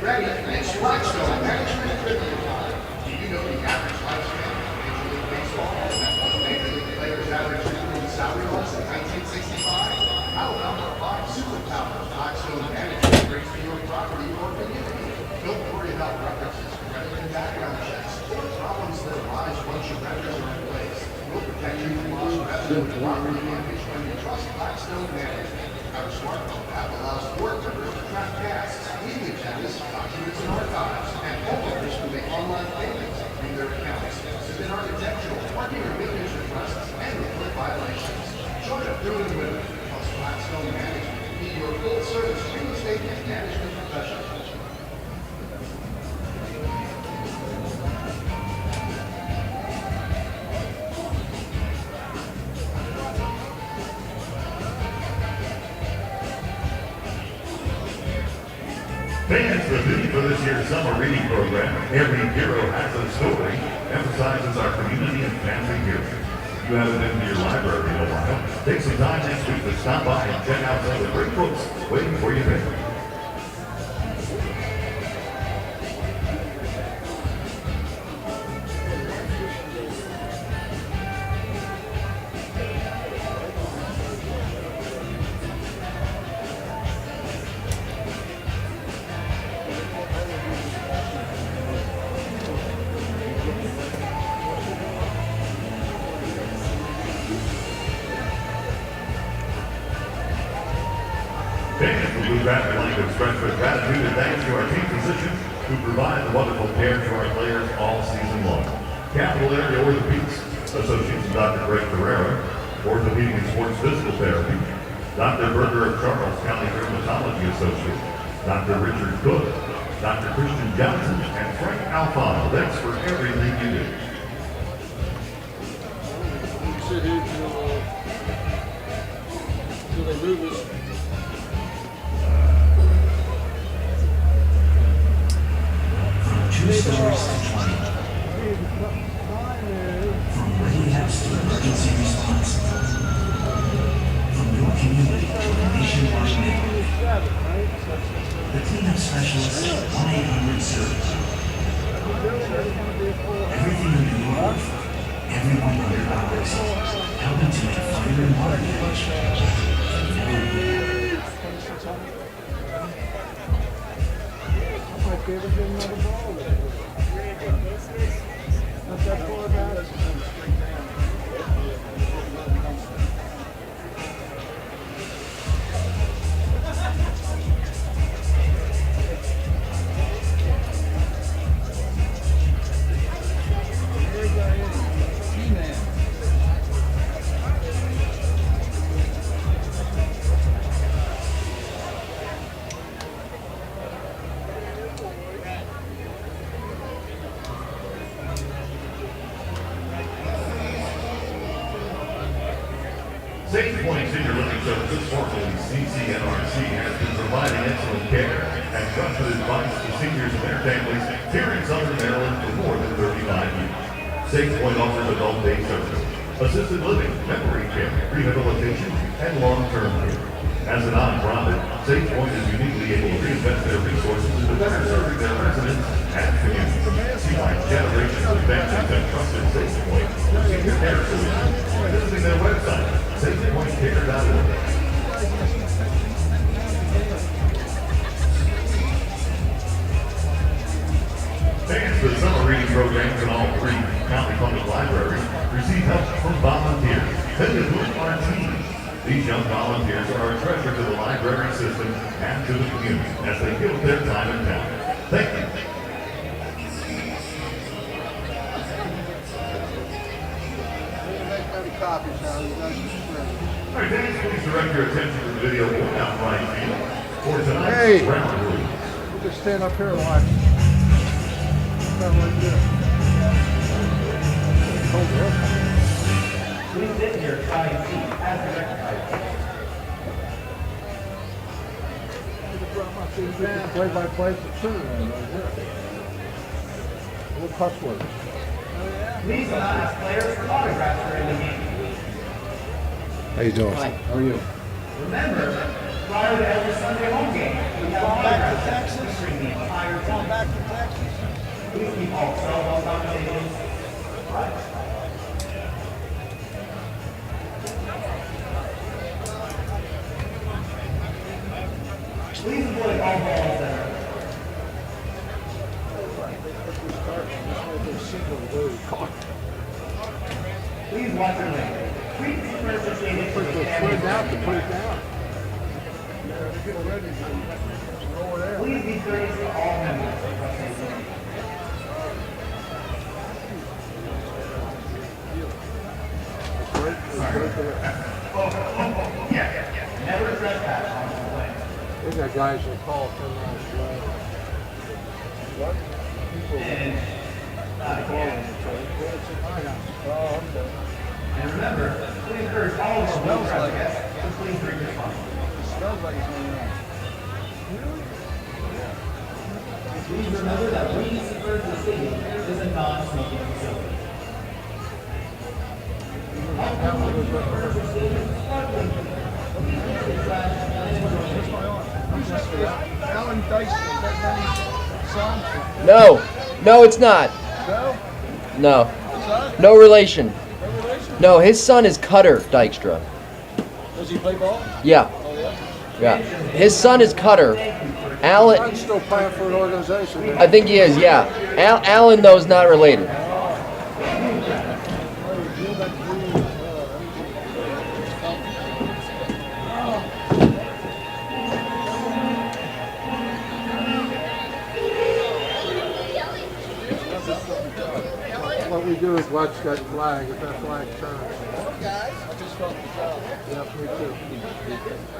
ready, it's Blackstone Management Trivia Time. Do you know the average lifespan of Major League Baseball? What Major League players averaged through salary laws in 1965? How about the 5 superpowers Blackstone Management brings to your property or community? Don't worry about references, credit and background checks, or problems that arise once your records are in place. We'll protect you from lost revenue and property damage when you trust Blackstone Management. Our smartphone app allows board members to track tasks, meeting agendas, documents and archives, and homeowners can make online payments through their accounts, submit architectural, parking or maintenance requests, and report violations. Join up through and with it, because Blackstone Management be your full-service real estate and management professional. Fans, the theme for this year's summer reading program, Every Hero Has a Story, emphasizes our community and family heroes. If you haven't been to your library in a while, take some time next week to stop by and check out some of the great books waiting for you there. Fans of Blue Rabbit like to express their gratitude and thanks to our team physicians who provide the wonderful care to our players all season long. Capital Area Orthopedics, Associates of Dr. Greg Ferreira, Orthopedic and Sports Physical Therapy, Dr. Berger of Charles County Dermatology Associates, Dr. Richard Cook, Dr. Christian Johnson, and Frank Alfano. Thanks for everything you do. Sit here till they move us. Two stories to 20. From rehabs to emergency response. From your community to a nationwide network. The cleanup specialists at 1-800-SERVICE. Everything under your roof, everyone under ours, helping to make fire and water damage never again. My favorite thing on the ball. Not that far about it. Sage Point Senior Living Services, formerly CCNRC, has been providing excellent care and trusted advice to seniors and their families here in Southern Maryland for more than 35 years. Sage Point offers adult day services, assisted living, memory care, rehabilitation, and long-term care. As a nonprofit, Sage Point is uniquely able to reinvest their resources into better serving their residents and communities. See why generations of families have trusted Sage Point for senior care solutions by visiting their website, SagePointCare.org. Fans of the summer reading programs in all 3 county public libraries receive help from volunteers, many of whom are teens. These young volunteers are a treasure to the library system and to the community as they give their time and talent. Thank you. Copies now. All right, Dennis, please direct your attention to the video one out right field for tonight's Hey. round rule. We'll just stand up here and watch. Not like this. Hold it up. Please sit in your assigned seat as directed. Play-by-play for Sugar Land right here. Little cuss words. Please do not ask players for autographs during the game. How you doing? Hi. How are you? Remember, prior to every Sunday home game, we have autograph Texas? Bring the entire Going team. back to Texas? Please keep all cell phone conversations private. Please avoid all balls that are Please watch your language. Treat the person stated for the Put it down to put it down. Please be courteous to all members of the assembly. Never trespass on the land. They got guys that call 10 miles away. What? People And, calling and say, "Yeah, it's in my house." Oh, okay. and remember, we encourage all of our well-dressed guests to please drink responsibly. Smells like it's going on. Please remember that Reed Suburban Stadium is a non-smoking facility. Alan Dyson, is that son? No, it's not. No? No, Son? no relation. No relation? No, his son is Cutter Dykstra. Does he play ball? Yeah, Oh, yeah. yeah. His son is Cutter. I'm Alan, still playing for an organization. Then. I think he is. Yeah. Alan though is not related. What we do is watch that flag. If that flag turns. Guys, I just felt the job. Yeah, me too.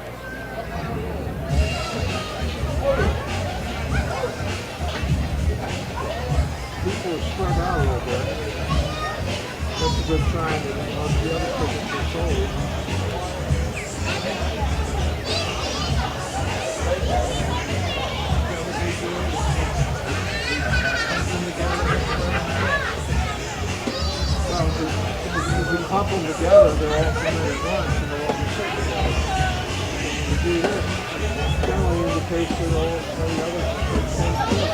People are spread out a little bit. That's a good sign that most of the other tickets are sold. If we pump them together, they're all coming at once and they'll all be sick. When we do this, it generally indicates that all the other things.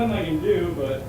nothing I can do, but.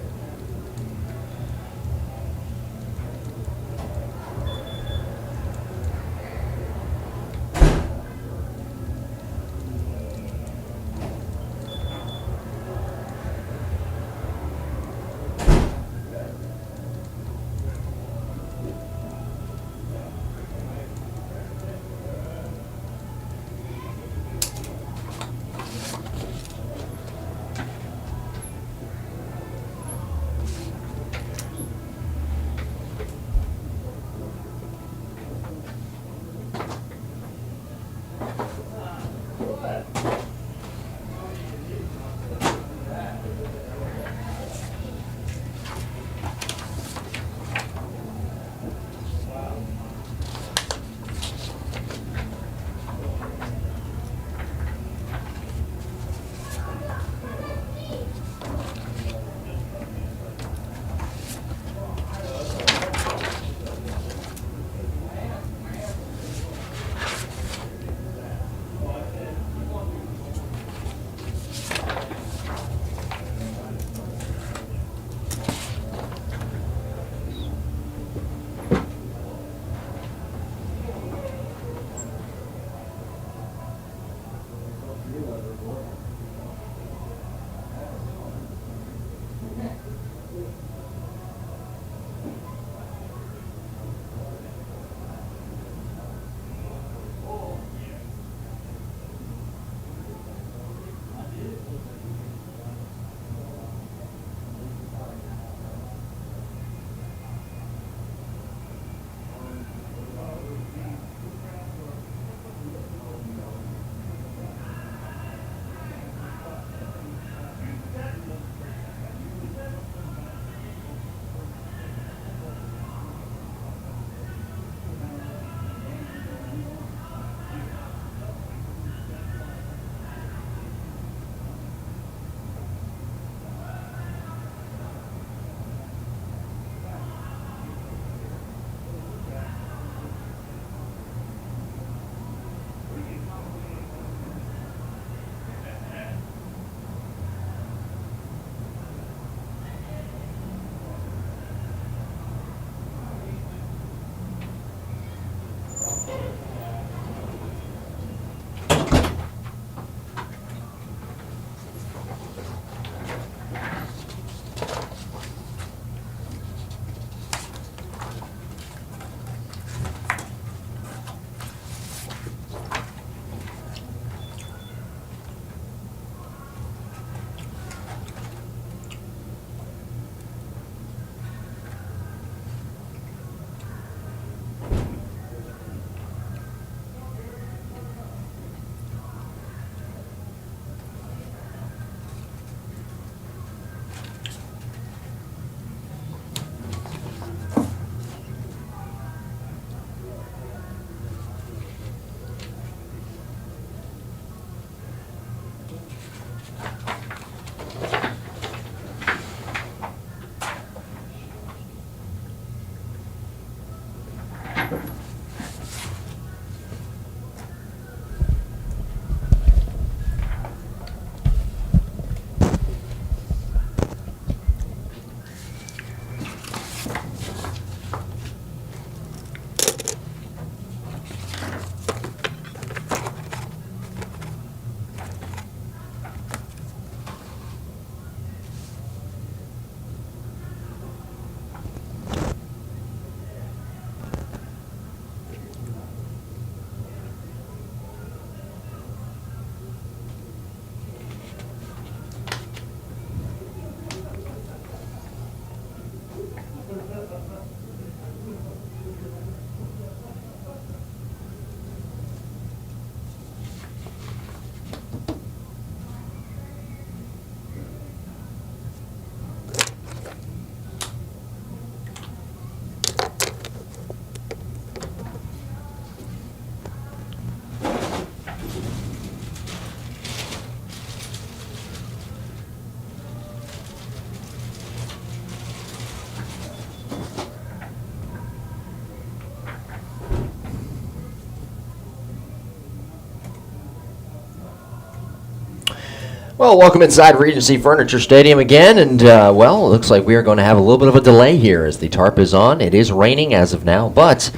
Well, welcome inside Regency Furniture Stadium again, and well, it looks like we are going to have a little bit of a delay here as the tarp is on. It is raining as of now, but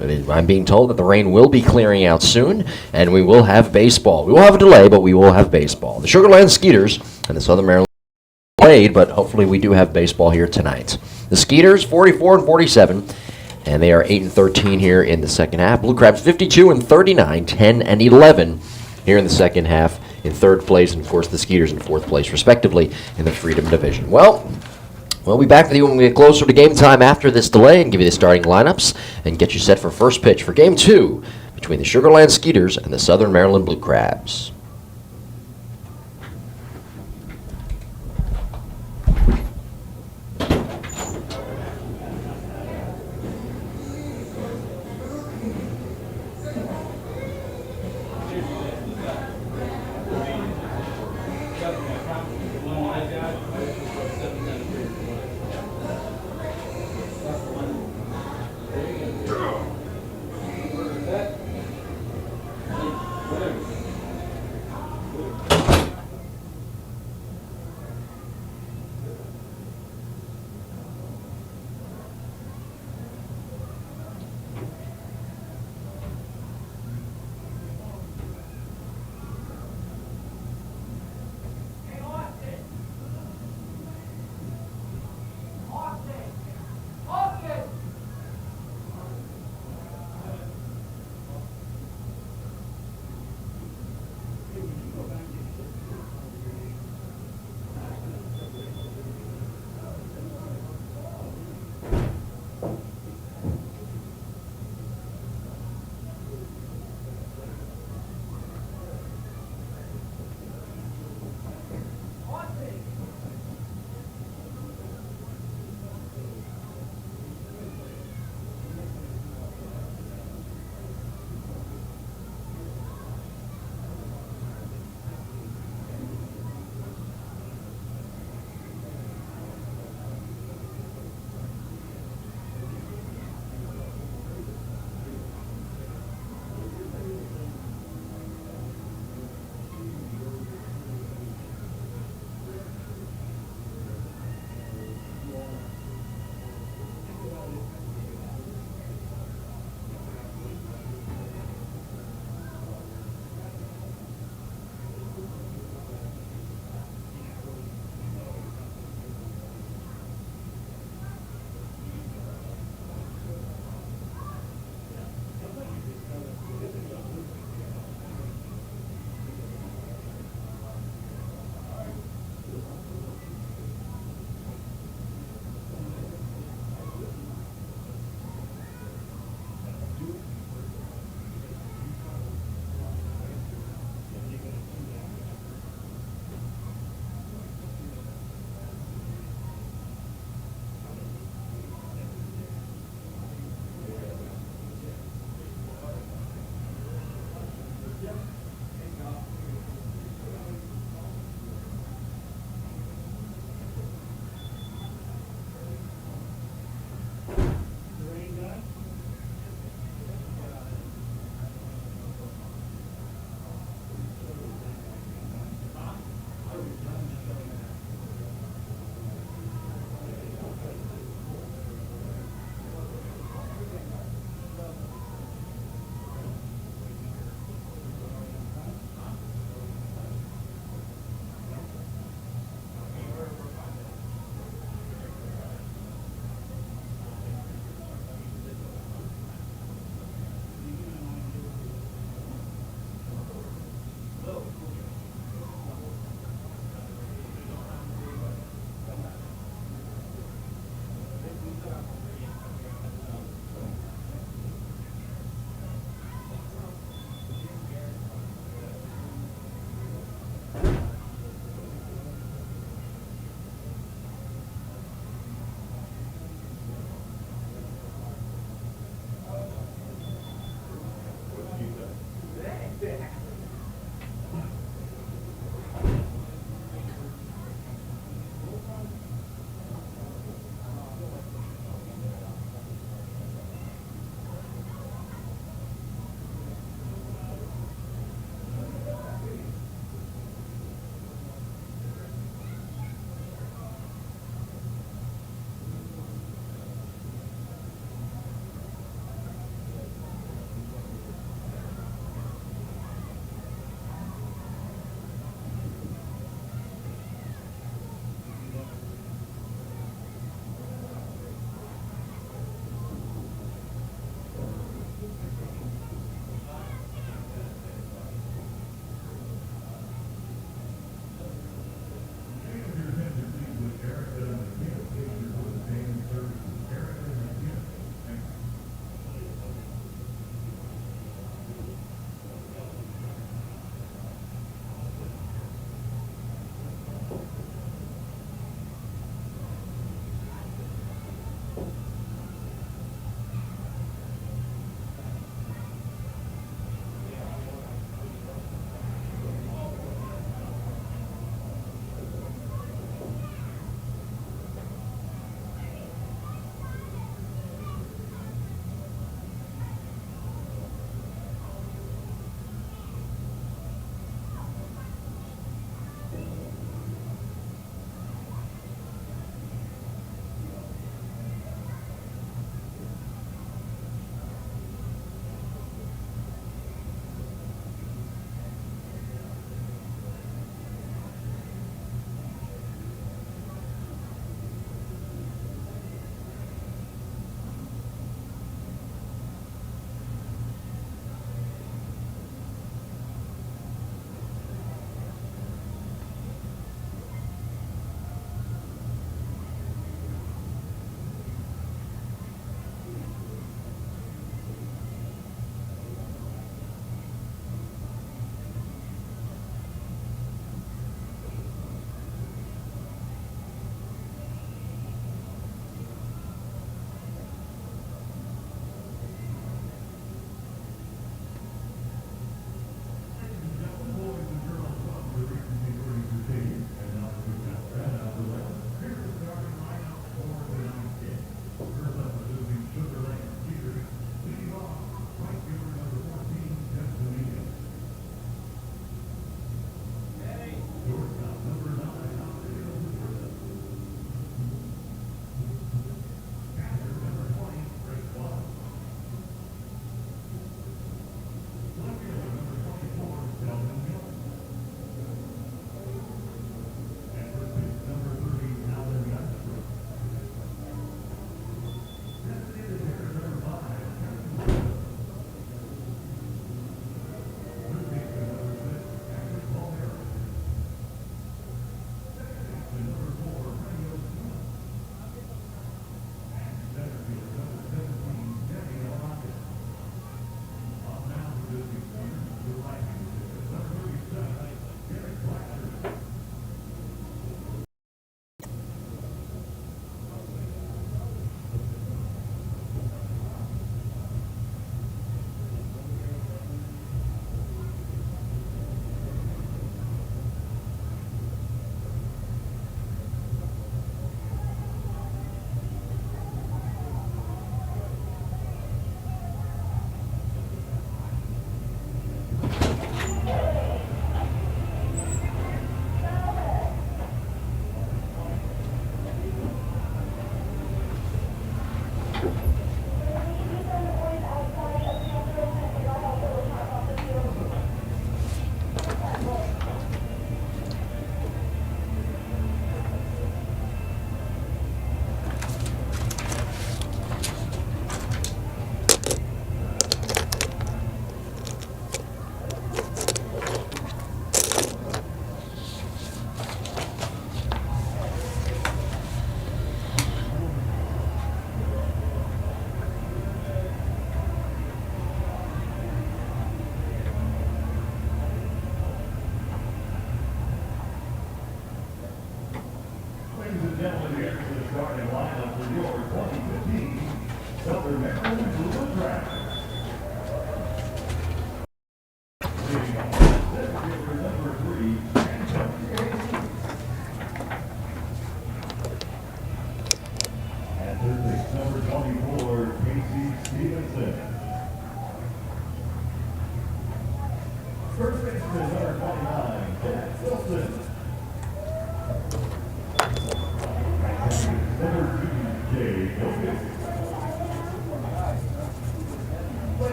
I'm being told that the rain will be clearing out soon, and we will have baseball. We will have a delay, but we will have baseball. The Sugar Land Skeeters and the Southern Maryland played, but hopefully we do have baseball here tonight. The Skeeters 44-47, and they are 8-13 here in the second half. Blue Crabs 52-39, 10-11 here in the second half. In third place, and of course the Skeeters in fourth place, respectively, in the Freedom Division. Well, we'll be back with you when we get closer to game time after this delay and give you the starting lineups and get you set for first pitch for Game 2 between the Sugar Land Skeeters and the Southern Maryland Blue Crabs.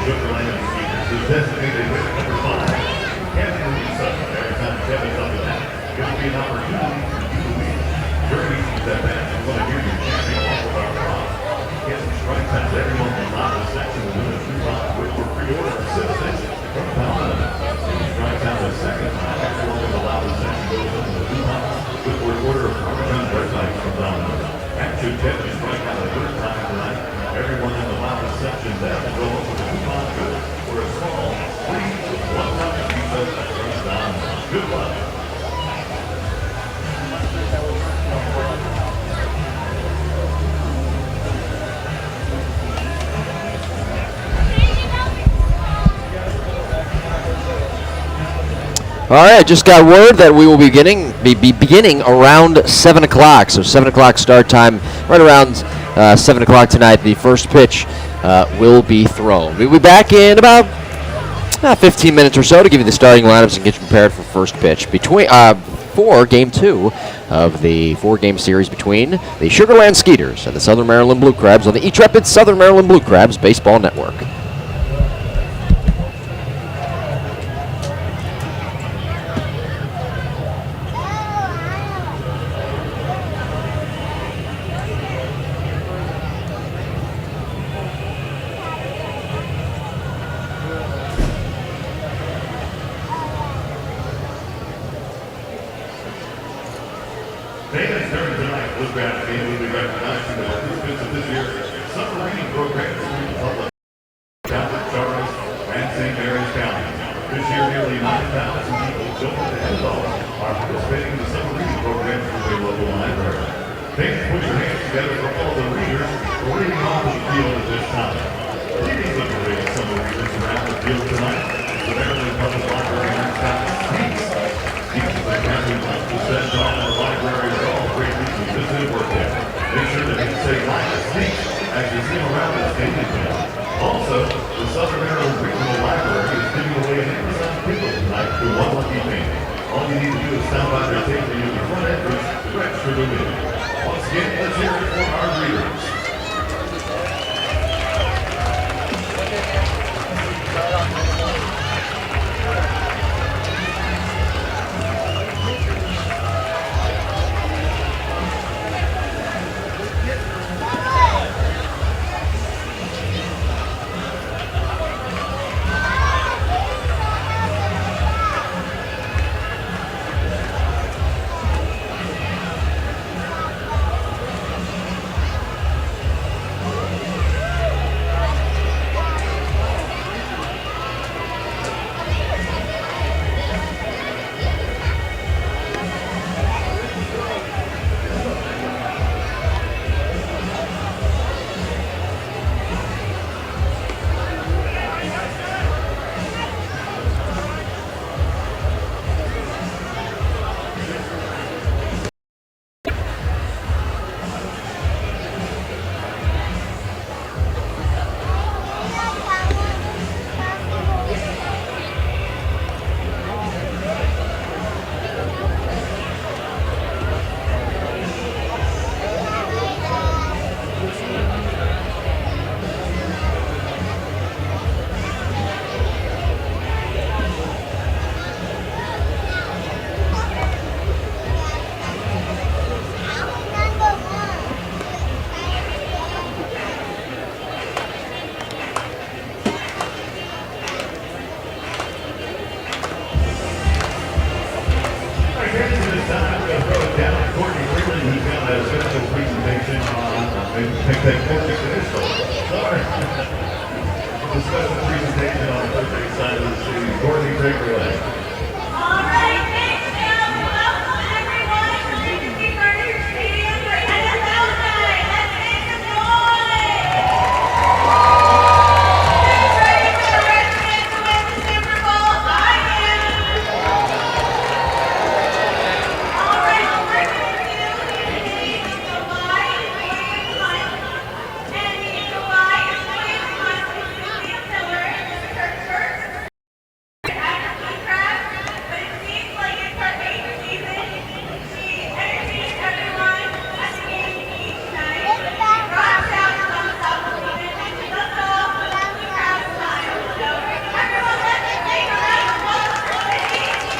Sugar Land Skeeters is designated with number 5. Kevin Lisa, every time Kevin comes to that, it will be an opportunity for you to win. During each at bat, you want to hear your champion off with our prop. Kevin strikes out everyone in the bottom section will win a coupon with or pre-order assistance from Paladin. If he strikes out the second time, everyone in the bottom section goes up with a coupon with or order of Parmesan bread bites from Paladin. After Kevin strikes out a third time tonight, everyone in the bottom section then will go up with a coupon good for a small, free, one-time pizza from Paladin. Good luck. All right, I just got word that we will be beginning around 7 o'clock. So 7 o'clock start time, right around 7 o'clock tonight. The first pitch will be thrown. We'll be back in about 15 minutes or so to give you the starting lineups and get you prepared for first pitch for Game 2 of the 4-game series between the Sugar Land Skeeters and the Southern Maryland Blue Crabs on the E-Trepid Southern Maryland Blue Crabs Baseball Network. Davis during tonight's Blue Crabs game will be recognizing the participants of this year's summer reading program between Public, Catholic, Charles, and St. Mary's County. This year, nearly 9,000 people, children and adults, are participating in the summer reading program through their local library. Davis, put your hands together for all the readers for reading off the field at this time. Leading the parade of summer readers around the field tonight is the Maryland Public Library mascot, Skeets. Skeets is a cat who loves to send on the library for all great reasons visited work there. Make sure that you say hi to Skeets as you see him around the stadium tonight. Also, the Southern Maryland Regional Library is giving away an Amazon Kindle tonight to one lucky fan. All you need to do is stop by their table near the front entrance to register to win. Once again, let's hear it for our readers. Maybe take that focus to this one. Sorry. The special presentation on the Thursday side of the city. Courtney, take her away. All right, thanks, Jim. Welcome, everyone, to Legacy Furniture Stadium for NFL Night. Let's make some noise. Who's ready for the Redskins to win the Super Bowl? I am. All right, what we're going to do is name July is William Hunt, and the July is William Hunt is Cynthia Miller, her first but it seems like it's her 8th season. She entertains everyone at the game each night. She rocks out some supplement and she does it all with the crowd style. So everyone, let's take a round of applause for Cindy.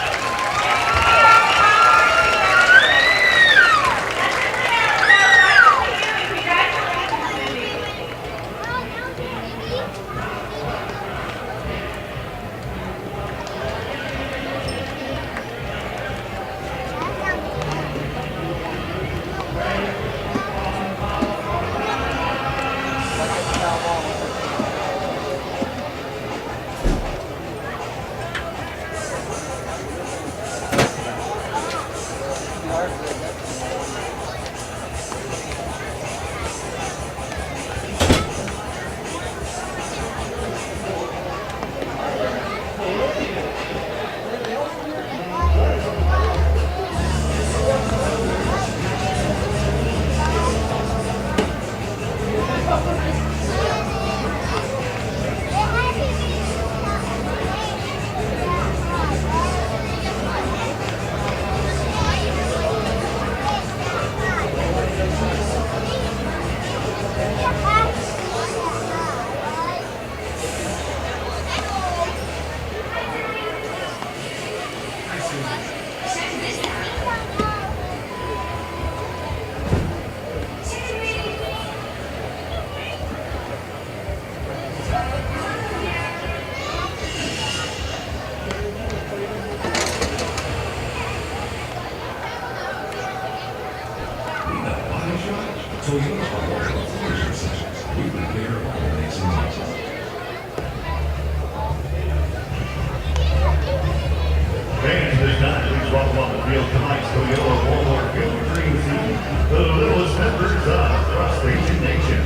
Fans this night, please welcome on the field tonight's Toyota Walmart Field Green Team, the littlest members of Frustration Nation.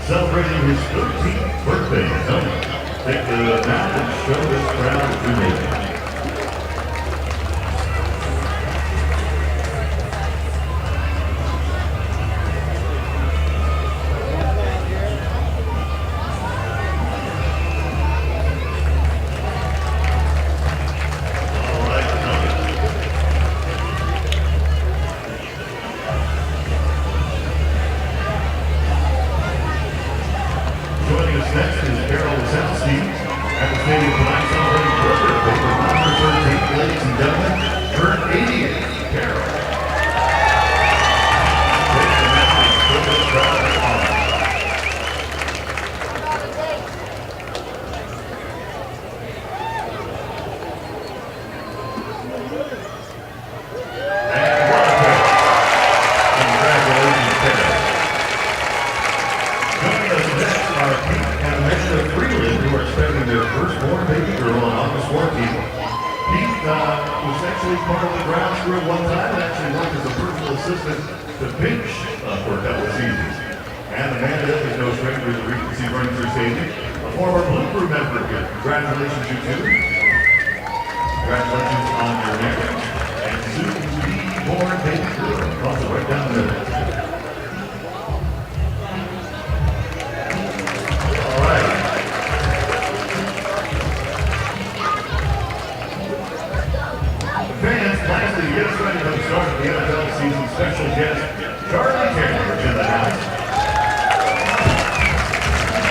Celebrating his 13th birthday. Tony, take the mound and show this crowd what you made. Next is Carol Wazowski at the stadium tonight celebrating her birthday. Oscar at one time and actually worked as a personal assistant to Pinch for a couple of seasons. And Amanda is no stranger to the Regency Furniture Stadium, a former Blue Crew member here. Congratulations, you two. Congratulations on your marriage. And soon to be born baby girl. Also right down the middle. All right. Fans, lastly, to get us ready for the start of the NFL season, special guest Charlie Taylor is in the house.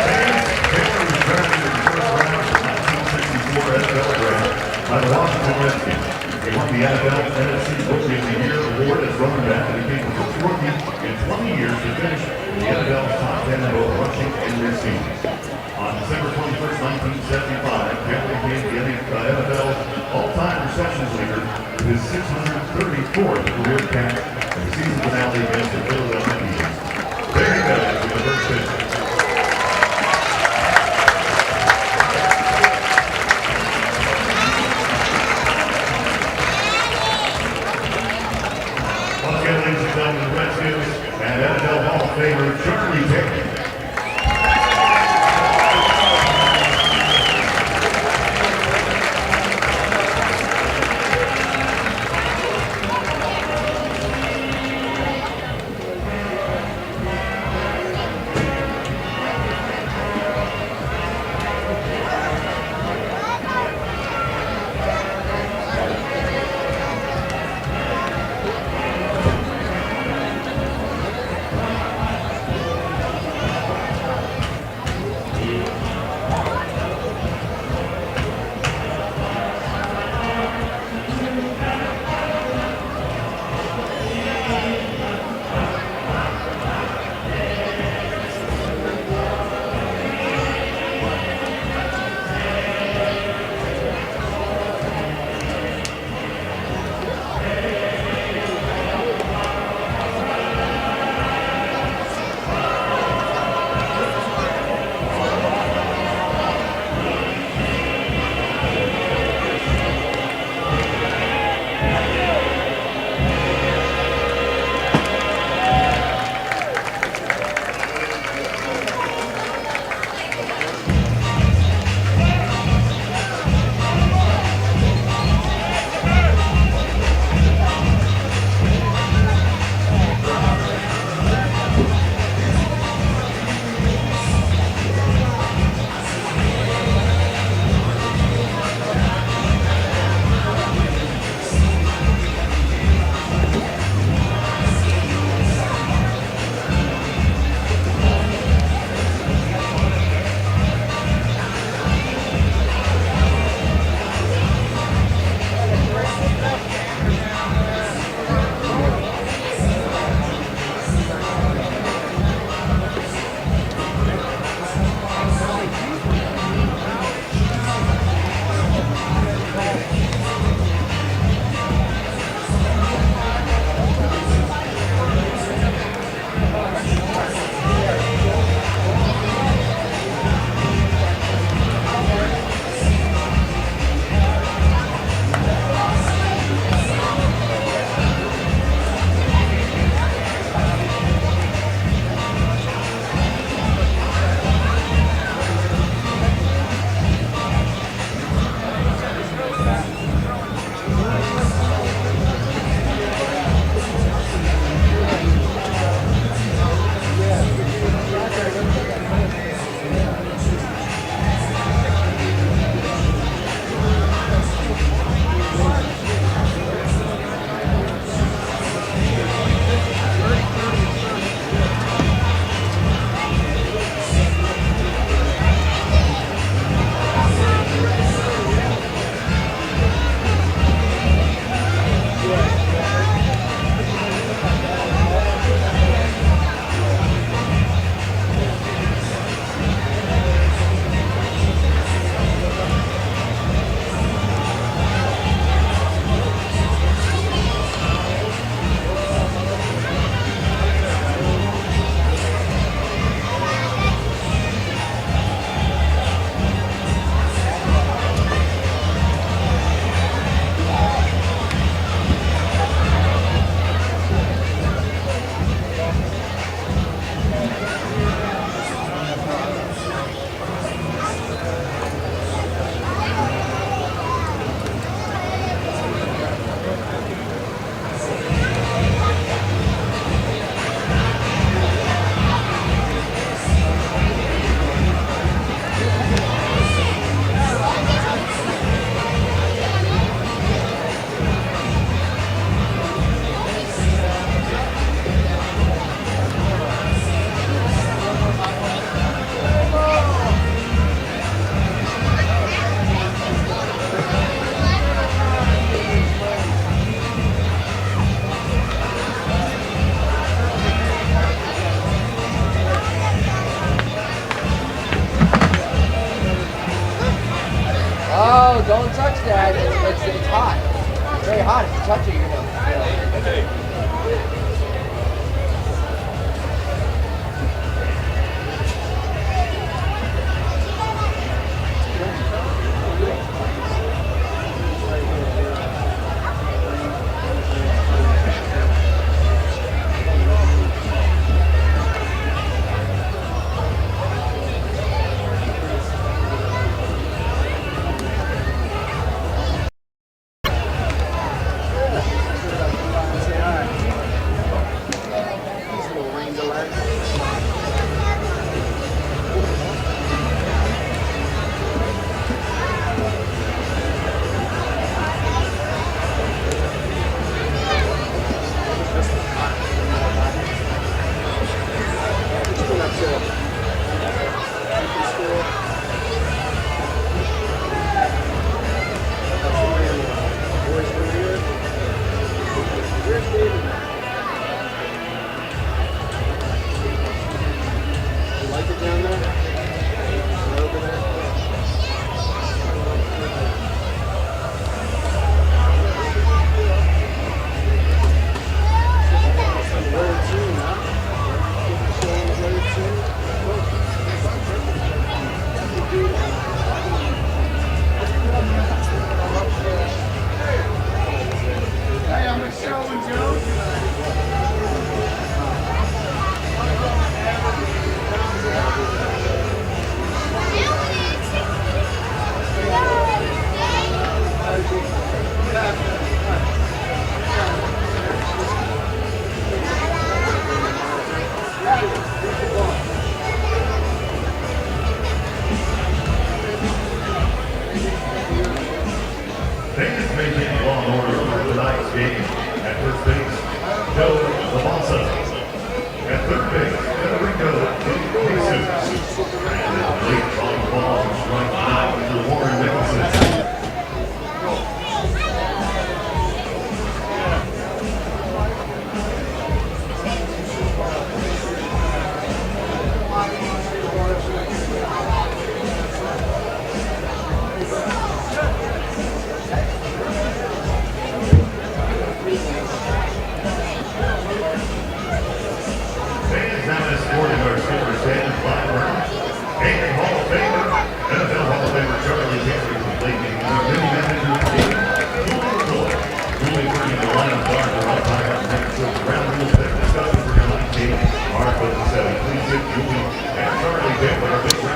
Fans, Taylor was drafted in the first round of the 1964 NFL draft by the Washington Redskins. He won the NFL NFC Rookie of the Year award as running back and became the first rookie in 20 years to finish in the NFL's top 10 in both rushing and receiving. On December 21st, 1975, Taylor became the NFL's all-time receptions leader with his 634th career catch and the season finale against the Philadelphia Eagles. There he goes with the first pitch. Once again, ladies and gentlemen, the Redskins and NFL Hall of Famer Charlie Taylor.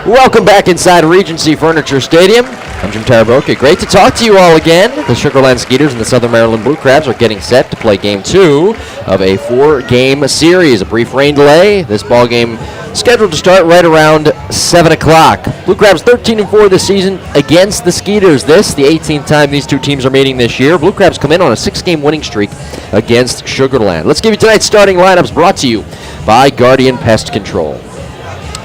Welcome back inside Regency Furniture Stadium. I'm Jim Taraboka. Great to talk to you all again. The Sugar Land Skeeters and the Southern Maryland Blue Crabs are getting set to play Game 2 of a 4-game series. A brief rain delay. This ball game scheduled to start right around 7 o'clock. Blue Crabs 13-4 this season against the Skeeters. This, the 18th time these two teams are meeting this year. Blue Crabs come in on a 6-game winning streak against Sugar Land. Let's give you tonight's starting lineups brought to you by Guardian Pest Control.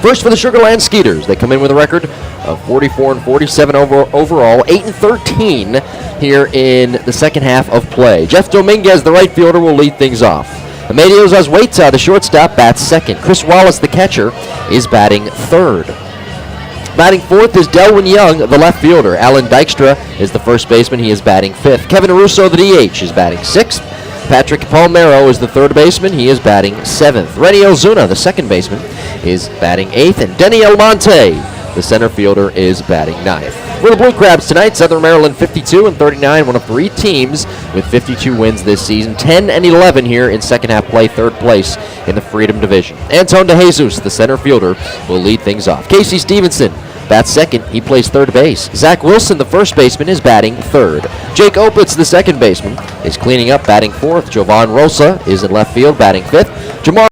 First for the Sugar Land Skeeters, they come in with a record of 44-47 overall, 8-13 here in the second half of play. Jeff Dominguez, the right fielder, will lead things off. Amedio Zazueta, the shortstop, bats second. Chris Wallace, the catcher, is batting third. Batting fourth is Delwyn Young, the left fielder. Alan Dykstra is the first baseman. He is batting fifth. Kevin Russo, the DH, is batting sixth. Patrick Palmero is the third baseman. He is batting seventh. Renny Ozuna, the second baseman, is batting eighth. And Denny Almonte, the center fielder, is batting ninth. For the Blue Crabs tonight, Southern Maryland 52-39, one of 3 teams with 52 wins this season, 10-11 here in second half play, third place in the Freedom Division. Anton DeJesus, the center fielder, will lead things off. Casey Stevenson bats second. He plays third base. Zach Wilson, the first baseman, is batting third. Jake Opitz, the second baseman, is cleaning up, batting fourth. Jovan Rosa is in left field, batting fifth. Jamar,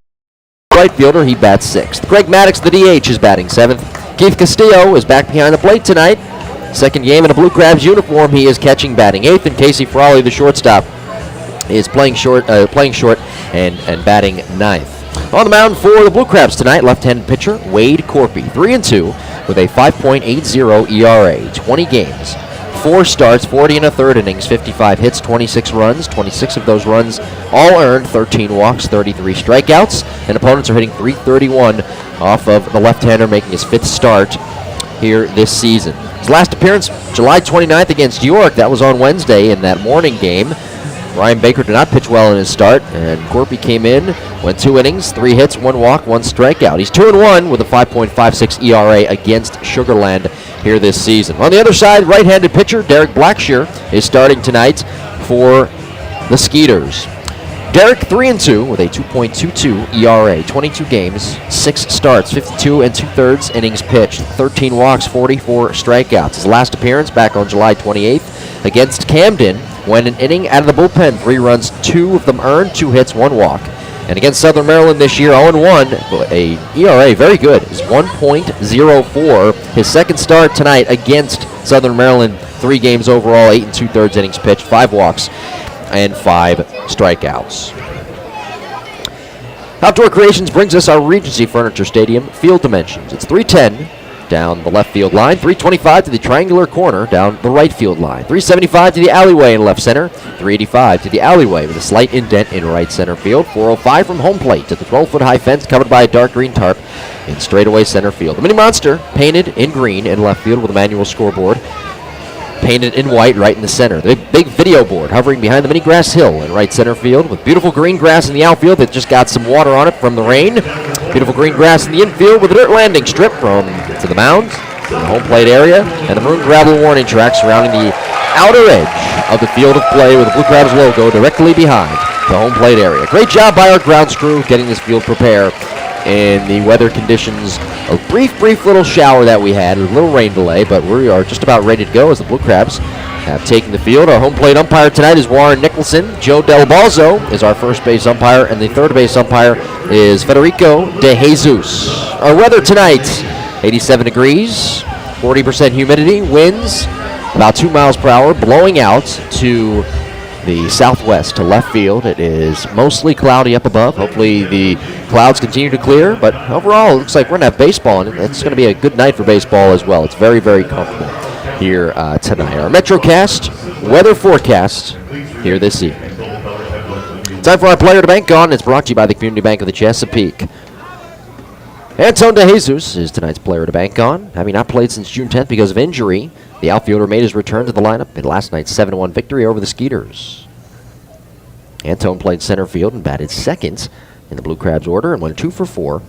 right fielder, he bats sixth. Greg Maddox, the DH, is batting seventh. Keith Castillo is back behind the plate tonight. Second game in a Blue Crabs uniform, he is catching, batting eighth. And Casey Frawley, the shortstop, is playing short and batting ninth. On the mound for the Blue Crabs tonight, left-handed pitcher Wade Corpy, 3-2 with a 5.80 ERA, 20 games, 4 starts, 40 and a third innings, 55 hits, 26 runs, 26 of those runs all earned, 13 walks, 33 strikeouts, and opponents are hitting .331 off of the left-hander, making his 5th start here this season. His last appearance, July 29th against York. That was on Wednesday in that morning game. Ryan Baker did not pitch well in his start, and Corpy came in, went 2 innings, 3 hits, 1 walk, 1 strikeout. He's 2-1 with a 5.56 ERA against Sugar Land here this season. On the other side, right-handed pitcher Derek Blackshear is starting tonight for the Skeeters. Derek 3-2 with a 2.22 ERA, 22 games, 6 starts, 52 2/3 innings pitched, 13 walks, 44 strikeouts. His last appearance back on July 28th against Camden, went an inning out of the bullpen, 3 runs, 2 of them earned, 2 hits, 1 walk. And against Southern Maryland this year, 0-1, a ERA very good, is 1.04. His second start tonight against Southern Maryland, 3 games overall, 8 2/3 innings pitched, 5 walks, and 5 strikeouts. Outdoor Creations brings us our Regency Furniture Stadium field dimensions. It's 310 down the left field line, 325 to the triangular corner down the right field line, 375 to the alleyway in left center, 385 to the alleyway with a slight indent in right center field, 405 from home plate to the 12-foot high fence covered by a dark green tarp in straightaway center field. The Mini Monster painted in green in left field with a manual scoreboard, painted in white right in the center. The big video board hovering behind the mini grass hill in right center field with beautiful green grass in the outfield that just got some water on it from the rain. Beautiful green grass in the infield with a dirt landing strip from to the mound, to the home plate area, and the maroon gravel warning track surrounding the outer edge of the field of play with the Blue Crabs logo directly behind the home plate area. Great job by our grounds crew getting this field prepared in the weather conditions. A brief little shower that we had, a little rain delay, but we are just about ready to go as the Blue Crabs have taken the field. Our home plate umpire tonight is Warren Nicholson. Joe Del Balzo is our first base umpire, and the third base umpire is Federico De Jesus. Our weather tonight, 87 degrees, 40% humidity, winds about 2 miles per hour, blowing out to the southwest to left field. It is mostly cloudy up above. Hopefully the clouds continue to clear, but overall it looks like we're going to have baseball, and it's going to be a good night for baseball as well. It's very, very comfortable here tonight. Our MetroCast weather forecast here this evening. Time for our player to bank on. It's brought to you by the Community Bank of the Chesapeake. Anton De Jesus is tonight's player to bank on. Having not played since June 10th because of injury, the outfielder made his return to the lineup in last night's 7-1 victory over the Skeeters. Anton played center field and batted second in the Blue Crabs order and went 2 for 4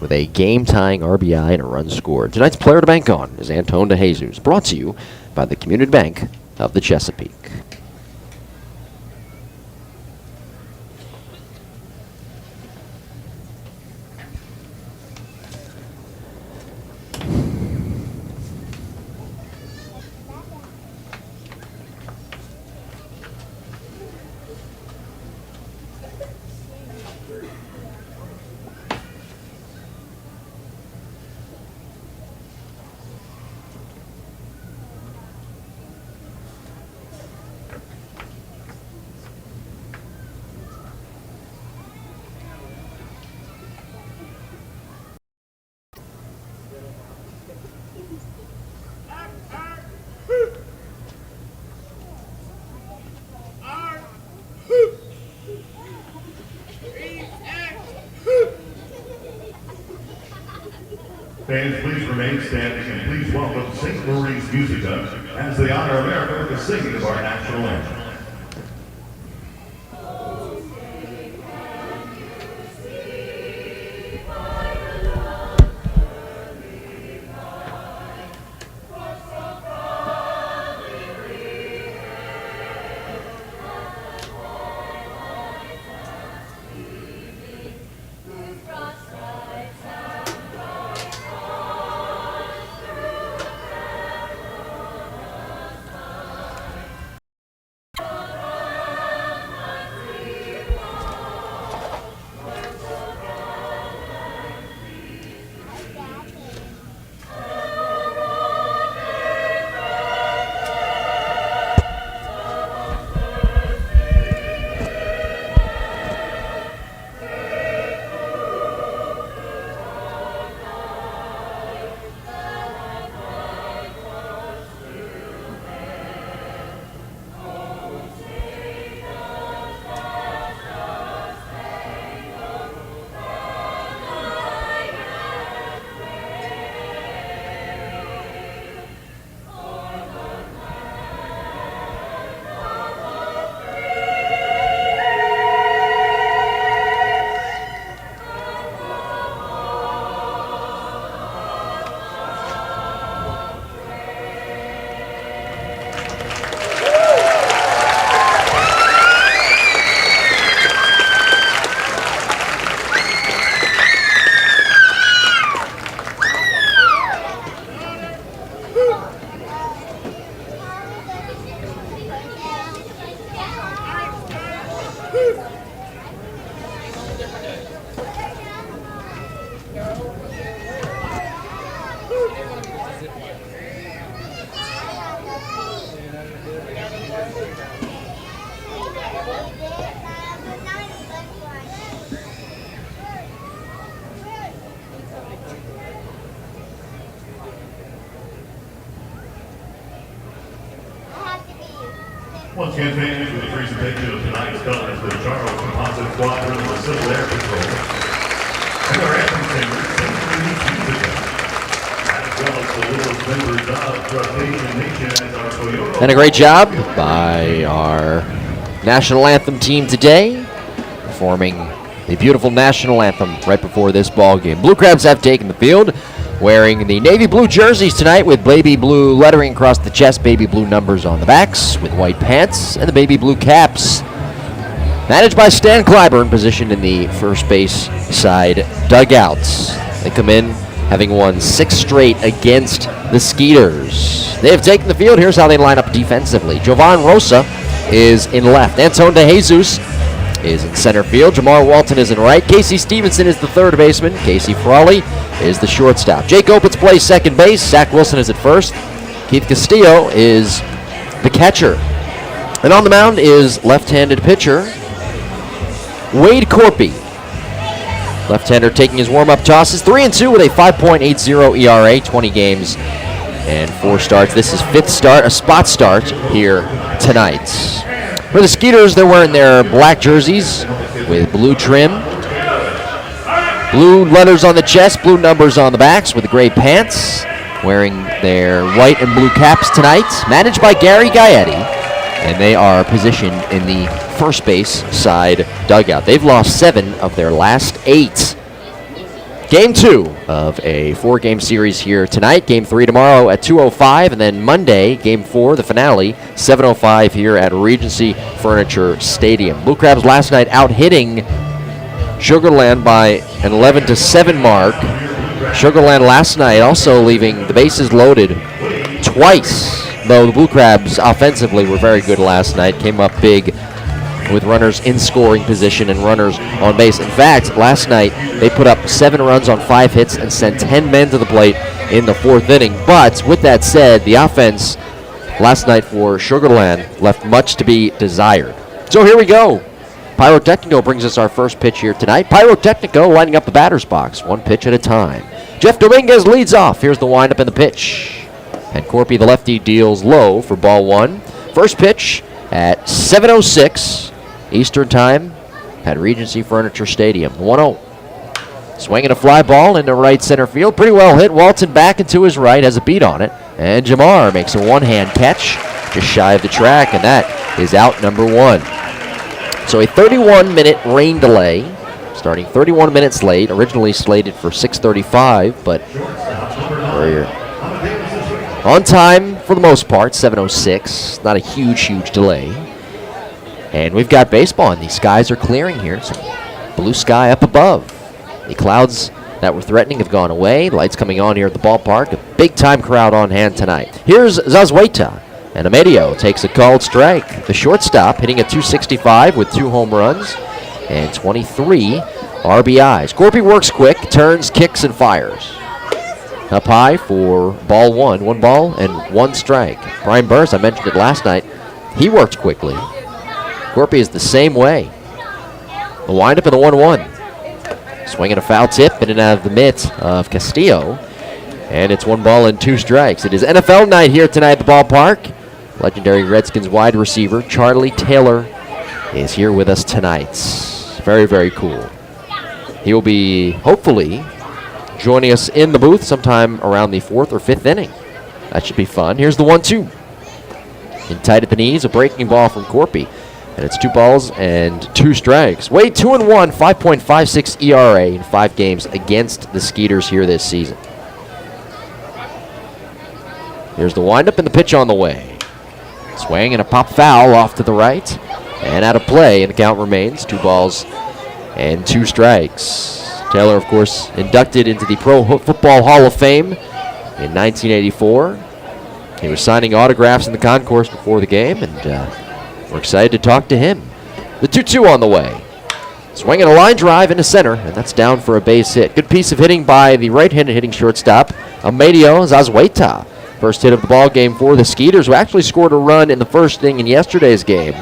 with a game-tying RBI and a run scored. Tonight's player to bank on is Anton De Jesus, brought to you by the Community Bank of the Chesapeake. Fans, please remain standing and please welcome St. Maurice Musica as they honor America with the singing of our national anthem. Once again, fans, with the presentation of tonight's colors, the Charles Composite Squadron of the Civil Air Patrol, and our anthem singers, Century Music, as well as the littlest members of Crustacean Nation as our Toyota. And a great job by our national anthem team today, performing the beautiful national anthem right before this ball game. Blue Crabs have taken the field, wearing the navy blue jerseys tonight with baby blue lettering across the chest, baby blue numbers on the backs, with white pants and the baby blue caps. Managed by Stan Clyburn, positioned in the first base side dugouts. They come in having won 6 straight against the Skeeters. They have taken the field. Here's how they line up defensively. Jovan Rosa is in left. Anton De Jesus is in center field. Jamar Walton is in right. Casey Stevenson is the third baseman. Casey Frawley is the shortstop. Jake Opitz plays second base. Zach Wilson is at first. Keith Castillo is the catcher. And on the mound is left-handed pitcher Wade Corpy. Left-hander taking his warm-up tosses. 3-2 with a 5.80 ERA, 20 games and 4 starts. This is 5th start, a spot start here tonight. For the Skeeters, they're wearing their black jerseys with blue trim. Blue letters on the chest, blue numbers on the backs with the gray pants. Wearing their white and blue caps tonight. Managed by Gary Gaetti. And they are positioned in the first base side dugout. They've lost 7 of their last 8. Game 2 of a 4-game series here tonight. Game 3 tomorrow at 2:05, and then Monday, Game 4, the finale, 7:05 here at Regency Furniture Stadium. Blue Crabs last night out hitting Sugar Land by an 11-7 mark. Sugar Land last night also leaving the bases loaded twice, though the Blue Crabs offensively were very good last night. Came up big with runners in scoring position and runners on base. In fact, last night they put up 7 runs on 5 hits and sent 10 men to the plate in the 4th inning. But with that said, the offense last night for Sugar Land left much to be desired. So here we go. Pyrotechnico brings us our first pitch here tonight. Pyrotechnico lining up the batter's box, 1 pitch at a time. Jeff Dominguez leads off. Here's the windup and the pitch. And Corpy, the lefty, deals low for ball 1. First pitch at 7:06 Eastern Time at Regency Furniture Stadium. 1-0. Swinging a fly ball into right center field. Pretty well hit. Walton back and to his right, has a beat on it. And Jamar makes a one-hand catch just shy of the track, and that is out number 1. So a 31-minute rain delay, starting 31 minutes late. Originally slated for 6:35, but we're on time for the most part, 7:06. Not a huge delay. And we've got baseball, and these skies are clearing here. So blue sky up above. The clouds that were threatening have gone away. Lights coming on here at the ballpark. A big-time crowd on hand tonight. Here's Zazueta, and Amedio takes a called strike. The shortstop hitting a .265 with 2 home runs and 23 RBIs. Corpy works quick, turns, kicks, and fires. Up high for ball 1. 1 ball and 1 strike. Brian Burns, I mentioned it last night, he worked quickly. Corpy is the same way. The windup and the 1-1. Swinging a foul tip in and out of the mitt of Castillo. And it's 1 ball and 2 strikes. It is NFL night here tonight at the ballpark. Legendary Redskins wide receiver Charlie Taylor is here with us tonight. Very cool. He will be, hopefully, joining us in the booth sometime around the 4th or 5th inning. That should be fun. Here's the 1-2. In tight at the knees, a breaking ball from Corpy. And it's 2 balls and 2 strikes. Wade 2-1, 5.56 ERA in 5 games against the Skeeters here this season. Here's the windup and the pitch on the way. Swing and a pop foul off to the right. And out of play, and the count remains 2 balls and 2 strikes. Taylor, of course, inducted into the Pro Football Hall of Fame in 1984. He was signing autographs in the concourse before the game, and we're excited to talk to him. The 2-2 on the way. Swinging a line drive into center, and that's down for a base hit. Good piece of hitting by the right-handed hitting shortstop, Amedio Zazueta. First hit of the ball game for the Skeeters, who actually scored a run in the first inning in yesterday's game,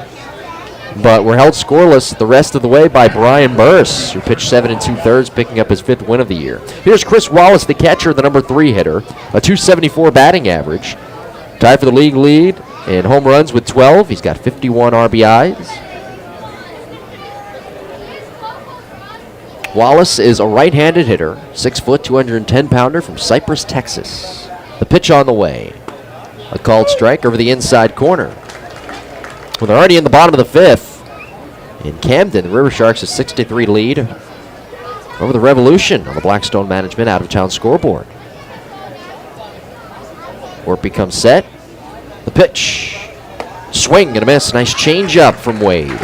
but were held scoreless the rest of the way by Brian Burris, who pitched 7 2/3, picking up his 5th win of the year. Here's Chris Wallace, the catcher, the number 3 hitter, a .274 batting average. Tied for the league lead in home runs with 12. He's got 51 RBIs. Wallace is a right-handed hitter, 6 foot, 210-pounder from Cypress, Texas. The pitch on the way. A called strike over the inside corner. Well, they're already in the bottom of the 5th. In Camden, the River Sharks a 6-3 lead over the Revolution on the Blackstone Management out-of-town scoreboard. Work becomes set. The pitch. Swing and a miss. Nice change-up from Wade.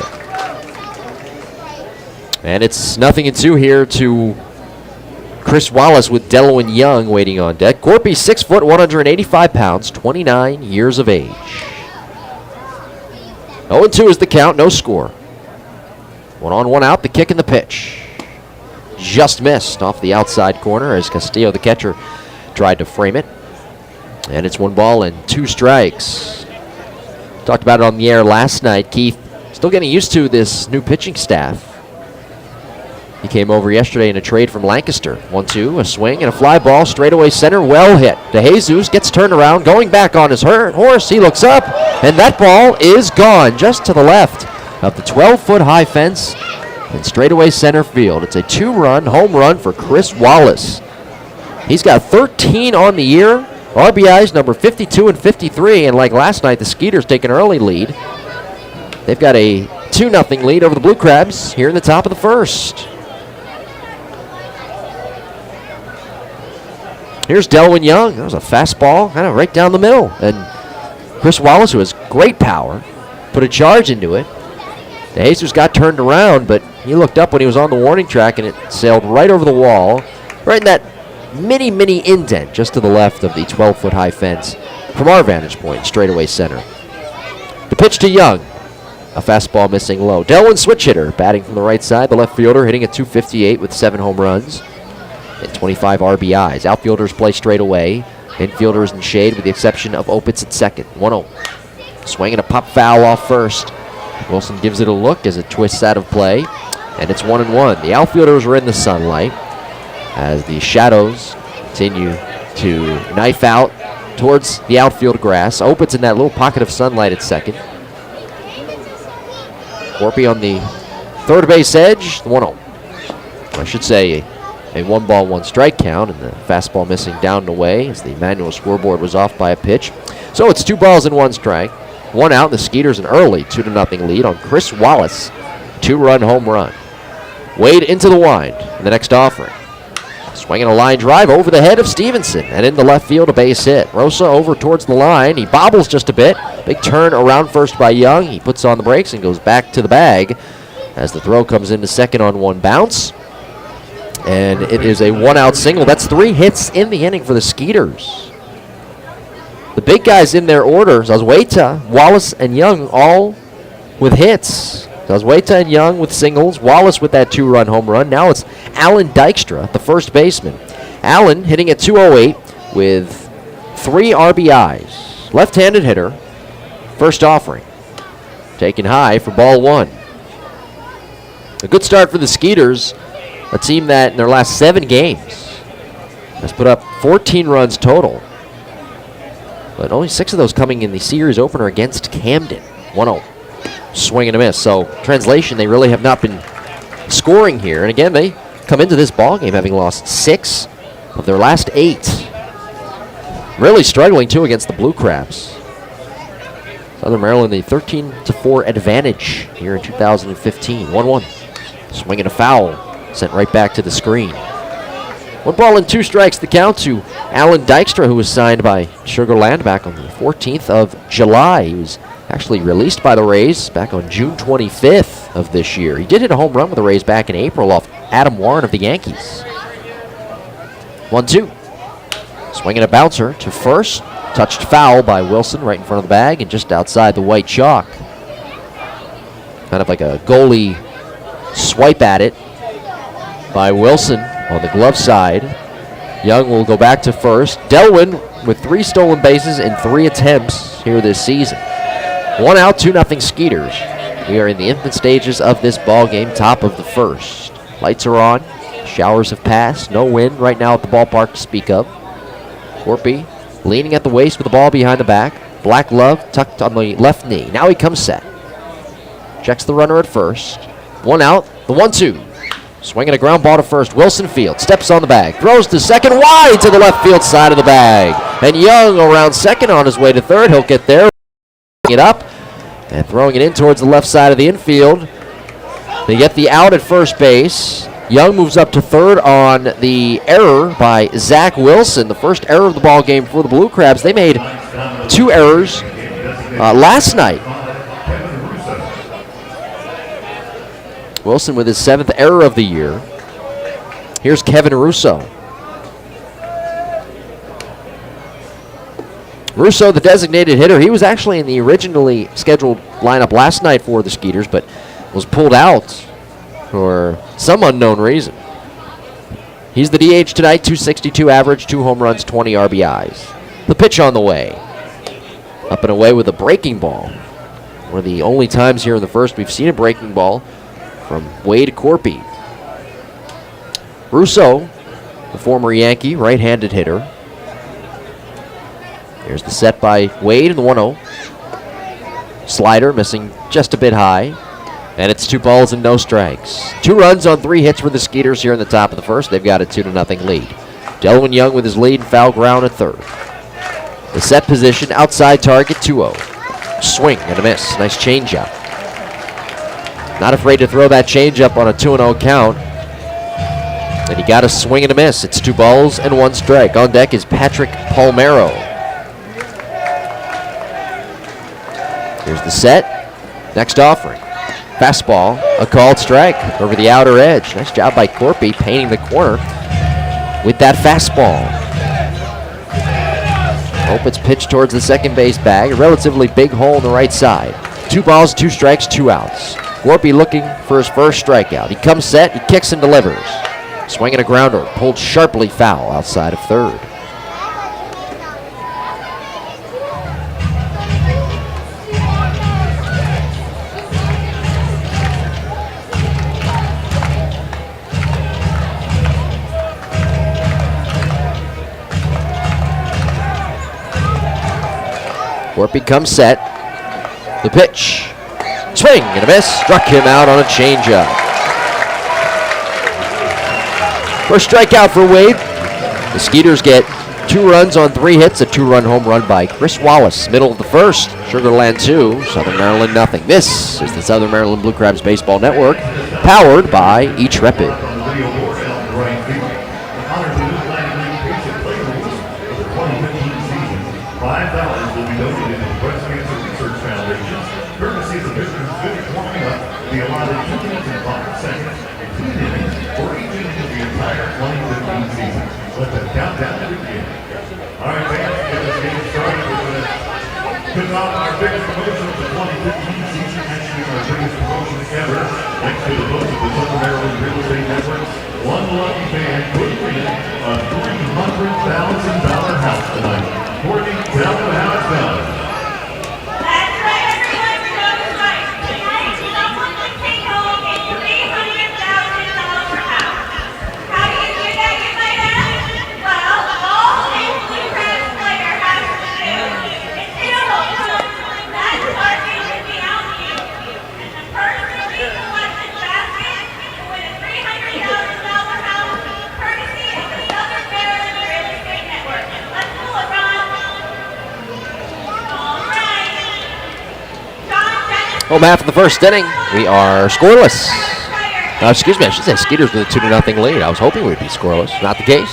And it's 0-2 here to Chris Wallace with Delawin Young waiting on deck. Corpy, 6 foot, 185 pounds, 29 years of age. 0-2 is the count, no score. 1 on, 1 out, the kick and the pitch. Just missed off the outside corner as Castillo, the catcher, tried to frame it. And it's 1 ball and 2 strikes. Talked about it on the air last night. Keith still getting used to this new pitching staff. He came over yesterday in a trade from Lancaster. 1-2, a swing and a fly ball, straightaway center, well hit. DeJesus gets turned around, going back on his horse. He looks up, and that ball is gone just to the left of the 12-foot high fence in straightaway center field. It's a 2-run home run for Chris Wallace. He's got 13 on the year. RBIs number 52 and 53, and like last night, the Skeeters take an early lead. They've got a 2-0 lead over the Blue Crabs here in the top of the 1st. Here's Delwin Young. That was a fastball, kind of right down the middle. And Chris Wallace, who has great power, put a charge into it. DeJesus got turned around, but he looked up when he was on the warning track, and it sailed right over the wall, right in that mini indent just to the left of the 12-foot high fence from our vantage point, straightaway center. The pitch to Young. A fastball missing low. Delwin switch hitter, batting from the right side. The left fielder hitting at .258 with 7 home runs and 25 RBIs. Outfielders play straight away. Infielders in shade with the exception of Opitz at second. 1-0. Swing and a pop foul off first. Wilson gives it a look as it twists out of play, and it's 1-1. The outfielders are in the sunlight as the shadows continue to knife out towards the outfield grass. Opitz in that little pocket of sunlight at second. Corpy on the third base edge. 1-0. I should say a 1 ball, 1 strike count, and the fastball missing down and away as the manual scoreboard was off by a pitch. So it's 2 balls and 1 strike. 1 out, and the Skeeters an early 2-0 lead on Chris Wallace. 2-run home run. Wade into the wind in the next offering. Swinging a line drive over the head of Stevenson, and in the left field a base hit. Rosa over towards the line. He bobbles just a bit. Big turn around first by Young. He puts on the brakes and goes back to the bag as the throw comes into second on 1 bounce. And it is a 1-out single. That's 3 hits in the inning for the Skeeters. The big guys in their order, Zazueta, Wallace, and Young, all with hits. Zazueta and Young with singles. Wallace with that 2-run home run. Now it's Alan Dykstra, the first baseman. Alan hitting at .208 with 3 RBIs. Left-handed hitter. First offering. Taken high for ball 1. A good start for the Skeeters, a team that in their last 7 games has put up 14 runs total. But only 6 of those coming in the series opener against Camden. 1-0. Swing and a miss. So, translation, they really have not been scoring here. And again, they come into this ballgame having lost 6 of their last 8. Really struggling, too, against the Blue Crabs. Southern Maryland, the 13-4 advantage here in 2015. 1-1. Swing and a foul. Sent right back to the screen. 1 ball and 2 strikes, the count to Alan Dykstra, who was signed by Sugar Land back on the 14th of July. He was actually released by the Rays back on June 25th of this year. He did hit a home run with the Rays back in April off Adam Warren of the Yankees. 1-2. Swinging a bouncer to first. Touched foul by Wilson right in front of the bag and just outside the white chalk. Kind of like a goalie swipe at it by Wilson on the glove side. Young will go back to first. Delwin with 3 stolen bases in 3 attempts here this season. 1 out, 2-0 Skeeters. We are in the infant stages of this ball game, top of the 1st. Lights are on. Showers have passed. No wind right now at the ballpark to speak of. Corpy leaning at the waist with the ball behind the back. black glove tucked on the left knee. Now he comes set. Checks the runner at first. One out, the 1-2. Swinging a ground ball to first. Wilson field, steps on the bag, throws to second, wide to the left field side of the bag. And Young around second on his way to third. He'll get there, it up, and throwing it in towards the left side of the infield. They get the out at first base. Young moves up to third on the error by Zach Wilson, the first error of the ball game for the Blue Crabs. They made 2 errors last night. Wilson with his 7th error of the year. Here's Kevin Russo. Russo, the designated hitter, he was actually in the originally scheduled lineup last night for the Skeeters, but was pulled out for some unknown reason. He's the DH tonight, 262 average, 2 home runs, 20 RBIs. The pitch on the way. Up and away with a breaking ball. One of the only times here in the first we've seen a breaking ball from Wade Corpy. Russo, the former Yankee, right-handed hitter. Here's the set by Wade in the 1-0. Slider missing just a bit high. And it's 2 balls and no strikes. 2 runs on 3 hits for the Skeeters here in the top of the first. They've got a 2-0 lead. Delwin Young with his lead and foul ground at third. The set position, outside target, 2-0. Swing and a miss. Nice changeup. Not afraid to throw that changeup on a 2-0 count. And he got a swing and a miss. It's 2 balls and 1 strike. On deck is Patrick Palmero. Here's the set. Next offering. Fastball, a called strike over the outer edge. Nice job by Corpy painting the corner with that fastball. Hope it's pitched towards the second base bag. A relatively big hole in the right side. 2 balls, 2 strikes, 2 outs. Corpy looking for his first strikeout. He comes set, he kicks and delivers. Swinging a grounder, pulled sharply foul outside of third. Corpy comes set. The pitch. Swing and a miss. Struck him out on a changeup. First strikeout for Wade. The Skeeters get 2 runs on 3 hits. A 2-run home run by Chris Wallace. Middle of the first. Sugar Land 2. Southern Maryland nothing. This is the Southern Maryland Blue Crabs Baseball Network, powered by E-Trepid. $5 will be donated to the Breast Cancer Research Foundation, courtesy of the victims finish warming up the allotted 2 minutes and 5 seconds and 2 innings for each inning of the entire 2015 season. Let them count down to begin. All right, fans, get this game started. We're going to kick off our biggest promotion of the 2015 season, actually our biggest promotion ever, thanks to the votes of the Southern Maryland Real Estate Network. One lucky fan could win a $300,000 house tonight. Courtney, tell them how it's done. That's right, everyone. You know it's right. Tonight, someone can take home a $300,000 house. How do you do that, you might ask? Well, all a Blue Crabs player has to do is hit a home run. That target would be out here. And the person who selected basket will win a $300,000 house, courtesy of the Southern Maryland Real Estate Network. Let's pull it, Ron. Home half of the first inning. We are scoreless. Excuse me, I should say Skeeters with a 2-0 lead. I was hoping we'd be scoreless. Not the case.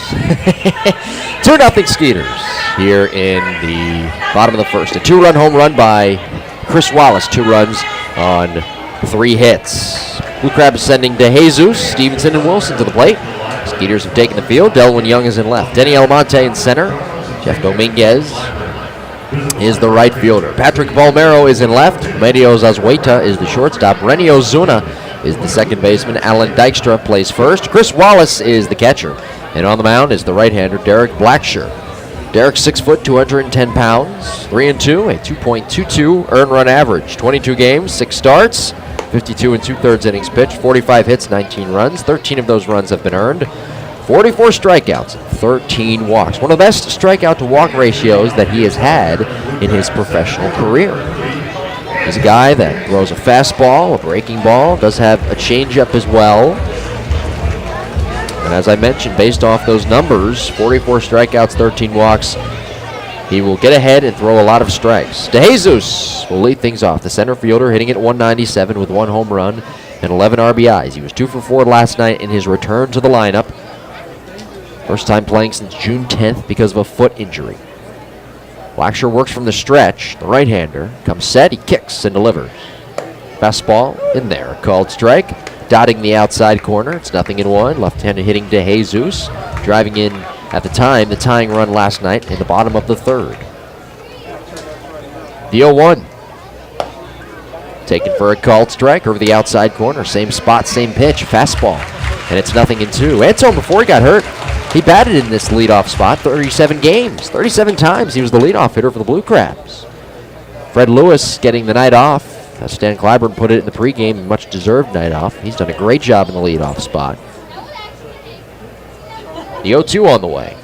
2-0 Skeeters here in the bottom of the first. A 2-run home run by Chris Wallace. 2 runs on 3 hits. Blue Crabs sending DeJesus, Stevenson, and Wilson to the plate. Skeeters have taken the field. Delwin Young is in left. Denny Almonte in center. Jeff Dominguez is the right fielder. Patrick Palmero is in left. Medio Zazueta is the shortstop. Renio Zuna is the second baseman. Alan Dykstra plays first. Chris Wallace is the catcher. And on the mound is the right-hander, Derek Blacksher. Derek, 6 foot, 210 pounds, 3-2, a 2.22 earned run average. 22 games, 6 starts, 52 2/3 innings pitched, 45 hits, 19 runs. 13 of those runs have been earned. 44 strikeouts, 13 walks. One of the best strikeout to walk ratios that he has had in his professional career. He's a guy that throws a fastball, a breaking ball, does have a changeup as well. And as I mentioned, based off those numbers, 44 strikeouts, 13 walks, he will get ahead and throw a lot of strikes. DeJesus will lead things off. The center fielder hitting at 197 with 1 home run and 11 RBIs. He was 2 for 4 last night in his return to the lineup. First time playing since June 10th because of a foot injury. Blackshear works from the stretch. The right-hander comes set. He kicks and delivers. Fastball in there. Called strike. Dotting the outside corner. It's 0-1. Left-handed hitting DeJesus. Driving in, at the time, the tying run last night in the bottom of the third. The 0-1. Taken for a called strike over the outside corner. Same spot, same pitch. Fastball. And it's 0-2. Antone, before he got hurt, he batted in this leadoff spot 37 games. 37 times he was the leadoff hitter for the Blue Crabs. Fred Lewis getting the night off. As Stan Clyburn put it in the pregame, much deserved night off. He's done a great job in the leadoff spot. The 0-2 on the way.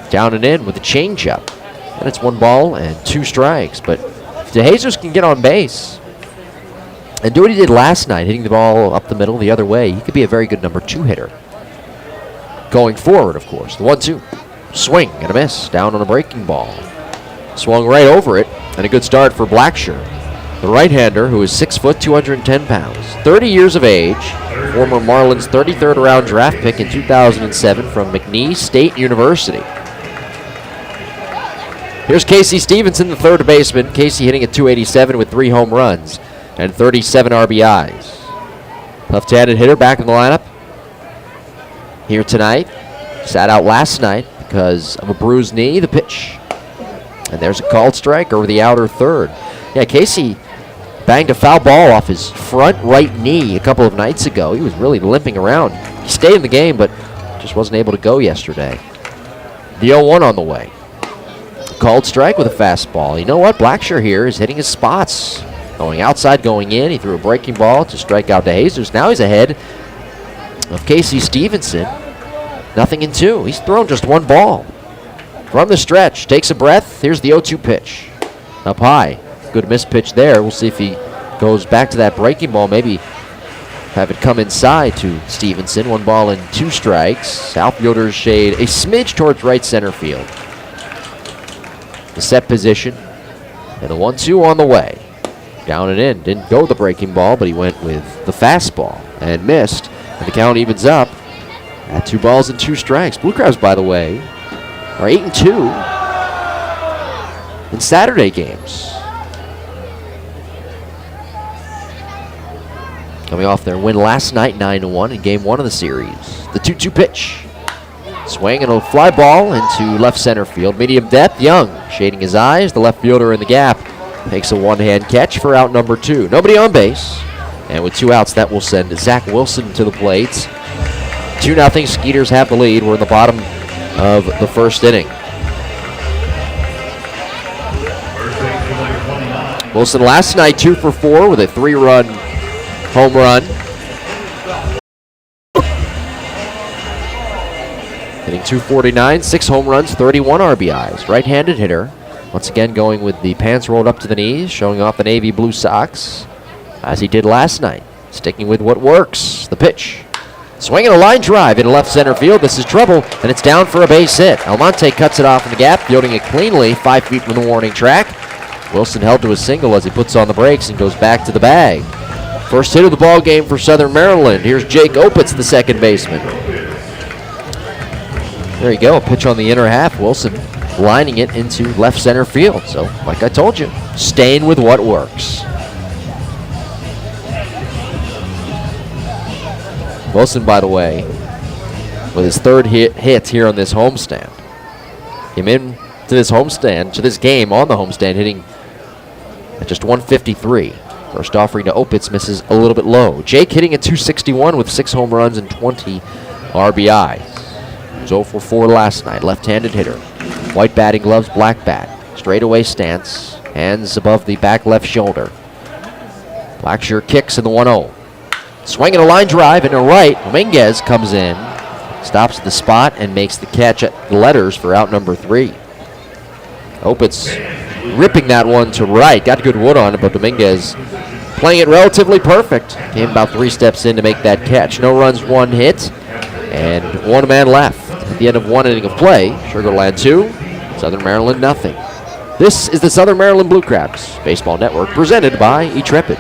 Down and in with a changeup. And it's 1 ball and 2 strikes. But if DeJesus can get on base and do what he did last night, hitting the ball up the middle the other way, he could be a very good number 2 hitter. Going forward, of course. The 1-2. Swing and a miss. Down on a breaking ball. Swung right over it, and a good start for Blackshear. The right-hander, who is 6 foot, 210 pounds. 30 years of age. Former Marlins 33rd round draft pick in 2007 from McNeese State University. Here's Casey Stevenson, the third baseman. Casey hitting at 287 with 3 home runs and 37 RBIs. Left-handed hitter back in the lineup here tonight. Sat out last night because of a bruised knee. The pitch. And there's a called strike over the outer third. Yeah, Casey banged a foul ball off his front right knee a couple of nights ago. He was really limping around. He stayed in the game, but just wasn't able to go yesterday. The 0-1 on the way. Called strike with a fastball. You know what? Blackshear here is hitting his spots. Going outside, going in. He threw a breaking ball to strike out DeJesus. Now he's ahead of Casey Stevenson. 0-2. He's thrown just 1 ball. From the stretch, takes a breath. Here's the 0-2 pitch. Up high. Good miss pitch there. We'll see if he goes back to that breaking ball. Maybe have it come inside to Stevenson. 1 ball and 2 strikes. Outfielders shade a smidge towards right center field. The set position. And a 1-2 on the way. Down and in. Didn't go the breaking ball, but he went with the fastball and missed. And the count evens up at 2 balls and 2 strikes. Blue Crabs, by the way, are 8-2 in Saturday games. Coming off their win last night, 9-1 in Game 1 of the series. The 2-2 pitch. Swing and a fly ball into left center field. Medium depth, Young shading his eyes. The left fielder in the gap takes a one-hand catch for out number 2. Nobody on base. And with 2 outs, that will send Zach Wilson to the plate. 2-0, Skeeters have the lead. We're in the bottom of the first inning. Wilson last night 2 for 4 with a 3-run home run. Hitting 249, 6 home runs, 31 RBIs. Right-handed hitter. Once again going with the pants rolled up to the knees, showing off the navy blue socks, as he did last night. Sticking with what works. The pitch. Swinging a line drive in left center field. This is trouble, and it's down for a base hit. Almonte cuts it off in the gap, fielding it cleanly, 5 feet from the warning track. Wilson held to a single as he puts on the brakes and goes back to the bag. First hit of the ball game for Southern Maryland. Here's Jake Opitz, the second baseman. There you go, a pitch on the inner half. Wilson lining it into left center field. So, like I told you, staying with what works. Wilson, by the way, with his 3rd hit here on this homestand. Came in to this homestand, to this game on the homestand, hitting at just 153. First offering to Opitz misses a little bit low. Jake hitting at 261 with 6 home runs and 20 RBIs. He was 0 for 4 last night. Left-handed hitter. White batting gloves, black bat. Straightaway stance. Hands above the back left shoulder. Blackshear kicks in the 1-0. Swinging a line drive into right. Dominguez comes in. stops at the spot and makes the catch at the letters for out number 3. Opitz ripping that one to right. Got good wood on it, but Dominguez playing it relatively perfect. Came about 3 steps in to make that catch. No runs, 1 hit, and 1 man left. At the end of 1 inning of play, Sugar Land 2, Southern Maryland nothing. This is the Southern Maryland Blue Crabs Baseball Network, presented by Intrepid.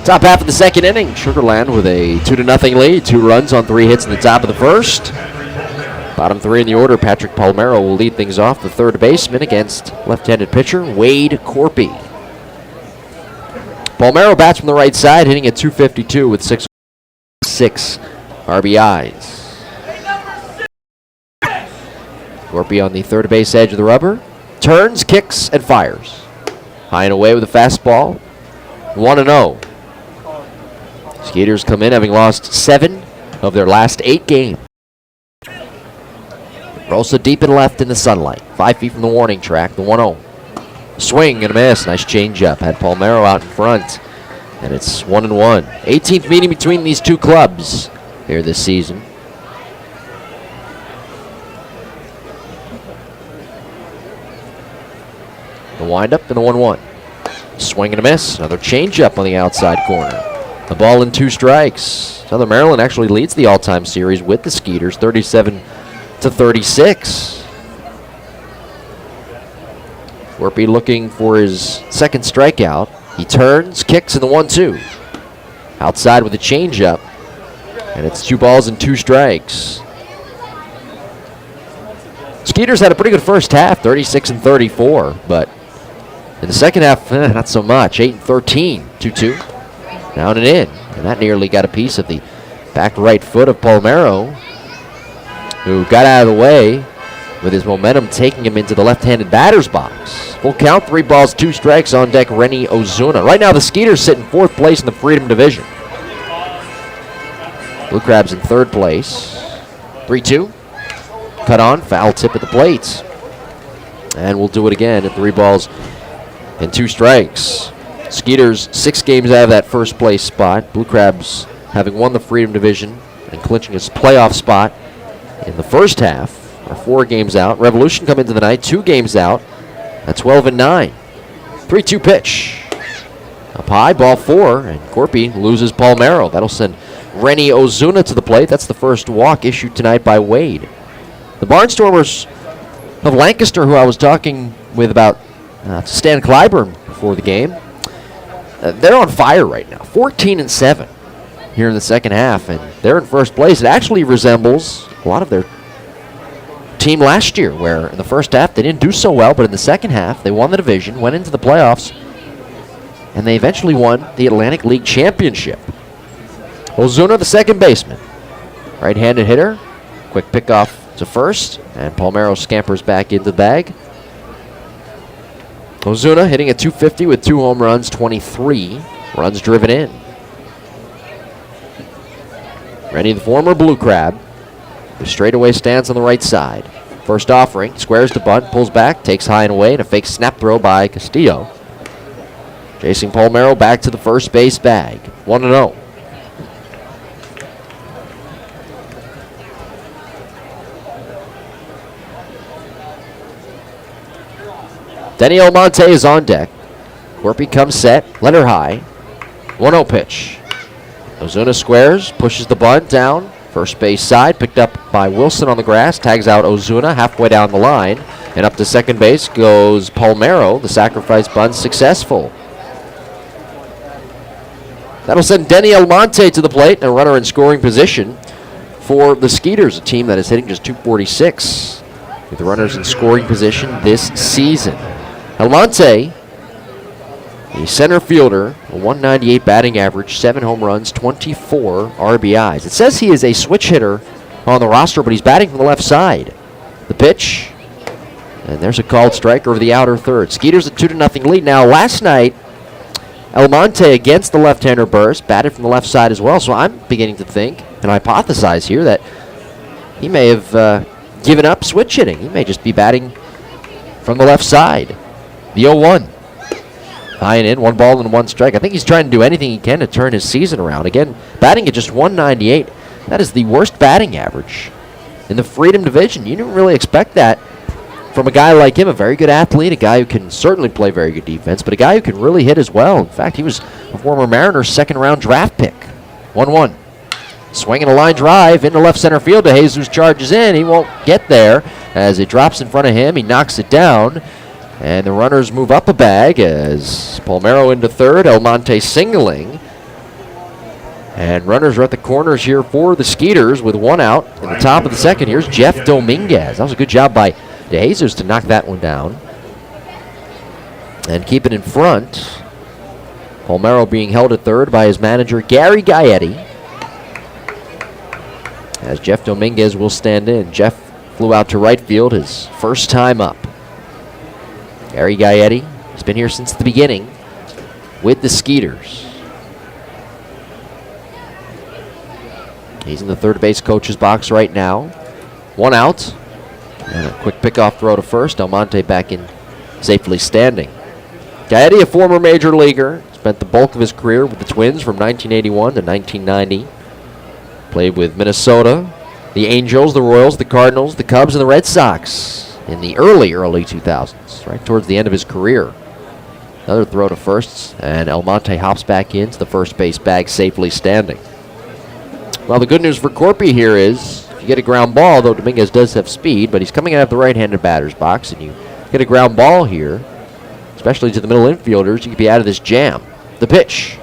Top half of the second inning, Sugar Land with a 2-0 lead. 2 runs on 3 hits in the top of the first. Bottom 3 in the order, Patrick Palmero will lead things off, the third baseman, against left-handed pitcher Wade Corpy. Palmero bats from the right side, hitting at .252 with 6 RBIs. Corpy on the third base edge of the rubber. Turns, kicks, and fires. High and away with a fastball. 1-0. Skeeters come in having lost 7 of their last 8 games. Rosa deep and left in the sunlight. 5 feet from the warning track, the 1-0. Swing and a miss. Nice changeup. Had Palmero out in front. And it's 1-1. 18th meeting between these two clubs here this season. The windup and the 1-1. Swing and a miss. Another changeup on the outside corner. The ball in 2 strikes. Southern Maryland actually leads the all-time series with the Skeeters, 37-36. Corpy looking for his second strikeout. He turns, kicks in the 1-2. Outside with a changeup. And it's 2 balls and 2 strikes. Skeeters had a pretty good first half, 36-34, but in the second half, not so much. 8-13, 2-2. Down and in. And that nearly got a piece of the back right foot of Palmero, who got out of the way with his momentum taking him into the left-handed batter's box. Full count, 3 balls, 2 strikes on deck, Rennie Ozuna. Right now, the Skeeters sit in 4th place in the Freedom Division. Blue Crabs in 3rd place. 3-2. Cut on, foul tip at the plate. And we'll do it again at 3 balls and 2 strikes. Skeeters 6 games out of that first place spot. Blue Crabs having won the Freedom Division and clinching its playoff spot in the first half are 4 games out. Revolution come into the night 2 games out at 12-9. 3-2 pitch. Up high, ball 4, and Corpy loses Palmero. That'll send Rennie Ozuna to the plate. That's the first walk issued tonight by Wade. The Barnstormers of Lancaster, who I was talking with about Stan Clyburn before the game, they're on fire right now. 14-7 here in the second half, and they're in first place. It actually resembles a lot of their team last year, where in the first half they didn't do so well, but in the second half they won the division, went into the playoffs, and they eventually won the Atlantic League Championship. Ozuna, the second baseman. Right-handed hitter. Quick pickoff to first, and Palmero scampers back into the bag. Ozuna hitting at .250 with 2 home runs, 23 runs driven in. Rennie, the former Blue Crab, the straightaway stands on the right side. First offering, squares the bunt, pulls back, takes high and away, and a fake snap throw by Castillo. Chasing Palmero back to the first base bag. 1-0. Denny Almonte is on deck. Corpy comes set, let her high. 1-0 pitch. Ozuna squares, pushes the bunt down. First base side, picked up by Wilson on the grass, tags out Ozuna halfway down the line. And up to second base goes Palmero. The sacrifice bunt successful. That'll send Denny Almonte to the plate, and a runner in scoring position for the Skeeters, a team that is hitting just .246 with the runners in scoring position this season. Almonte, a center fielder, a 198 batting average, 7 home runs, 24 RBIs. It says he is a switch hitter on the roster, but he's batting from the left side. The pitch, and there's a called strike over the outer third. Skeeters a 2-0 lead. Now, last night, Almonte against the left-hander burst, batted from the left side as well, so I'm beginning to think and hypothesize here that he may have given up switch hitting. He may just be batting from the left side. The 0-1. High and in, 1 ball and 1 strike. I think he's trying to do anything he can to turn his season around. Again, batting at just 198. That is the worst batting average in the Freedom Division. You didn't really expect that from a guy like him, a very good athlete, a guy who can certainly play very good defense, but a guy who can really hit as well. In fact, he was a former Mariners second-round draft pick. 1-1. Swinging a line drive into left center field. DeJesus charges in. He won't get there as it drops in front of him. He knocks it down. And the runners move up a bag as Palmero into third, Almonte singling. And runners are at the corners here for the Skeeters with 1 out. In the top of the second, here's Jeff Dominguez. That was a good job by DeJesus to knock that one down and keep it in front. Palmero being held at third by his manager, Gary Gaetti, as Jeff Dominguez will stand in. Jeff flew out to right field his first time up. Gary Gaetti has been here since the beginning with the Skeeters. He's in the third base coach's box right now. 1 out. And a quick pickoff throw to first. Almonte back in safely standing. Gaetti, a former major leaguer, spent the bulk of his career with the Twins from 1981 to 1990. Played with Minnesota, the Angels, the Royals, the Cardinals, the Cubs, and the Red Sox in the early 2000s, right towards the end of his career. Another throw to first, and Almonte hops back into the first base bag, safely standing. Well, the good news for Corpy here is if you get a ground ball, though Dominguez does have speed, but he's coming out of the right-handed batter's box, and you get a ground ball here, especially to the middle infielders, you could be out of this jam. The pitch.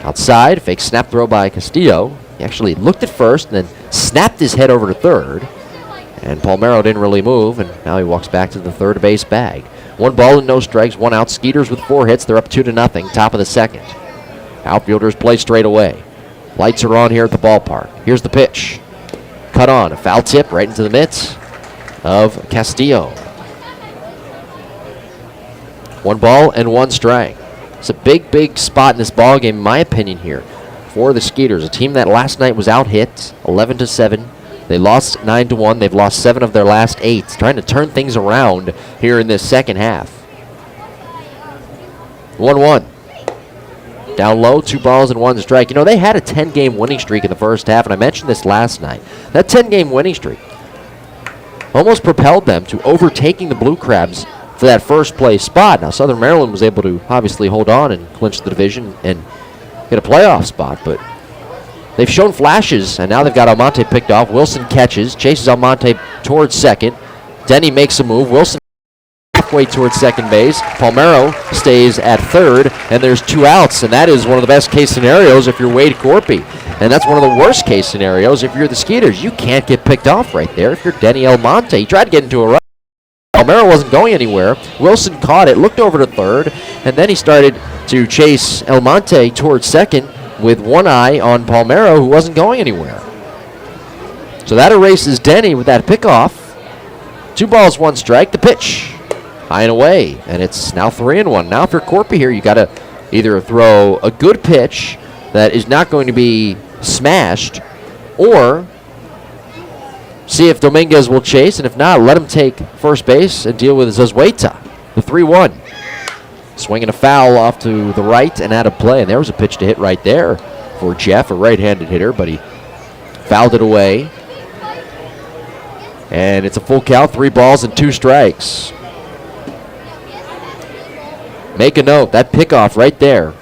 Outside, fake snap throw by Castillo. He actually looked at first and then snapped his head over to third. And Palmero didn't really move, and now he walks back to the third base bag. 1 ball and no strikes, 1 out. Skeeters with 4 hits. They're up 2-0, top of the second. Outfielders play straight away. Lights are on here at the ballpark. Here's the pitch. Cut on, a foul tip right into the mitts of Castillo. 1 ball and 1 strike. It's a big spot in this ball game, in my opinion, here for the Skeeters, a team that last night was out hit 11-7. They lost 9-1. They've lost 7 of their last 8. Trying to turn things around here in this second half. 1-1. Down low, 2 balls and 1 strike. You know, they had a 10-game winning streak in the first half, and I mentioned this last night. That 10-game winning streak almost propelled them to overtaking the Blue Crabs for that first place spot. Now, Southern Maryland was able to obviously hold on and clinch the division and get a playoff spot, but they've shown flashes, and now they've got Almonte picked off. Wilson catches, chases Almonte towards second. Denny makes a move. Wilson halfway towards second base. Palmero stays at third, and there's 2 outs, and that is one of the best-case scenarios if you're Wade Corpy. And that's one of the worst-case scenarios if you're the Skeeters. You can't get picked off right there if you're Denny Almonte. He tried to get into a run. Palmero wasn't going anywhere. Wilson caught it, looked over to third, and then he started to chase Almonte towards second with 1 eye on Palmero, who wasn't going anywhere. So that erases Denny with that pickoff. 2 balls, 1 strike. The pitch. High and away, and it's now 3-1. Now if you're Corpy here, you got to either throw a good pitch that is not going to be smashed, or see if Dominguez will chase, and if not, let him take first base and deal with Zazueta. The 3-1. Swinging a foul off to the right and out of play, and there was a pitch to hit right there for Jeff, a right-handed hitter, but he fouled it away. And it's a full count, 3 balls and 2 strikes. Make a note, that pickoff right there.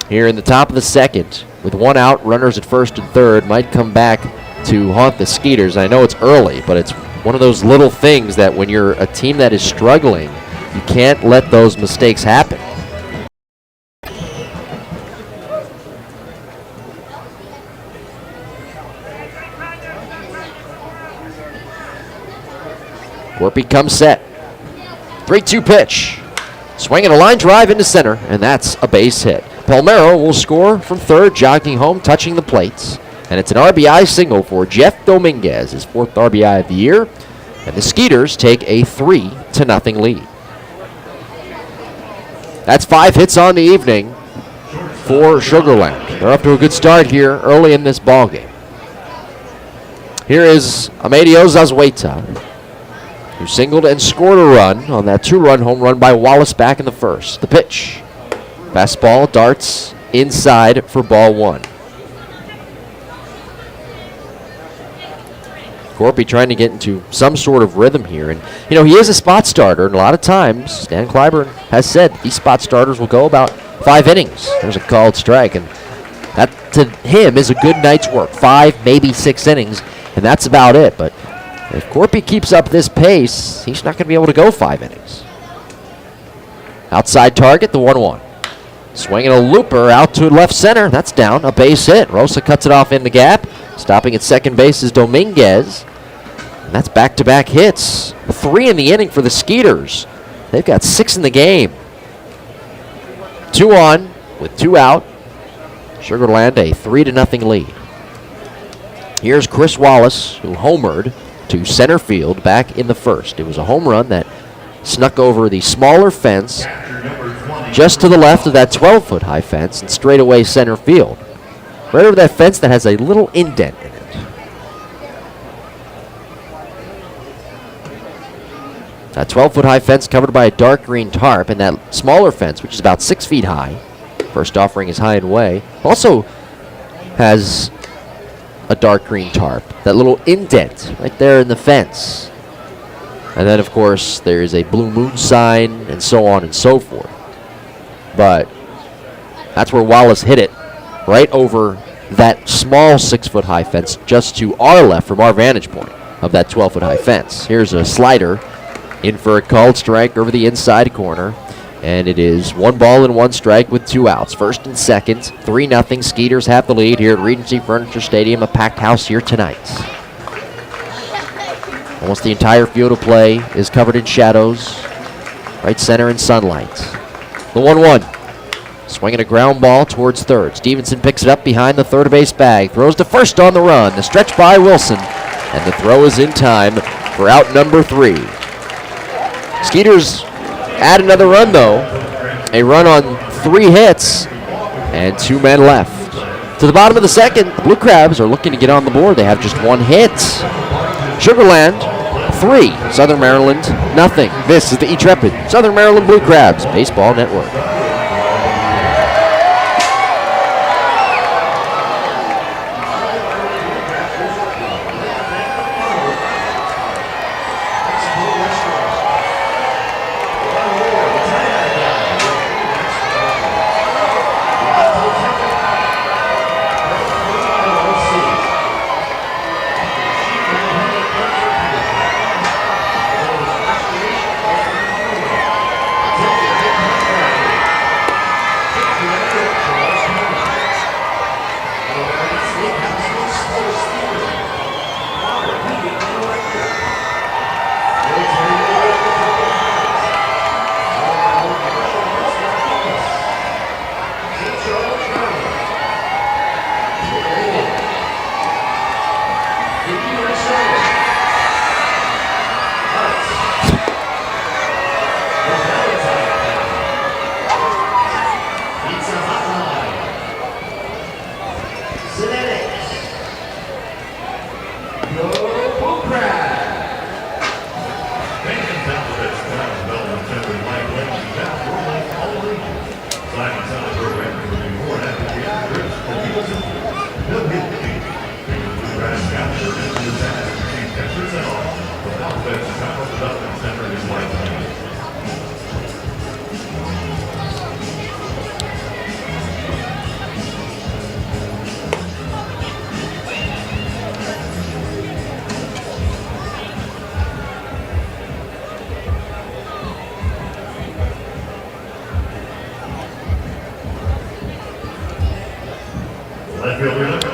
Here in the top of the second, with 1 out, runners at first and third, might come back to haunt the Skeeters. I know it's early, but it's one of those little things that when you're a team that is struggling, you can't let those mistakes happen. Corpy comes set. 3-2 pitch. Swinging a line drive into center, and that's a base hit. Palmero will score from third, jogging home, touching the plates. And it's an RBI single for Jeff Dominguez, his 4th RBI of the year. And the Skeeters take a 3-0 lead. That's 5 hits on the evening for Sugar Land. They're off to a good start here early in this ballgame. Here is Amedio Zazueta, who singled and scored a run on that 2-run home run by Wallace back in the first. The pitch. Fastball darts inside for ball 1. Corpy trying to get into some sort of rhythm here. And, you know, he is a spot starter, and a lot of times, Dan Clyburn has said these spot starters will go about 5 innings. There's a called strike, and that, to him, is a good night's work. 5, maybe 6 innings, and that's about it. But if Corpy keeps up this pace, he's not going to be able to go 5 innings. Outside target, the 1-1. Swinging a looper out to left center. That's down. A base hit. Rosa cuts it off in the gap. Stopping at second base is Dominguez. And that's back-to-back hits. 3 in the inning for the Skeeters. They've got 6 in the game. 2 on with 2 out. Sugar Land a 3-0 lead. Here's Chris Wallace, who homered to center field back in the first. It was a home run that snuck over the smaller fence just to the left of that 12-foot high fence and straight away center field. Right over that fence that has a little indent in it. That 12-foot high fence covered by a dark green tarp, and that smaller fence, which is about 6 feet high, first offering is high and away, also has a dark green tarp. That little indent right there in the fence. And then, of course, there is a Blue Moon sign and so on and so forth. But that's where Wallace hit it, right over that small 6-foot high fence just to our left from our vantage point of that 12-foot high fence. Here's a slider in for a called strike over the inside corner. And it is 1 ball and 1 strike with 2 outs. First and second, 3-0. Skeeters have the lead here at Regency Furniture Stadium, a packed house here tonight. Almost the entire field of play is covered in shadows, right center in sunlight. The 1-1. Swinging a ground ball towards third. Stevenson picks it up behind the third base bag. Throws to first on the run. The stretch by Wilson. And the throw is in time for out number 3. Skeeters add another run, though. A run on 3 hits and 2 men left. To the bottom of the second, the Blue Crabs are looking to get on the board. They have just 1 hit. Sugar Land 3, Southern Maryland nothing. This is the E-Trepid Southern Maryland Blue Crabs Baseball Network.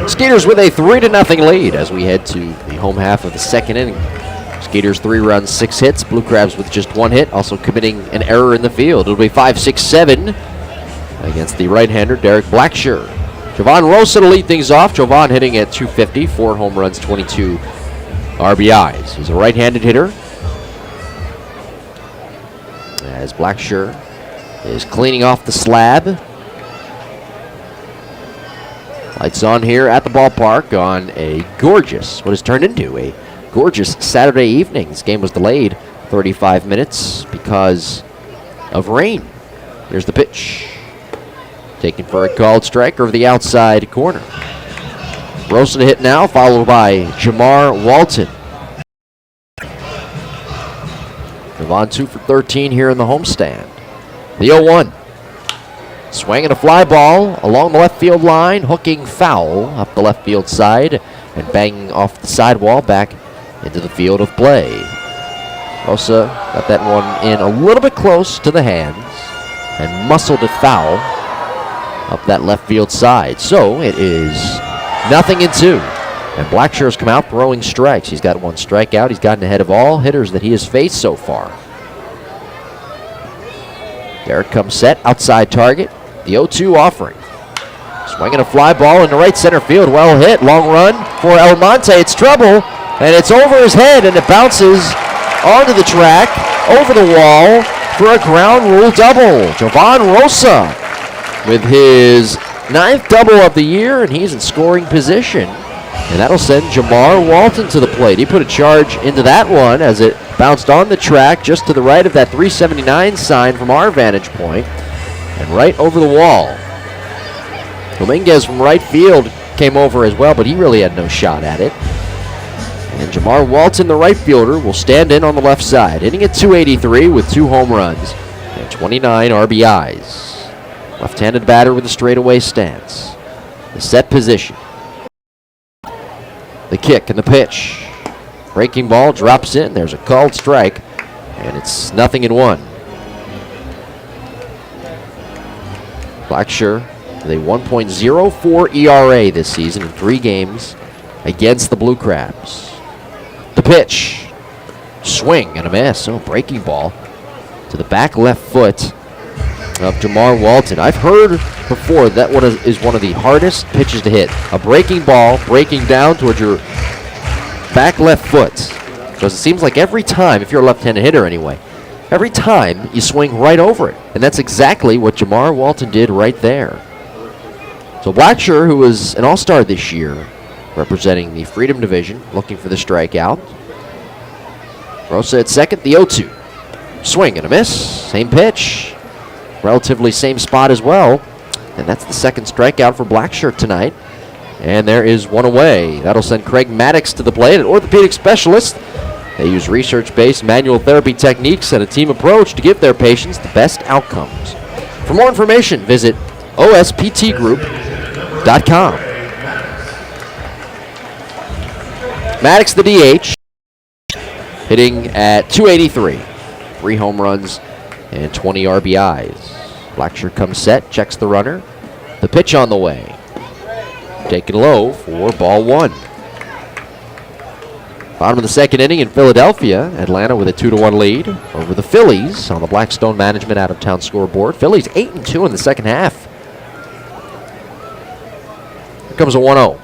Skeeters with a 3-0 lead as we head to the home half of the second inning. Skeeters 3 runs, 6 hits. Blue Crabs with just 1 hit, also committing an error in the field. It'll be 5-6-7 against the right-hander Derek Blacksher. Jovan Rosa to lead things off. Jovan hitting at .250, 4 home runs, 22 RBIs. He's a right-handed hitter. As Blacksher is cleaning off the slab. Lights on here at the ballpark on a gorgeous, what has turned into a gorgeous Saturday evening. This game was delayed 35 minutes because of rain. Here's the pitch. Taken for a called strike over the outside corner. Rosa to hit now, followed by Jamar Walton. Jovan 2 for 13 here in the homestand. The 0-1. Swinging a fly ball along the left field line, hooking foul up the left field side and banging off the sidewall back into the field of play. Rosa got that one in a little bit close to the hands and muscled it foul up that left field side. So it is 0-2. And Blacksher's come out throwing strikes. He's got 1 strikeout. He's gotten ahead of all hitters that he has faced so far. Derek comes set, outside target. The 0-2 offering. Swinging a fly ball into right center field. Well hit. Long run for El Monte. It's trouble. And it's over his head, and it bounces onto the track, over the wall for a ground rule double. Jovan Rosa with his 9th double of the year, and he's in scoring position. And that'll send Jamar Walton to the plate. He put a charge into that one as it bounced on the track just to the right of that 379 sign from our vantage point, and right over the wall. Dominguez from right field came over as well, but he really had no shot at it. And Jamar Walton, the right fielder, will stand in on the left side, hitting at .283 with 2 home runs and 29 RBIs. Left-handed batter with a straightaway stance. The set position. The kick and the pitch. Breaking ball drops in. There's a called strike, and it's 0-1. Blacksher with a 1.04 ERA this season in 3 games against the Blue Crabs. The pitch. Swing and a miss. Oh, breaking ball to the back left foot of Jamar Walton. I've heard before that one is one of the hardest pitches to hit. A breaking ball breaking down towards your back left foot. Because it seems like every time, if you're a left-handed hitter anyway, every time you swing right over it. And that's exactly what Jamar Walton did right there. So Blacksher, who was an all-star this year, representing the Freedom Division, looking for the strikeout. Rosa at second, the 0-2. Swing and a miss. Same pitch. Relatively same spot as well. And that's the 2nd strikeout for Blacksher tonight. And there is 1 away. That'll send Craig Maddox to the plate, an orthopedic specialist. They use research-based manual therapy techniques and a team approach to give their patients the best outcomes. For more information, visit osptgroup.com. Maddox, the DH, hitting at .283. 3 home runs and 20 RBIs. Blacksher comes set, checks the runner. The pitch on the way. Taken low for ball 1. Bottom of the 2nd inning in Philadelphia. Atlanta with a 2-1 lead over the Phillies on the Blackstone Management out-of-town scoreboard. Phillies 8-2 in the second half. Here comes a 1-0.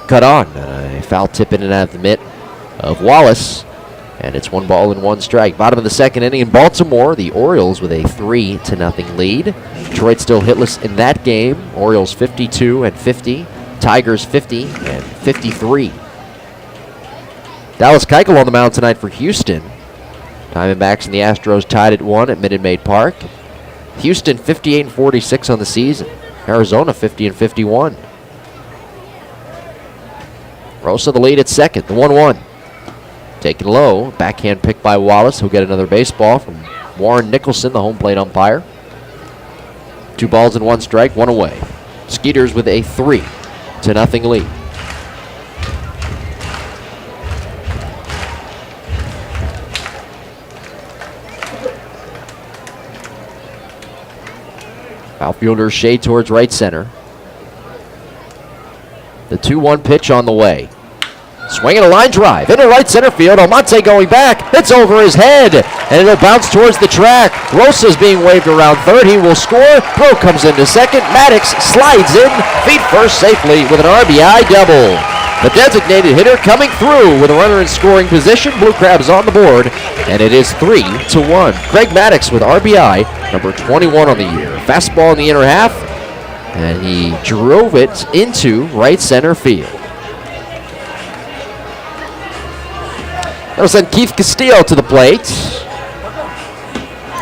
Cut on. A foul tip in and out of the mitt of Wallace. And it's 1 ball and 1 strike. Bottom of the 2nd inning in Baltimore. The Orioles with a 3-0 lead. Detroit still hitless in that game. Orioles 52 and 50. Tigers 50 and 53. Dallas Keuchel on the mound tonight for Houston. Diamondbacks and the Astros tied at 1 at Minute Maid Park. Houston 58 and 46 on the season. Arizona 50 and 51. Rosa the lead at second, the 1-1. Taken low, backhand pick by Wallace, who'll get another baseball from Warren Nicholson, the home plate umpire. 2 balls and 1 strike, 1 away. Skeeters with a 3-0 lead. Outfielder shade towards right center. The 2-1 pitch on the way. Swinging a line drive into right center field. Almonte going back. It's over his head, and it'll bounce towards the track. Rosa's being waved around third. He will score. Throw comes into second. Maddox slides in. Feet first safely with an RBI double. The designated hitter coming through with a runner in scoring position. Blue Crabs on the board, and it is 3-1. Craig Maddox with RBI, number 21 on the year. Fastball in the inner half, and he drove it into right center field. That'll send Keith Castillo to the plate.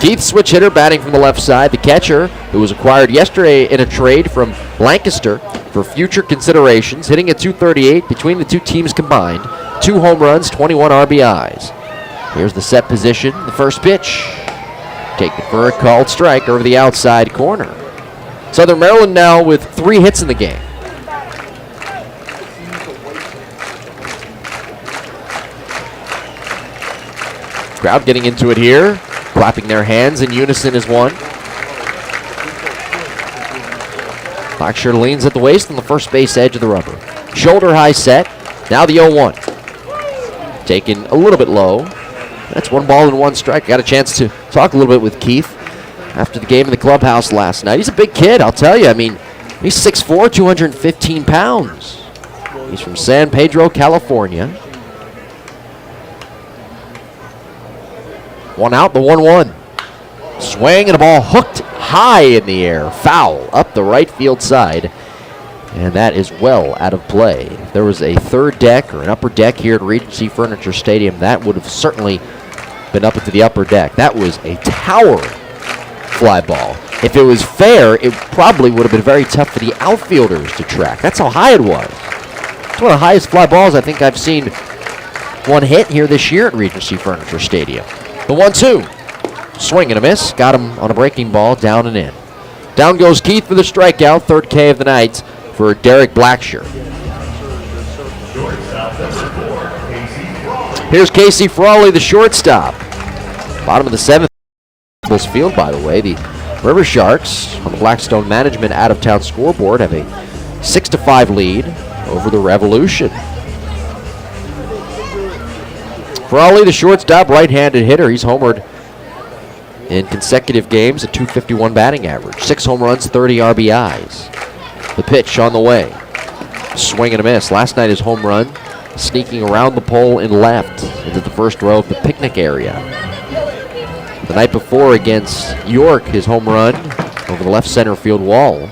Keith, switch hitter, batting from the left side. The catcher, who was acquired yesterday in a trade from Lancaster for future considerations, hitting at .238 between the two teams combined. 2 home runs, 21 RBIs. Here's the set position, the first pitch. Taken for a called strike over the outside corner. Southern Maryland now with 3 hits in the game. Crowd getting into it here, clapping their hands in unison as one. Blackshirt leans at the waist on the first base edge of the rubber. Shoulder high set. Now the 0-1. Taken a little bit low. That's 1 ball and 1 strike. Got a chance to talk a little bit with Keith after the game in the clubhouse last night. He's a big kid, I'll tell you. I mean, he's 6'4", 215 pounds. He's from San Pedro, California. 1 out, the 1-1. Swing and a ball hooked high in the air. Foul up the right field side. And that is well out of play. If there was a third deck or an upper deck here at Regency Furniture Stadium, that would have certainly been up into the upper deck. That was a towering fly ball. If it was fair, it probably would have been very tough for the outfielders to track. That's how high it was. It's one of the highest fly balls I think I've seen one hit here this year at Regency Furniture Stadium. The 1-2. Swing and a miss. Got him on a breaking ball, down and in. Down goes Keith for the strikeout, 3rd K of the night for Derek Blackshirt. Here's Casey Frawley, the shortstop. Bottom of the 7th field, by the way. The River Sharks on the Blackstone Management out-of-town scoreboard have a 6-5 lead over the Revolution. Frawley, the shortstop, right-handed hitter. He's homered in consecutive games, a .251 batting average. 6 home runs, 30 RBIs. The pitch on the way. Swing and a miss. Last night his home run sneaking around the pole in left into the first row of the picnic area. The night before against York, his home run over the left center field wall.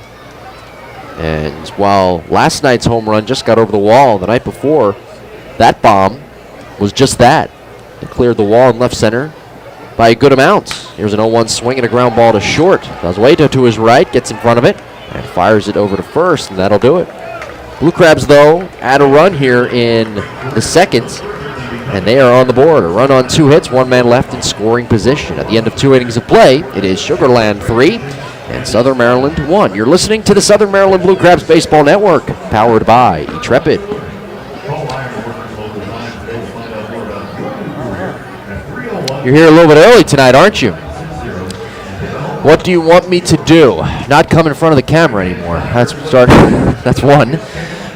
And while last night's home run just got over the wall, the night before, that bomb was just that. It cleared the wall in left center by a good amount. Here's an 0-1 swing and a ground ball to short. Vazueta to his right, gets in front of it, and fires it over to first, and that'll do it. Blue Crabs, though, add a run here in the 2nd, and they are on the board. A run on 2 hits, 1 man left in scoring position. At the end of 2 innings of play, it is Sugar Land 3 and Southern Maryland 1. You're listening to the Southern Maryland Blue Crabs Baseball Network, powered by Intrepid. You're here a little bit early tonight, aren't you? What do you want me to do? Not come in front of the camera anymore. That's one.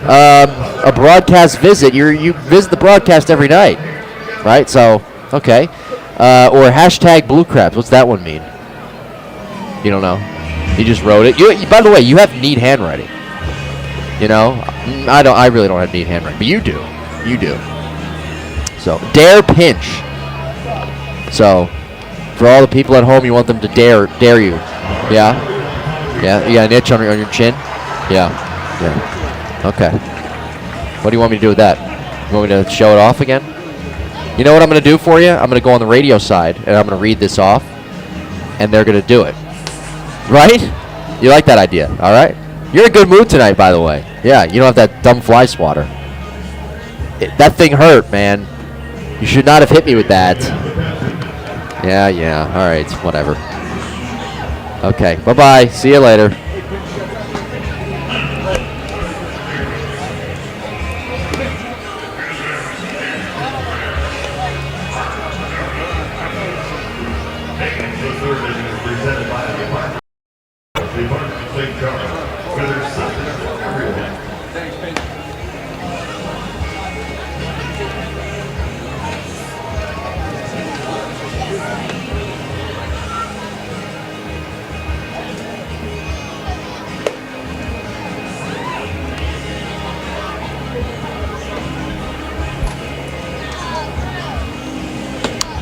A broadcast visit. You visit the broadcast every night, right? So, okay. Or hashtag Blue Crabs. What's that one mean? You don't know. You just wrote it. By the way, you have neat handwriting. You know, I really don't have neat handwriting, but you do. You do. So, dare pinch. So, for all the people at home, you want them to dare you. Yeah? Yeah? You got an itch on your chin? Yeah. Yeah. Okay. What do you want me to do with that? You want me to show it off again? You know what I'm going to do for you? I'm going to go on the radio side, and I'm going to read this off, and they're going to do it. Right? You like that idea, all right? You're in a good mood tonight, by the way. Yeah, you don't have that dumb fly swatter. That thing hurt, man. You should not have hit me with that. Yeah, all right, whatever. Okay, bye-bye. See you later.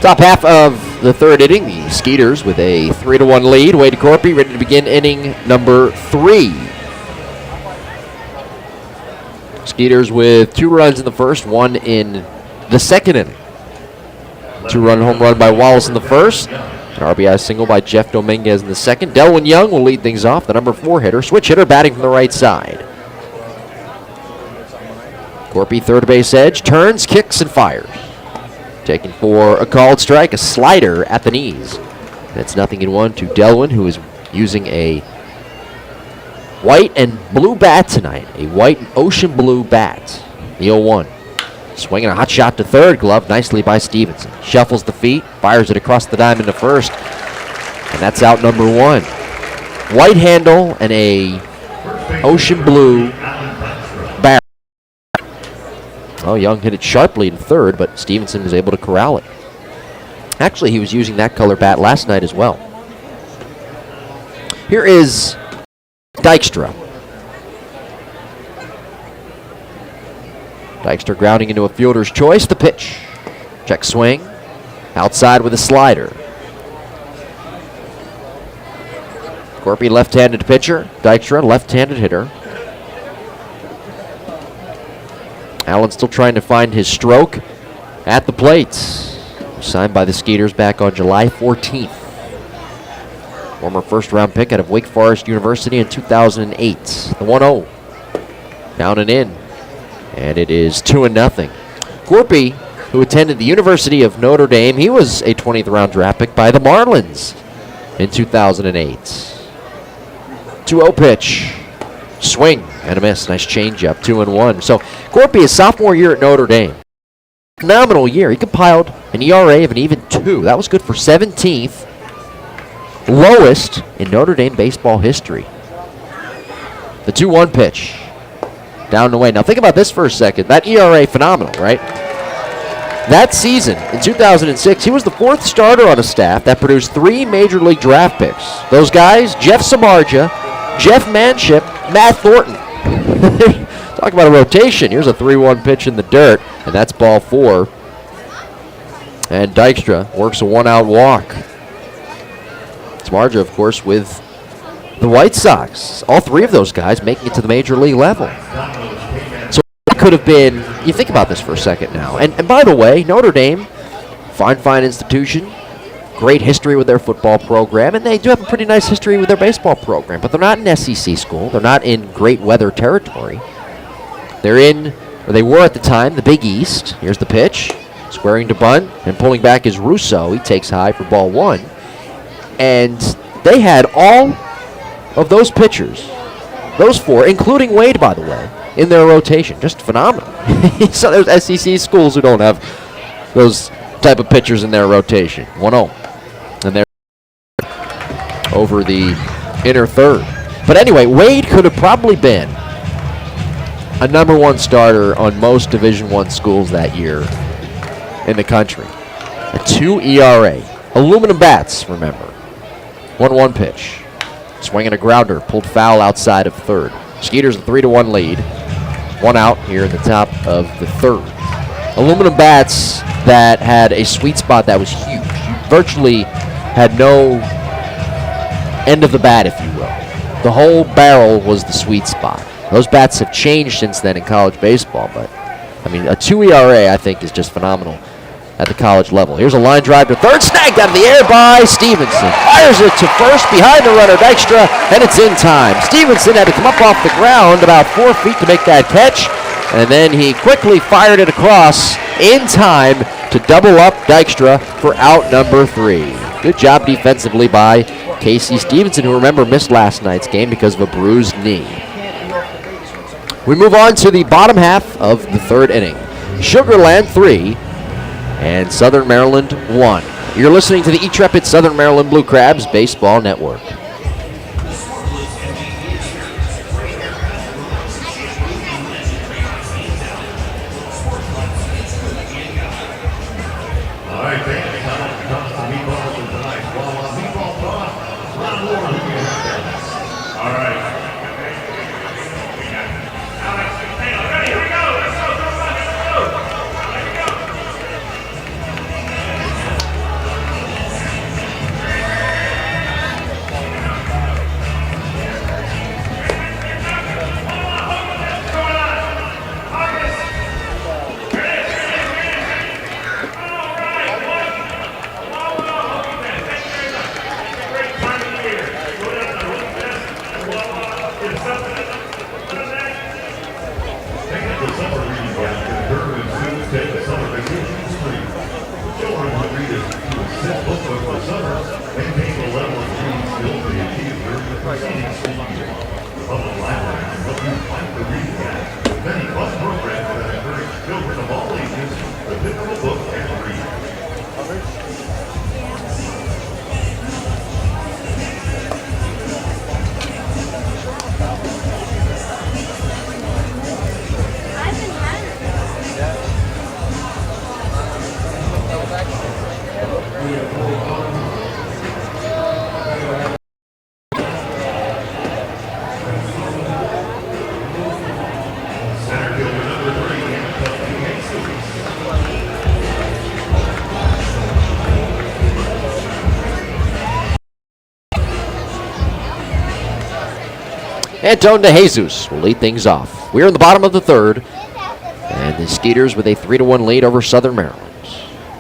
Top half of the third inning, the Skeeters with a 3-1 lead. Wade Corpy ready to begin inning number 3. Skeeters with 2 runs in the first, 1 in the second inning. 2-run home run by Wallace in the first. An RBI single by Jeff Dominguez in the second. Delwyn Young will lead things off, the number 4 hitter. Switch hitter batting from the right side. Corpy, third base edge, turns, kicks, and fires. Taking for a called strike, a slider at the knees. That's 0-1 to Delwyn, who is using a white and blue bat tonight. A white and ocean blue bat. The 0-1. Swinging a hot shot to third, glove nicely by Stevenson. Shuffles the feet, fires it across the diamond to first. And that's out number 1. White handle and a ocean blue bat. Oh, Young hit it sharply in third, but Stevenson was able to corral it. Actually, he was using that color bat last night as well. Here is Dykstra. Dykstra grounding into a fielder's choice. The pitch. Check swing. Outside with a slider. Corpy, left-handed pitcher. Dykstra, left-handed hitter. Allen still trying to find his stroke at the plate. Signed by the Skeeters back on July 14th. Former first-round pick out of Wake Forest University in 2008. The 1-0. Down and in. And it is 2-0. Corpy, who attended the University of Notre Dame, he was a 20th round draft pick by the Marlins in 2008. 2-0 pitch. Swing and a miss. Nice changeup. 2-1. So Corpy, his sophomore year at Notre Dame. Phenomenal year. He compiled an ERA of an even 2. That was good for 17th. Lowest in Notre Dame baseball history. The 2-1 pitch. Down and away. Now think about this for a second. That ERA, phenomenal, right? That season, in 2006, he was the 4th starter on a staff that produced 3 major league draft picks. Those guys, Jeff Samardzija, Jeff Manship, Matt Thornton. Talk about a rotation. Here's a 3-1 pitch in the dirt, and that's ball 4. And Dykstra works a 1-out walk. Samardzija, of course, with the White Sox. All 3 of those guys making it to the major league level. So it could have been, you think about this for a second now. And by the way, Notre Dame, fine institution, great history with their football program, and they do have a pretty nice history with their baseball program. But they're not an SEC school. They're not in great weather territory. They're in, or they were at the time, the Big East. Here's the pitch. Squaring to bunt, and pulling back is Russo. He takes high for ball 1. And they had all of those pitchers, those 4, including Wade, by the way, in their rotation. Just phenomenal. So there's SEC schools who don't have those type of pitchers in their rotation. 1-0. And they're over the inner third. But anyway, Wade could have probably been a number 1 starter on most Division I schools that year in the country. A 2 ERA. Aluminum bats, remember. 1-1 pitch. Swinging a grounder. Pulled foul outside of third. Skeeters a 3-1 lead. 1 out here in the top of the third. Aluminum bats that had a sweet spot that was huge. You virtually had no end of the bat, if you will. The whole barrel was the sweet spot. Those bats have changed since then in college baseball, but I mean, a 2 ERA, I think, is just phenomenal at the college level. Here's a line drive to third, snagged out of the air by Stevenson. Fires it to first behind the runner, Dykstra, and it's in time. Stevenson had to come up off the ground about 4 feet to make that catch, and then he quickly fired it across in time to double up Dykstra for out number 3. Good job defensively by Casey Stevenson, who, remember, missed last night's game because of a bruised knee. We move on to the bottom half of the third inning. Sugar Land 3 and Southern Maryland 1. You're listening to the Intrepid Southern Maryland Blue Crabs Baseball Network. All right, thank you. Comes to meatballs for tonight. Well, meatball toss, a lot more than you can have. All right. Taking the summer reading gap, conservative students take a summer vacation spree. Children want readers to assist booklet for summer, maintain the level of reading skills they achieved during the preceding school year. The public library can help you fight the reading gap with many fun programs that encourage children of all ages to pick up a book and read. Center fielder number 3, Anthony Jesus. Anton De Jesus will lead things off. We're in the bottom of the third, and the Skeeters with a 3-1 lead over Southern Maryland.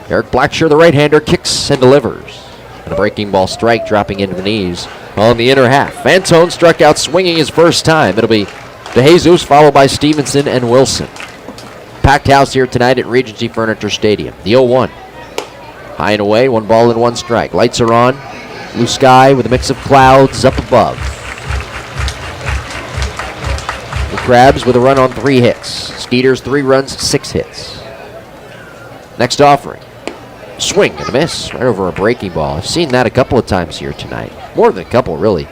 Eric Blackshear, the right-hander, kicks and delivers. And a breaking ball strike dropping into the knees on the inner half. Antone struck out swinging his first time. It'll be De Jesus followed by Stevenson and Wilson. Packed house here tonight at Regency Furniture Stadium. The 0-1. High and away, 1 ball and 1 strike. Lights are on. Blue sky with a mix of clouds up above. The Crabs with a run on 3 hits. Skeeters 3 runs, 6 hits. Next offering. Swing and a miss right over a breaking ball. I've seen that a couple of times here tonight. More than a couple, really.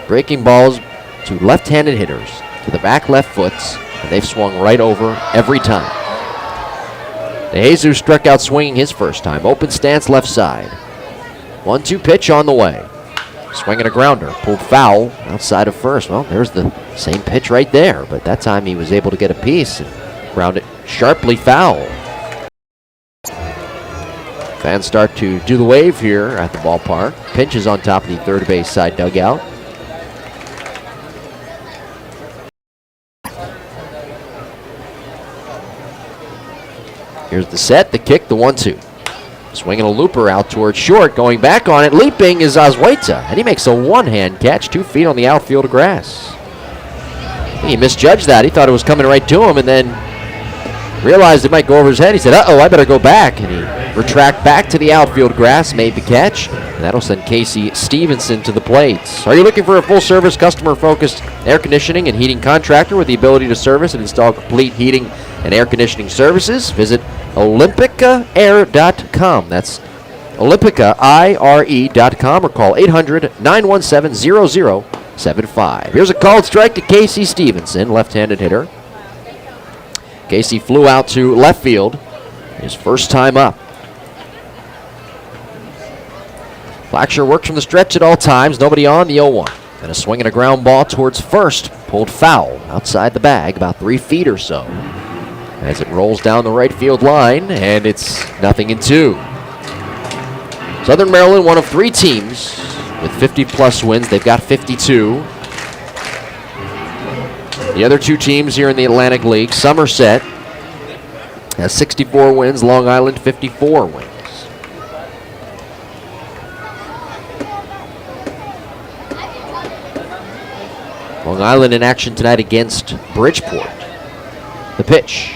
Breaking balls to left-handed hitters to the back left foots, and they've swung right over every time. De Jesus struck out swinging his first time. Open stance left side. 1-2 pitch on the way. Swinging a grounder. Pulled foul outside of first. Well, there's the same pitch right there, but that time he was able to get a piece and ground it sharply foul. Fans start to do the wave here at the ballpark. Pinch is on top of the third base side dugout. Here's the set, the kick, the 1-2. Swinging a looper out towards short, going back on it. Leaping is Azueta, and he makes a one-hand catch, 2 feet on the outfield grass. He misjudged that. He thought it was coming right to him, and then realized it might go over his head. He said, uh-oh, I better go back. And he retract back to the outfield grass, made the catch. And that'll send Casey Stevenson to the plate. Are you looking for a full-service, customer-focused air conditioning and heating contractor with the ability to service and install complete heating and air conditioning services? Visit OlympicaAir.com. That's OlympicaIRE.com, or call 800-917-0075. Here's a called strike to Casey Stevenson, left-handed hitter. Casey flew out to left field, his first time up. Blackshear works from the stretch at all times, nobody on, the 0-1. And a swing and a ground ball towards first, pulled foul outside the bag, about 3 feet or so. As it rolls down the right field line, and it's 0-2. Southern Maryland, one of 3 teams with 50-plus wins. They've got 52. The other 2 teams here in the Atlantic League, Somerset has 64 wins, Long Island 54 wins. Long Island in action tonight against Bridgeport. The pitch.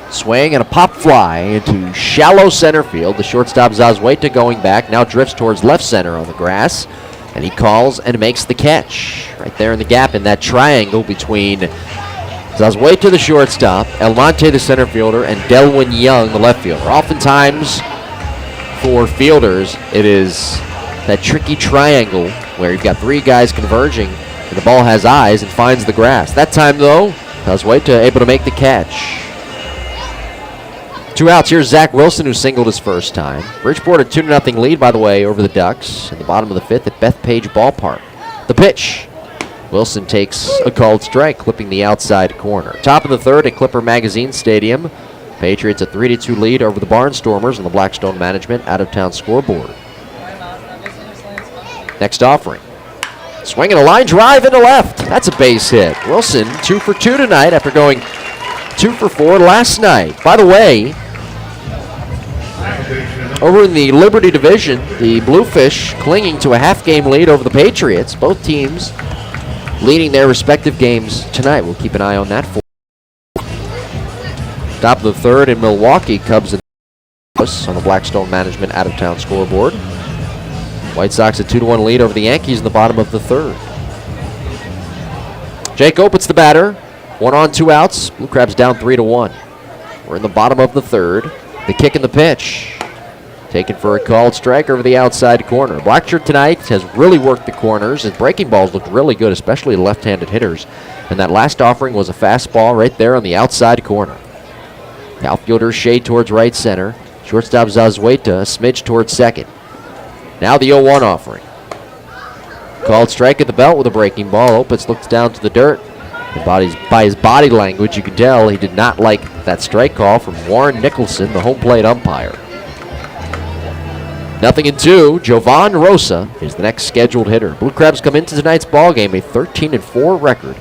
Swing and a pop fly into shallow center field. The shortstop Zazueta going back, now drifts towards left center on the grass. And he calls and makes the catch. Right there in the gap in that triangle between Zazueta, the shortstop, El Monte, the center fielder, and Delwyn Young, the left fielder. Oftentimes, for fielders, it is that tricky triangle where you've got 3 guys converging, and the ball has eyes and finds the grass. That time, though, Zazueta able to make the catch. 2 outs. Here's Zach Wilson, who singled his first time. Bridgeport a 2-0 lead, by the way, over the Ducks in the bottom of the 5th at Bethpage Ballpark. The pitch. Wilson takes a called strike, clipping the outside corner. Top of the 3rd at Clipper Magazine Stadium. Patriots a 3-2 lead over the Barnstormers on the Blackstone Management out-of-town scoreboard. Next offering. Swinging a line drive into left. That's a base hit. Wilson 2 for 2 tonight after going 2 for 4 last night. By the way, over in the Liberty Division, the Bluefish clinging to a half-game lead over the Patriots. Both teams leading their respective games tonight. We'll keep an eye on that for top of the third in Milwaukee. Cubs and on the Blackstone Management out-of-town scoreboard. White Sox a 2-1 lead over the Yankees in the bottom of the third. Jake Opitz the batter. 1 on, 2 outs. Blue Crabs down 3-1. We're in the bottom of the third. The kick and the pitch. Taken for a called strike over the outside corner. Blackshirt tonight has really worked the corners. His breaking balls looked really good, especially left-handed hitters. And that last offering was a fastball right there on the outside corner. Outfielder shade towards right center. Shortstop Zazueta a smidge towards second. Now the 0-1 offering. Called strike at the belt with a breaking ball. Opitz looks down to the dirt. And by his body language, you can tell he did not like that strike call from Warren Nicholson, the home plate umpire. 0-2. Jovan Rosa is the next scheduled hitter. Blue Crabs come into tonight's ball game a 13-4 record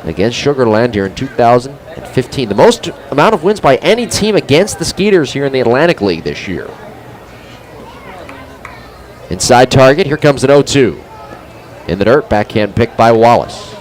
against Sugar Land here in 2015. The most amount of wins by any team against the Skeeters here in the Atlantic League this year. Inside target, here comes an 0-2. In the dirt, backhand pick by Wallace.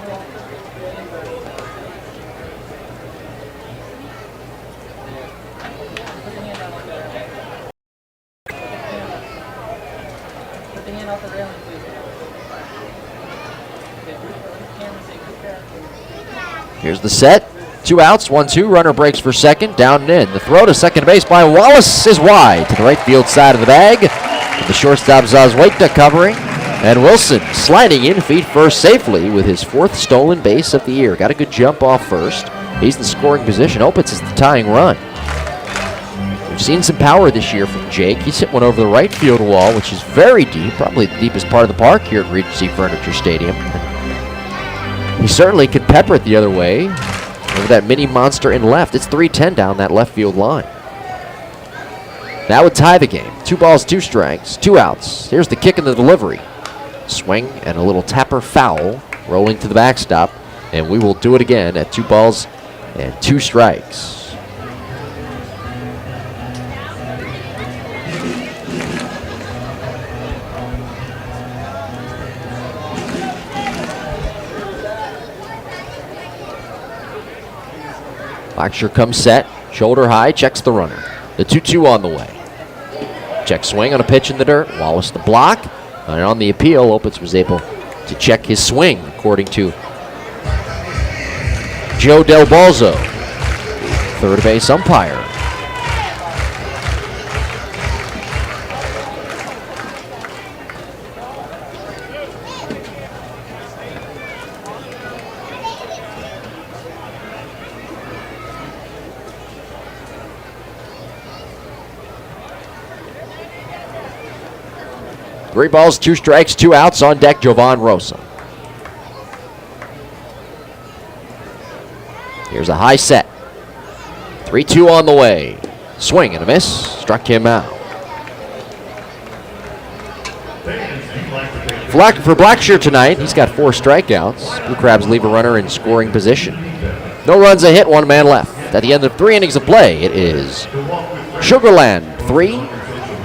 Here's the set. 2 outs, 1-2. Runner breaks for second. Down and in. The throw to second base by Wallace is wide to the right field side of the bag. The shortstop Zazueta covering. And Wilson sliding in feet first safely with his 4th stolen base of the year. Got a good jump off first. He's in scoring position. Opitz is the tying run. We've seen some power this year from Jake. He's hit one over the right field wall, which is very deep. Probably the deepest part of the park here at Regency Furniture Stadium. He certainly could pepper it the other way over that mini monster in left. It's 3-10 down that left field line. That would tie the game. 2 balls, 2 strikes, 2 outs. Here's the kick and the delivery. Swing and a little tapper foul rolling to the backstop. And we will do it again at 2 balls and 2 strikes. Blackshirt comes set, shoulder high, checks the runner. The 2-2 on the way. Check swing on a pitch in the dirt. Wallace the block. And on the appeal, Opitz was able to check his swing, according to Joe Del Balzo, third base umpire. Three balls, 2 strikes, 2 outs. On deck, Jovan Rosa. Here's a high set. 3-2 on the way. Swing and a miss. Struck him out. For Blackshear tonight, he's got 4 strikeouts. Blue Crabs leave a runner in scoring position. No runs, a hit, 1 man left. At the end of 3 innings of play, it is Sugar Land 3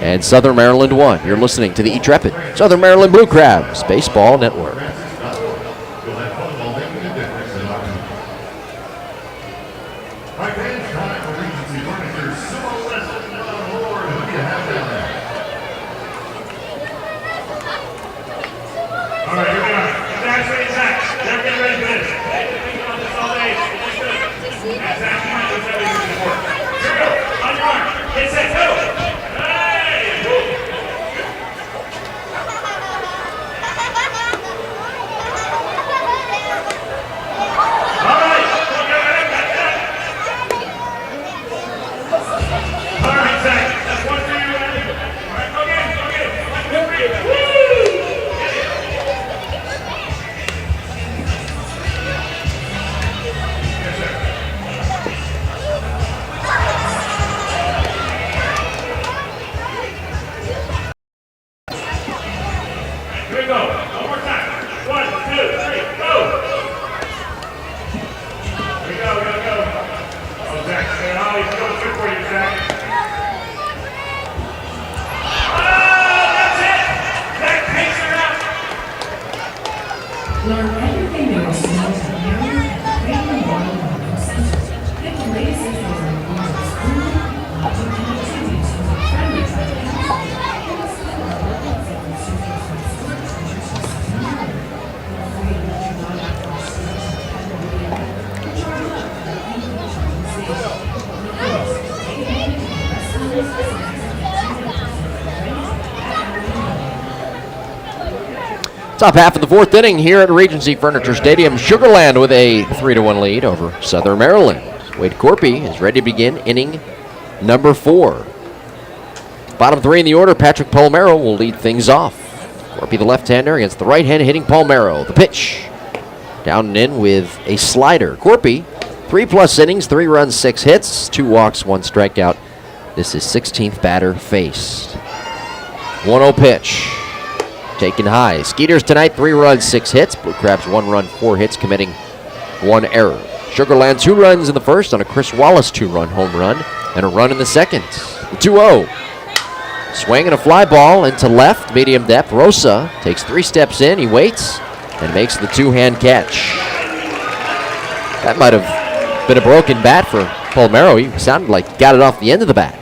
and Southern Maryland 1. You're listening to the Intrepid Southern Maryland Blue Crabs Baseball Network. Top half of the fourth inning here at Regency Furniture Stadium. Sugar Land with a 3-1 lead over Southern Maryland. Wade Corpy is ready to begin inning number 4. Bottom 3 in the order, Patrick Palmero will lead things off. Corpy, the left-hander, against the right-hand hitting Palmero. The pitch. Down and in with a slider. Corpy, 3+ innings, 3 runs, 6 hits, 2 walks, 1 strikeout. This is 16th batter faced. 1-0 pitch. Taken high. Skeeters tonight, 3 runs, 6 hits. Blue Crabs, 1 run, 4 hits, committing 1 error. Sugar Land, 2 runs in the first on a Chris Wallace 2-run home run and a run in the second. The 2-0. Swing and a fly ball into left, medium depth. Rosa takes 3 steps in. He waits and makes the 2-hand catch. That might have been a broken bat for Palmero. He sounded like he got it off the end of the bat.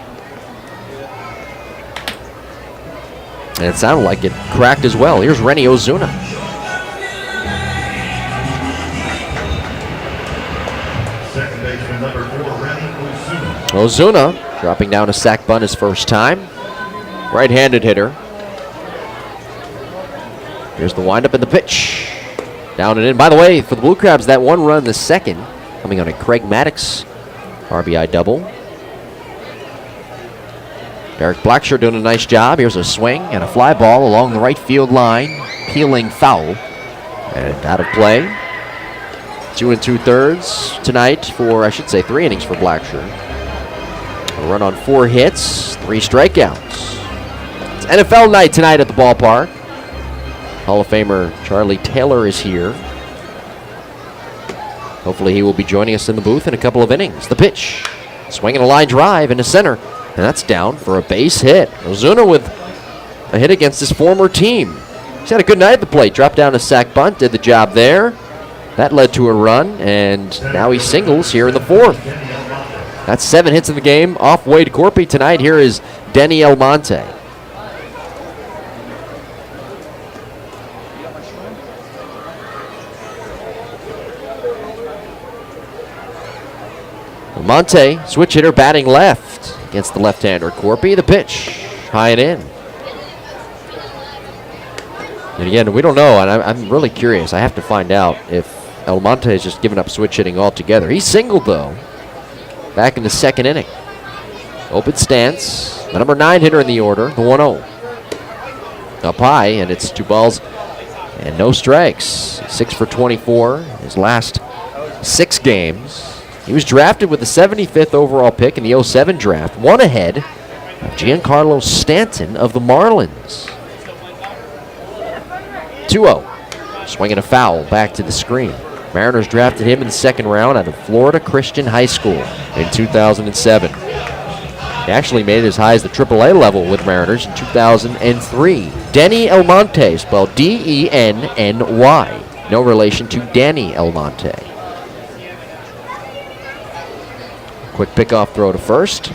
And it sounded like it cracked as well. Here's Rennie Ozuna. Second baseman number 4, Rennie Ozuna. Ozuna dropping down a sac bunt his first time. Right-handed hitter. Here's the windup and the pitch. Down and in. By the way, for the Blue Crabs, that 1 run the second coming on a Craig Maddox RBI double. Derek Blacksher doing a nice job. Here's a swing and a fly ball along the right field line. Peeling foul. And out of play. 2 2/3 tonight for, I should say, 3 innings for Blacksher. A run on 4 hits, 3 strikeouts. It's NFL night tonight at the ballpark. Hall of Famer Charlie Taylor is here. Hopefully he will be joining us in the booth in a couple of innings. The pitch. Swinging a line drive into center. And that's down for a base hit. Ozuna with a hit against his former team. He's had a good night at the plate. Dropped down a sac bunt, did the job there. That led to a run, and now he singles here in the 4th. That's 7 hits in the game off Wade Corpy tonight. Here is Denny Almonte. Almonte, switch hitter, batting left against the left-hander Corpy. The pitch, high and in. And again, we don't know, and I'm really curious. I have to find out if Almonte has just given up switch hitting altogether. He singled, though, back in the 2nd inning. Open stance. The number 9 hitter in the order, the 1-0. Up high, and it's 2 balls and no strikes. 6 for 24 his last 6 games. He was drafted with the 75th overall pick in the 07 draft, 1 ahead of Giancarlo Stanton of the Marlins. 2-0. Swinging a foul back to the screen. Mariners drafted him in the 2nd round out of Florida Christian High School in 2007. He actually made it as high as the AAA level with Mariners in 2003. Denny Almonte, spelled D-E-N-N-Y. No relation to Danny Almonte. Quick pickoff throw to first.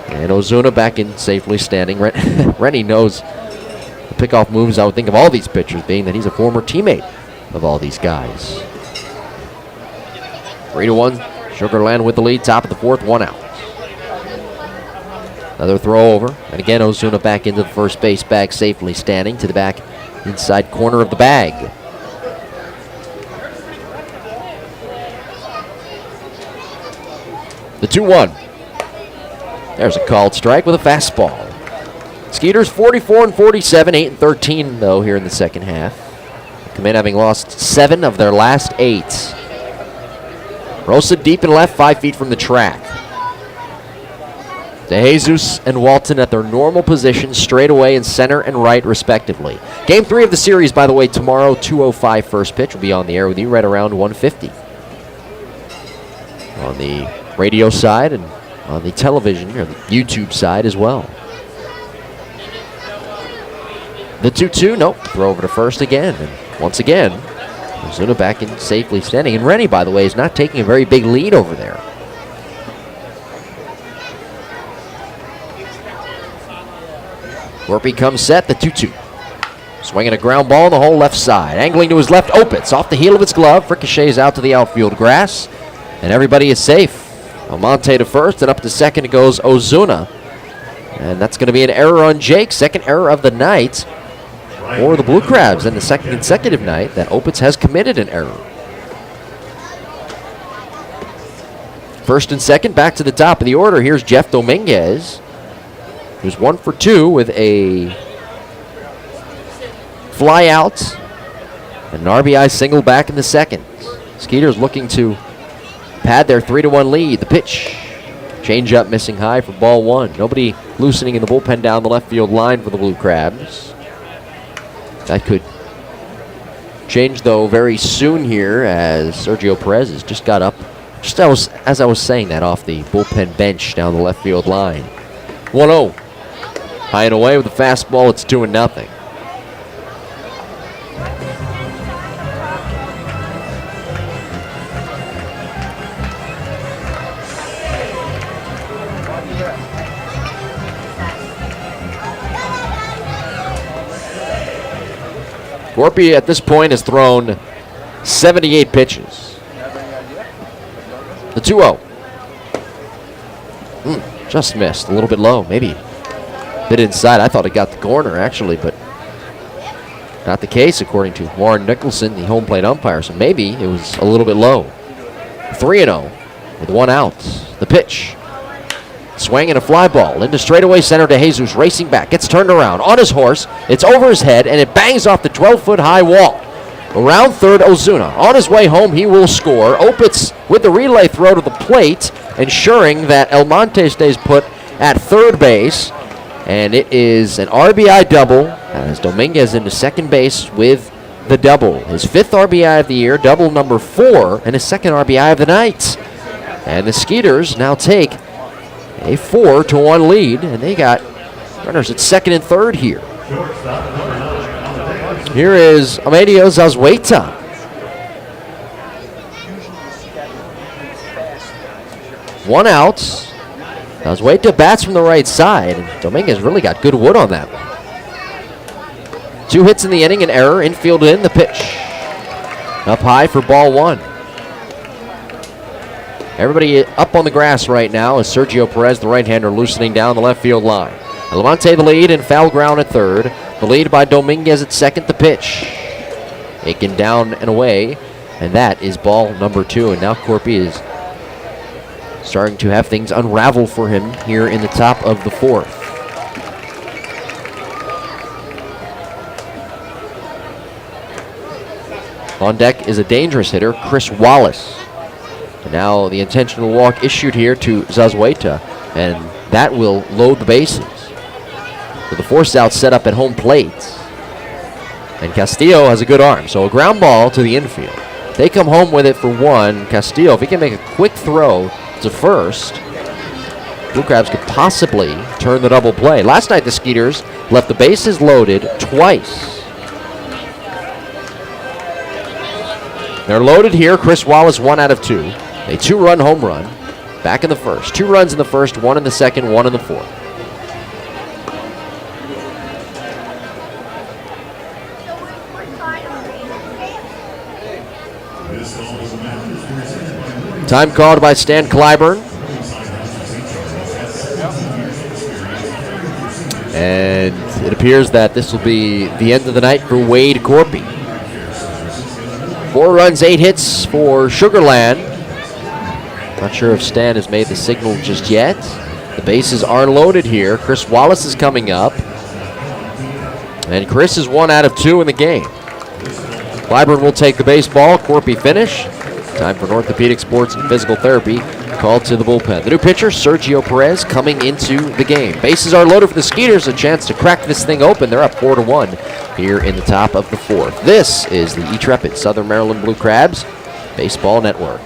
And Ozuna back in, safely standing. Rennie knows the pickoff moves, I would think, of all these pitchers, being that he's a former teammate of all these guys. 3-1. Sugar Land with the lead. Top of the 4th, 1 out. Another throw over. And again, Ozuna back into the first base bag, safely standing to the back inside corner of the bag. The 2-1. There's a called strike with a fastball. Skeeters 44-47, 8-13 though here in the 2nd half. Come in having lost 7 of their last 8. Rosa deep and left, 5 feet from the track. DeJesus and Walton at their normal positions, straight away in center and right respectively. Game 3 of the series, by the way, tomorrow, 2:05 first pitch. Will be on the air with you right around 1:50. On the radio side and on the television or the YouTube side as well. The 2-2, nope, throw over to first again. And once again, Ozuna back in safely standing. And Rennie, by the way, is not taking a very big lead over there. Corpy comes set, the 2-2. Swinging a ground ball on the whole left side. Angling to his left, Opitz off the heel of its glove. Ricochets out to the outfield grass. And everybody is safe. Almonte to first, and up to second it goes Ozuna. And that's going to be an error on Jake. Second error of the night for the Blue Crabs. And the second consecutive night that Opitz has committed an error. First and second, back to the top of the order. Here's Jeff Dominguez, who's 1 for 2 with a fly out and an RBI single back in the second. Skeeters looking to pad their 3-1 lead. The pitch. Change up missing high for ball 1. Nobody loosening in the bullpen down the left field line for the Blue Crabs. That could change, though, very soon here as Sergio Perez has just got up. Just as I was saying that off the bullpen bench down the left field line. 1-0. High and away with the fastball. It's 2-0. Corpy at this point has thrown 78 pitches. The 2-0. Just missed. A little bit low. Maybe a bit inside. I thought it got the corner, actually, but not the case, according to Warren Nicholson, the home plate umpire. So maybe it was a little bit low. 3-0 with 1 out. The pitch. Swing and a fly ball into straightaway center to Jesus, racing back, gets turned around on his horse. It's over his head, and it bangs off the 12-foot high wall. Around third, Ozuna. On his way home, he will score. Opitz with the relay throw to the plate, ensuring that Almonte stays put at third base. And it is an RBI double as Dominguez into second base with the double. His 5th RBI of the year, double number 4, and his 2nd RBI of the night. And the Skeeters now take a 4-1 lead, and they got runners at second and third here. Here is Amedio Zazueta. One out. Zazueta bats from the right side, and Dominguez really got good wood on that one. 2 hits in the inning, an error, infield in, the pitch. Up high for ball 1. Everybody up on the grass right now as Sergio Perez, the right-hander, loosening down the left field line. Almonte the lead and foul ground at third. The lead by Dominguez at second, the pitch. Aiken down and away, and that is ball number 2. And now Corpy is starting to have things unravel for him here in the top of the 4th. On deck is a dangerous hitter, Chris Wallace. And now the intentional walk issued here to Zazueta, and that will load the bases. With the force out set up at home plate. And Castillo has a good arm, so a ground ball to the infield. They come home with it for 1. Castillo, if he can make a quick throw to first, Blue Crabs could possibly turn the double play. Last night the Skeeters left the bases loaded twice. They're loaded here. Chris Wallace, 1 out of 2. A 2-run home run back in the first. 2 runs in the first, 1 in the second, 1 in the fourth. Time called by Stan Clyburn. And it appears that this will be the end of the night for Wade Corpy. 4 runs, 8 hits for Sugar Land. Not sure if Stan has made the signal just yet. The bases are loaded here. Chris Wallace is coming up. And Chris is 1 out of 2 in the game. Clyburn will take the baseball. Corpy finish. Time for an orthopedic sports and physical therapy called to the bullpen. The new pitcher, Sergio Perez, coming into the game. Bases are loaded for the Skeeters. A chance to crack this thing open. They're up 4-1 here in the top of the 4th. This is the E-Trepid Southern Maryland Blue Crabs Baseball Network.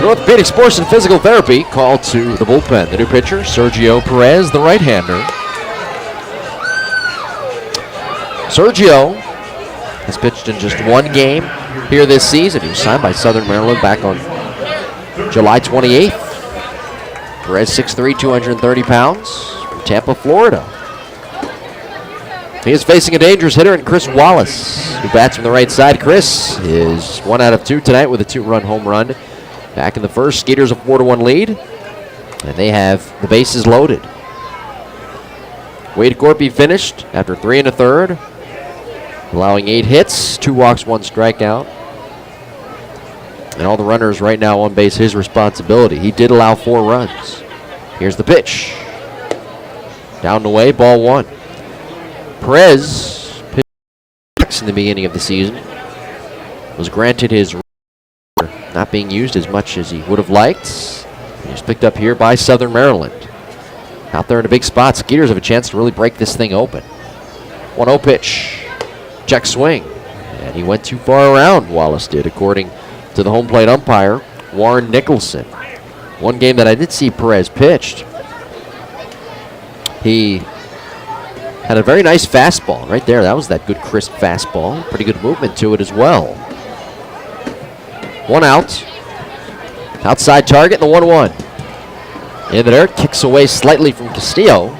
Orthopedic Sports and Physical Therapy called to the bullpen. The new pitcher, Sergio Perez, the right-hander. Sergio has pitched in just one game here this season. He was signed by Southern Maryland back on July 28th. Perez, 6'3", 230 pounds, from Tampa, Florida. He is facing a dangerous hitter in Chris Wallace, who bats from the right side. Chris is 1 out of 2 tonight with a 2-run home run. Back in the first, Skeeters a 4-1 lead, and they have the bases loaded. Wade Corpy finished after 3 1/3, allowing 8 hits, 2 walks, 1 strikeout. And all the runners right now on base, his responsibility. He did allow 4 runs. Here's the pitch. Down and away, ball 1. Perez pitched in the beginning of the season. Was granted his not being used as much as he would have liked. He was picked up here by Southern Maryland. Out there in a big spot, Skeeters have a chance to really break this thing open. 1-0 pitch. Check swing. And he went too far around, Wallace did, according to the home plate umpire, Warren Nicholson. One game that I did see Perez pitched, he had a very nice fastball right there. That was that good crisp fastball. Pretty good movement to it as well. 1 out. Outside target, the 1-1. In the dirt, kicks away slightly from Castillo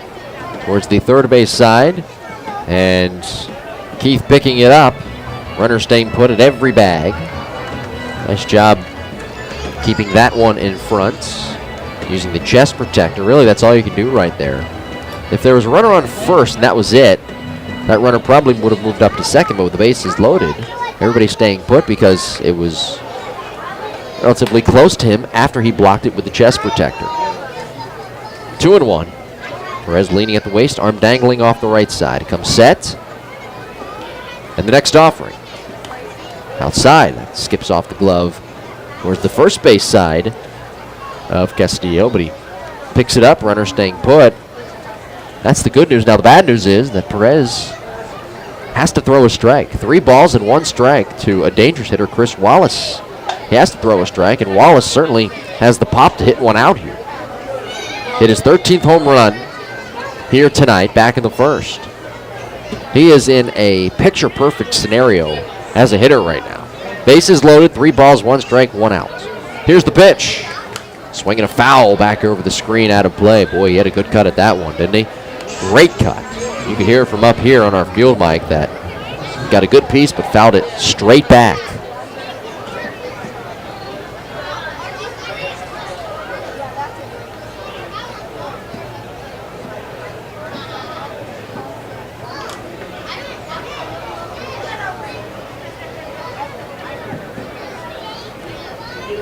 towards the third base side. And Keith picking it up. Runner staying put at every bag. Nice job keeping that one in front. Using the chest protector. Really, that's all you can do right there. If there was a runner on first and that was it, that runner probably would have moved up to second, but with the bases loaded, everybody's staying put because it was relatively close to him after he blocked it with the chest protector. 2-1. Perez leaning at the waist, arm dangling off the right side. Comes set. And the next offering. Outside. That skips off the glove towards the first base side of Castillo, but he picks it up. Runner staying put. That's the good news. Now the bad news is that Perez has to throw a strike. 3 balls and 1 strike to a dangerous hitter, Chris Wallace. He has to throw a strike, and Wallace certainly has the pop to hit one out here. Hit his 13th home run here tonight, back in the first. He is in a picture-perfect scenario as a hitter right now. Bases loaded, 3 balls, 1 strike, 1 out. Here's the pitch. Swinging a foul back over the screen, out of play. Boy, he had a good cut at that one, didn't he? Great cut. You can hear from up here on our field mic that he got a good piece, but fouled it straight back.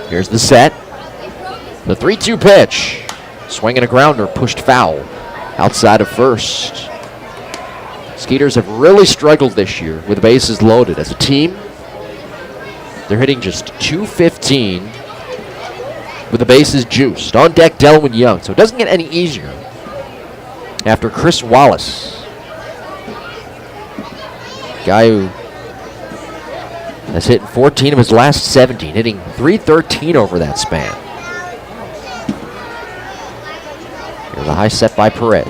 Here's the set. The 3-2 pitch. Swinging a grounder, pushed foul. Outside of first. Skeeters have really struggled this year with the bases loaded. As a team, they're hitting just .215 with the bases juiced. On deck, Delwyn Young. So it doesn't get any easier after Chris Wallace. Guy who has hit 14 of his last 17, hitting .313 over that span. Here's a high set by Perez.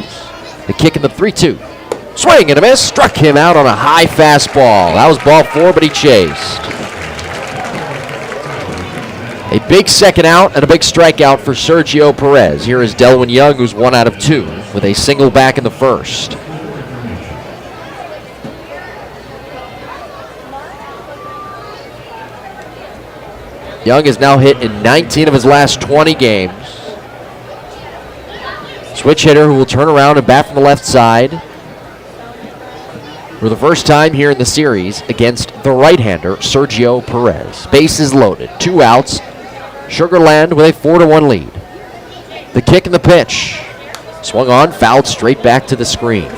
The kick in the 3-2. Swing and a miss. Struck him out on a high fastball. That was ball 4, but he chased. A big second out and a big strikeout for Sergio Perez. Here is Delwyn Young, who's 1 out of 2 with a single back in the first. Young has now hit in 19 of his last 20 games. Switch hitter who will turn around and bat from the left side for the first time here in the series against the right-hander, Sergio Perez. Bases loaded, 2 outs. Sugar Land with a 4-1 lead. The kick and the pitch. Swung on, fouled straight back to the screen.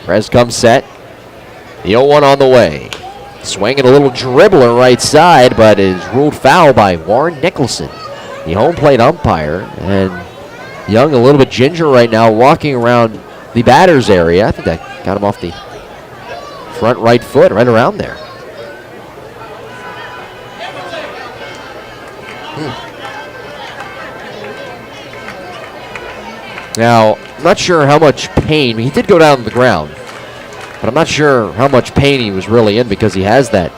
Perez comes set. The 0-1 on the way. Swinging a little dribbler right side, but is ruled foul by Warren Nicholson, the home plate umpire. And Young a little bit ginger right now, walking around the batter's area. I think that got him off the front right foot, right around there. Now, I'm not sure how much pain. He did go down to the ground, but I'm not sure how much pain he was really in because he has that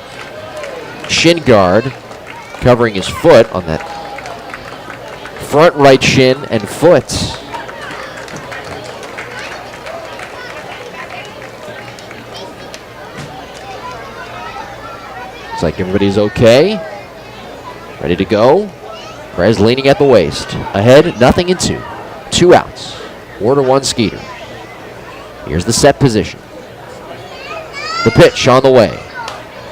shin guard covering his foot on that front right shin and foot. Looks like everybody's okay. Ready to go. Perez leaning at the waist. Ahead, nothing in two. 2 outs. 4-1 Skeeter. Here's the set position. The pitch on the way.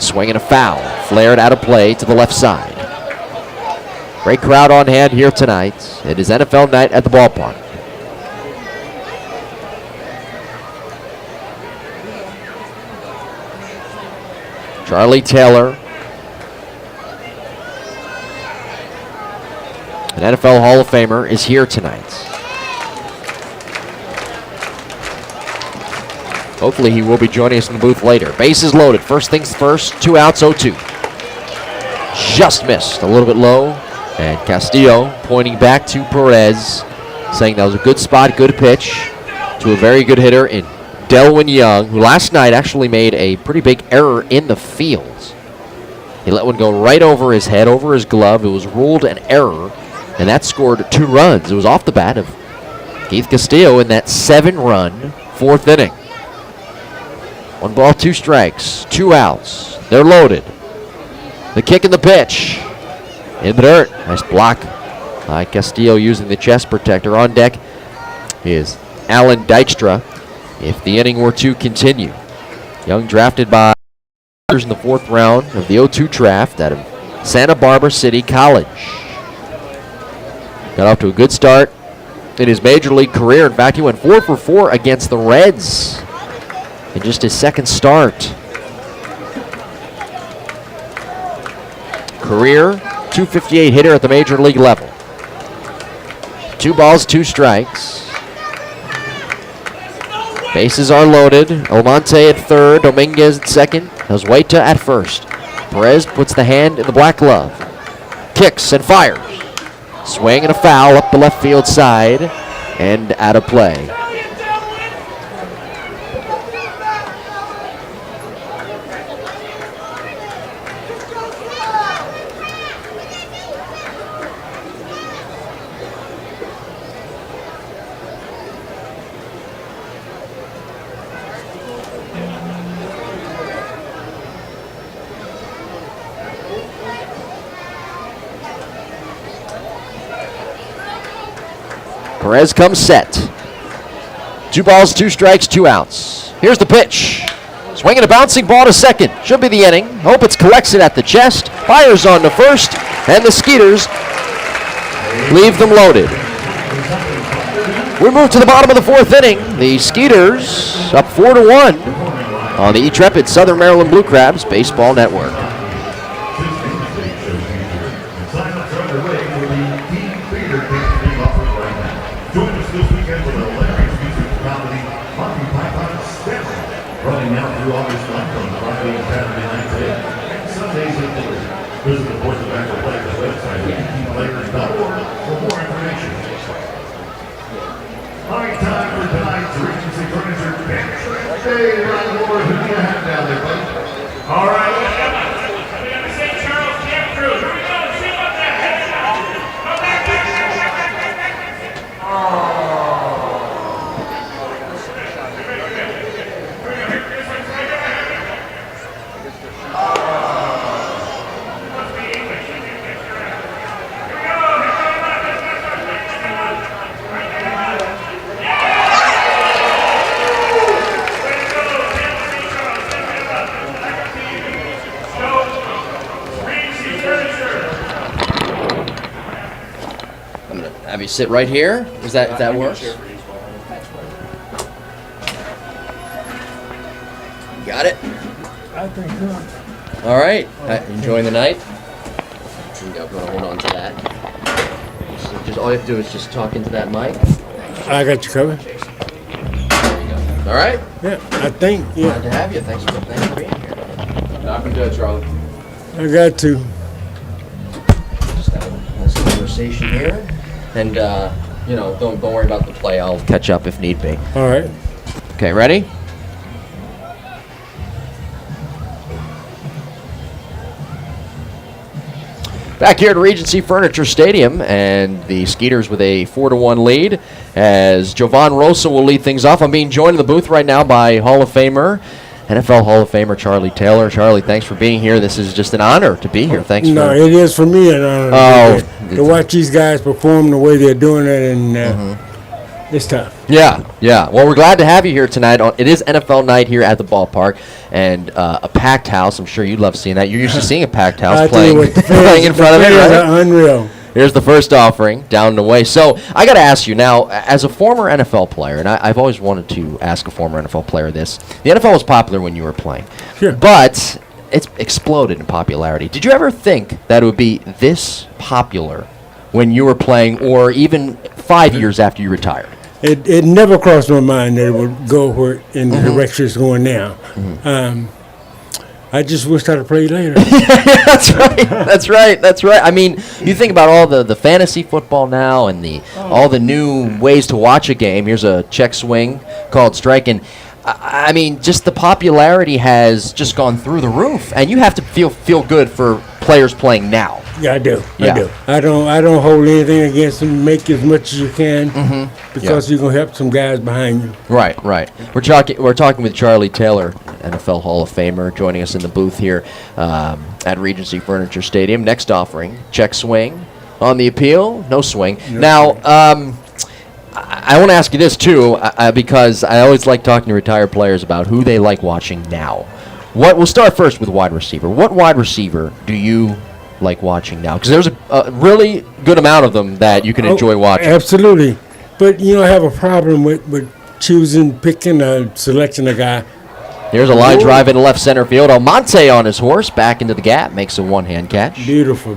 Swinging a foul. Flared out of play to the left side. Great crowd on hand here tonight. It is NFL night at the ballpark. Charlie Taylor, an NFL Hall of Famer, is here tonight. Hopefully he will be joining us in the booth later. Bases loaded. First things first, 2 outs, 0-2. Just missed, a little bit low. And Castillo pointing back to Perez, saying that was a good spot, good pitch to a very good hitter in Delwyn Young, who last night actually made a pretty big error in the field. He let one go right over his head, over his glove. It was ruled an error, and that scored 2 runs. It was off the bat of Keith Castillo in that 7-run 4th inning. 1 ball, 2 strikes, 2 outs. They're loaded. The kick and the pitch. In the dirt. Nice block by Castillo using the chest protector. On deck is Alan Dykstra if the inning were to continue. Young drafted by in the 4th round of the 0-2 draft out of Santa Barbara City College. Got off to a good start in his major league career. In fact, he went 4 for 4 against the Reds in just his 2nd start. Career .258 hitter at the major league level. 2 balls, 2 strikes. Bases are loaded. Almonte at 3rd, Dominguez at 2nd, Josueta at 1st. Perez puts the hand in the black glove. Kicks and fires. Swing and a foul up the left field side and out of play. Perez comes set. 2 balls, 2 strikes, 2 outs. Here's the pitch. Swinging a bouncing ball to 2nd. Should be the inning. Hopitz collects it at the chest. Fires on to 1st. And the Skeeters leave them loaded. We move to the bottom of the 4th inning. The Skeeters up 4-1 on the intrepid Southern Maryland Blue Crabs Baseball Network. Running out through August 9th on Broadway Academy Night and Sundays at 3. Visit the Board of Tobacco Players website at players.org for more information. All right, time for tonight's Regency Furniture Bench Day. Ryan Ward, who do you have down there, buddy? All right, we got the St. Charles Camp Crew. Here we go. See what the heck. Go back. Have you sit right here? Is that if that works? got it? I think so. All right. Enjoying the night? Here you go. Going to hold on to that. Just all you have to do is just talk into that mic. I got you covered. There you go. All right. Yeah, I think, Glad to have you. Thanks for being here. Not been good, Charlie. I got to. Just have a nice conversation here, and don't worry about the play. I'll catch up if need be. All right. Okay, ready? Back here at Regency Furniture Stadium, and the Skeeters with a 4-1 lead as Jovan Rosa will lead things off. I'm being joined in the booth right now by Hall of Famer, NFL Hall of Famer Charlie Taylor. Charlie, thanks for being here. This is just an honor to be here. Thanks No, for... it is for me an honor to watch these guys perform the way they're doing it, and it's tough. Yeah. Well, we're glad to have you here tonight. It is NFL night here at the ballpark, and a packed house. I'm sure you love seeing that. You're used to seeing a packed house playing in front of it, right? Are unreal. Here's the first offering, down and away. So I got to ask you now, as a former NFL player, and I've always wanted to ask a former NFL player this. The NFL was popular when you were playing, Sure. but it's exploded in popularity. Did you ever think that it would be this popular when you were playing, or even 5 years after you retired? It never crossed my mind that it would go where in the direction it's going now. I just wish I'd have played later. That's right. I mean, you think about all the fantasy football now and all the new ways to watch a game. Here's a check swing called strike, and I mean, just the popularity has just gone through the roof, and you have to feel good for players playing now. Yeah, I do. Yeah. I do. I don't hold anything against them. Make as much as you can because you're gonna help some guys behind you. Right. We're talking with Charlie Taylor, NFL Hall of Famer, joining us in the booth here at Regency Furniture Stadium. Next offering, check swing on the appeal, no swing. Now, I want to ask you this too, because I always like talking to retired players about who they like watching now. We'll start first with wide receiver. What wide receiver do you like watching now? Because there's a really good amount of them that you can enjoy watching. Absolutely. But, I have a problem with picking a selection a guy. Here's a line drive into left center field. Almonte on his horse, back into the gap, makes a one-hand catch. Beautiful.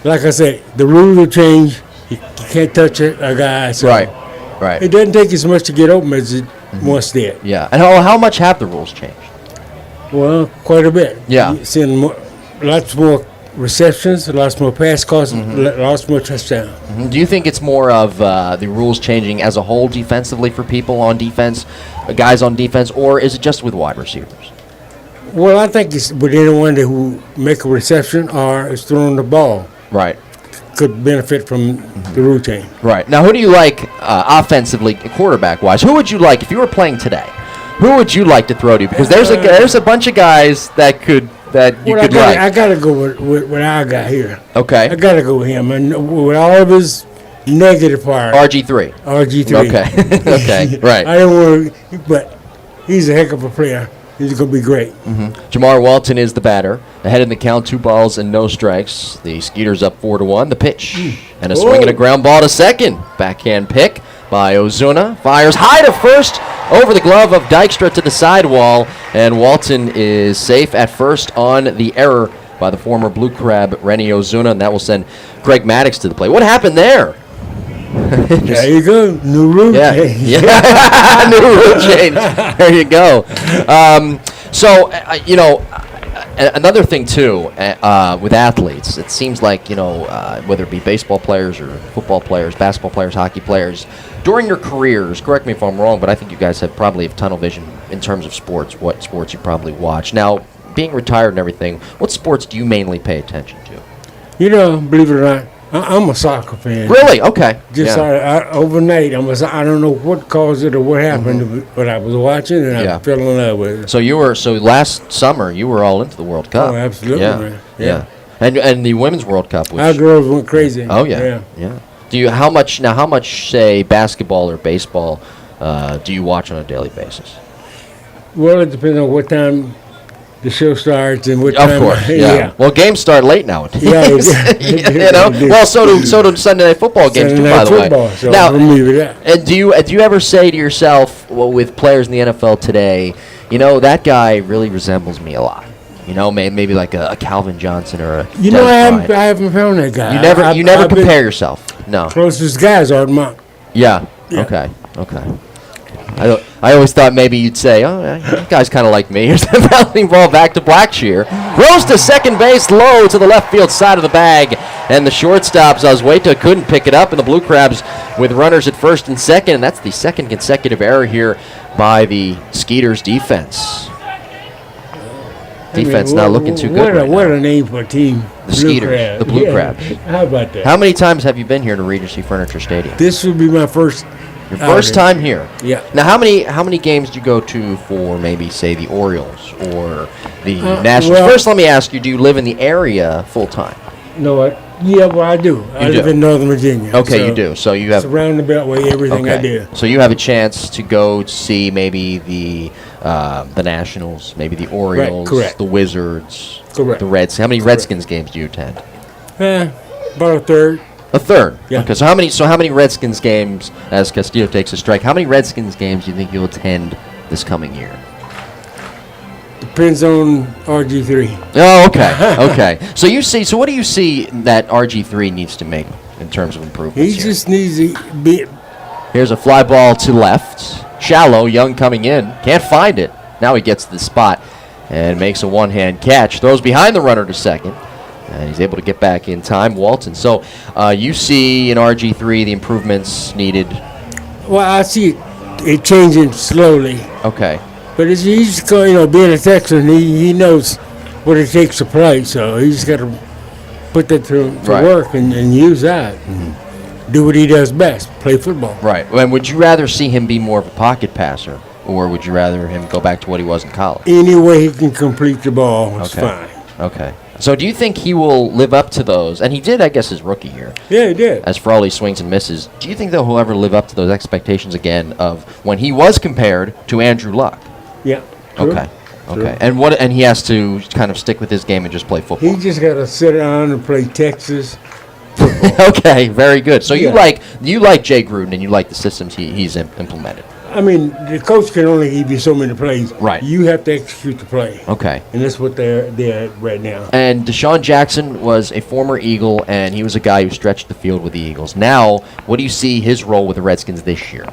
Like I said, the rules will change. You can't touch a guy. So Right. It doesn't take as much to get open as it once did. Yeah. And how much have the rules changed? Well, quite a bit. Yeah. You're seeing lots more receptions, lots more pass calls, lots more touchdowns. Do you think it's more of the rules changing as a whole defensively for people on defense, guys on defense, or is it just with wide receivers? Well, I think it's with anyone who make a reception or is throwing the ball. Right. Could benefit from the rule change. Right. Now, who do you like offensively, quarterback-wise? Who would you like if you were playing today? Who would you like to throw to? Because there's a bunch of guys that you could like. I gotta go with our guy here. Okay. I gotta go with him, and with all of his negative part. RG3. Okay. Okay. Right. I don't want to, but he's a heck of a player. He's gonna be great. Jamar Walton is the batter. Ahead in the count, 2 balls and no strikes. The Skeeters up 4-1. The pitch and a swing and a ground ball to second. Backhand pick by Ozuna. Fires high to first over the glove of Dykstra to the sidewall, and Walton is safe at first on the error by the former Blue Crab Rennie Ozuna, and that will send Craig Maddox to the plate. What happened there? There you go. New rule change. Yeah. New rule change. There you go. Another thing too with athletes, it seems like whether it be baseball players or football players, basketball players, hockey players, during your careers, correct me if I'm wrong, but I think you guys have probably tunnel vision in terms of sports, what sports you probably watch. Now, being retired and everything, what sports do you mainly pay attention to? Believe it or not, I'm a soccer fan. Really? Okay. Just overnight, I don't know what caused it or what happened, but I was watching and I fell in love with it. So last summer you were all into the World Cup. Oh, absolutely, man. Yeah. And the Women's World Cup was. Our girls went crazy. Oh yeah. Do you how much say basketball or baseball do you watch on a daily basis? Well, it depends on what time the show starts and what Of time. course, yeah. Well, games start late nowadays. Yeah, you know. Well, so do Sunday night football games Sunday too. night By the football, way. so Now, we'll leave it at. and do you ever say to yourself, well, with players in the NFL today, you know, that guy really resembles me a lot. You know, maybe like a Calvin Johnson or a. You know, Des Bryant. I haven't found that guy. You never I've been compare yourself. No. Closest guys are mine. Yeah. Yeah. Okay. I always thought maybe you'd say, oh, yeah, that guy's kind of like me. Here's the fouling ball back to Blackshear. Rose to second base, low to the left field side of the bag. And the shortstop, Zazueta, couldn't pick it up. And the Blue Crabs with runners at first and second. And that's the second consecutive error here by the Skeeters defense. Defense not looking too good right What now. a name for a team. The Skeeters, the Blue Crabs. How about that? How many times have you been here to Regency Furniture Stadium? This would be my first. Your first time here. Yeah. Now, how many games do you go to for maybe, say, the Orioles or the Nationals? well- First, let me ask you: do you live in the area full time? No, I do. I live do? in Northern Virginia. Okay, so you do. So you have Surround the Beltway, everything I do. So you have a chance to go see maybe the Nationals, maybe the Orioles, correct. the Wizards, Correct. the Reds. How many Redskins games do you attend? About a third. A third. Yeah. Okay. So how many Redskins games, as Castillo takes a strike? How many Redskins games do you think you'll attend this coming year? Depends on RG3. Oh, okay. Okay. So you see. So what do you see that RG3 needs to make in terms of improvements? He here? just needs to be. Here's a fly ball to left. Shallow, Young coming in. Can't find it. Now he gets to the spot and makes a one-hand catch. Throws behind the runner to second. And he's able to get back in time. Walton. So you see in RG3 the improvements needed. Well, I see it changing slowly. Okay. But he's being a Texan, he knows what it takes to play. So he's got to put that to Right. work and use that. And do what he does best, play football. Right. And would you rather see him be more of a pocket passer, or would you rather him go back to what he was in college? Any way he can complete the ball is Okay. fine. Okay. So do you think he will live up to those? And he did, I guess, his rookie year. Yeah, he did. As for all these swings and misses, do you think that he'll ever live up to those expectations again of when he was compared to Andrew Luck? Yeah. True. Okay. True. Okay. And he has to kind of stick with his game and just play football. He just got to sit down and play Texas. Okay, very good. So you Yeah. like Jay Gruden and you like the systems he's implemented. I mean, the coach can only give you so many plays. Right. You have to execute the play. Okay. And that's what they're at right now. And Deshaun Jackson was a former Eagle, and he was a guy who stretched the field with the Eagles. Now, what do you see his role with the Redskins this year?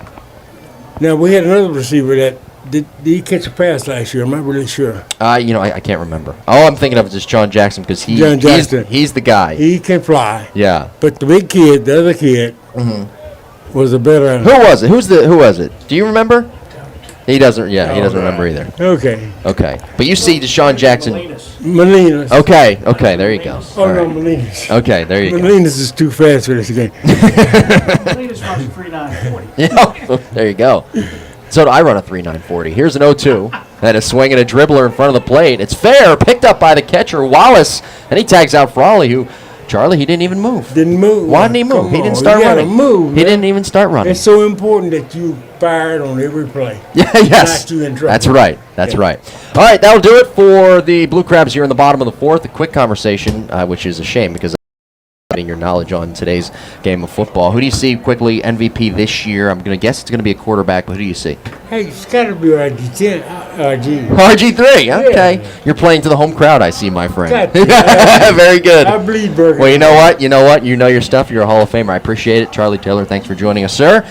Now, we had another receiver that did he catch a pass last year? I'm not really sure. I can't remember. All I'm thinking of is Deshaun Jackson because John Jackson. he's the guy. He can fly. Yeah. But the big kid, the other kid, was a better. Who was it? Who was it? Do you remember? He doesn't. Yeah, he doesn't remember either. Okay. Okay. But you see Deshaun Jackson. Molinas. Okay. There you go. Oh, All no, right. Molinas. Okay, there you go. Molinas is too fast for this game. Latest runs 3.940. Yeah, there you go. So do I run a 3.940. Here's an 0-2. And a swing and a dribbler in front of the plate. It's fair. Picked up by the catcher, Wallace. And he tags out Frawley, who, Charlie, he didn't even move. Didn't move. Why didn't he move? Come He didn't on, start you gotta running. move, He man. didn't even start running. It's so important that you fired on every play. Yeah, yes. Not you in trouble. That's right. That's Yeah. right. All right, that'll do it for the Blue Crabs here in the bottom of the fourth. A quick conversation, which is a shame because your knowledge on today's game of football. Who do you see quickly MVP this year? I'm going to guess it's going to be a quarterback, but who do you see? Hey, it's got to be RG10. RG. RG3. Okay. You're playing to the home crowd, I see, my friend. Gotcha. Very good. I bleed burger. Well, you know what? You know your stuff. You're a Hall of Famer. I appreciate it. Charlie Taylor, thanks for joining us, sir.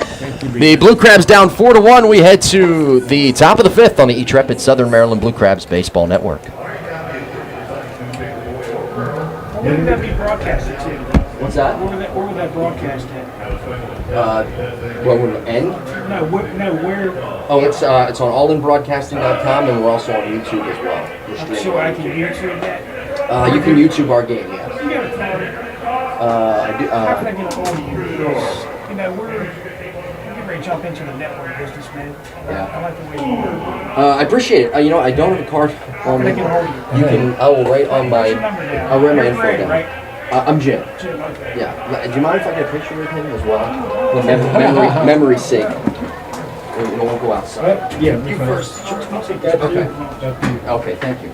The Blue Crabs down 4-1. We head to the top of the fifth on the E-Trepid Southern Maryland Blue Crabs Baseball Network. Where would that be broadcasted to? What's that? Where would that broadcast at? What would it end? No, where? Oh, it's on allinbroadcasting.com, and we're also on YouTube as well. So I can YouTube that? You can YouTube our game, yes. You got a phone. I do. How can I get a hold of you? Because, we're getting ready to jump into the network business, man. Yeah. I like the way you work. I appreciate it. I don't have a card on me. How can I get a hold of you? You can. I will write on my. What's your number down? I'll write my You're info Ray, down. right? I'm Jim. Jim, okay. Yeah. Do you mind if I get a picture with him as well? For memory's sake. We don't want to go outside. Yeah, You first. Okay. Okay. Thank you.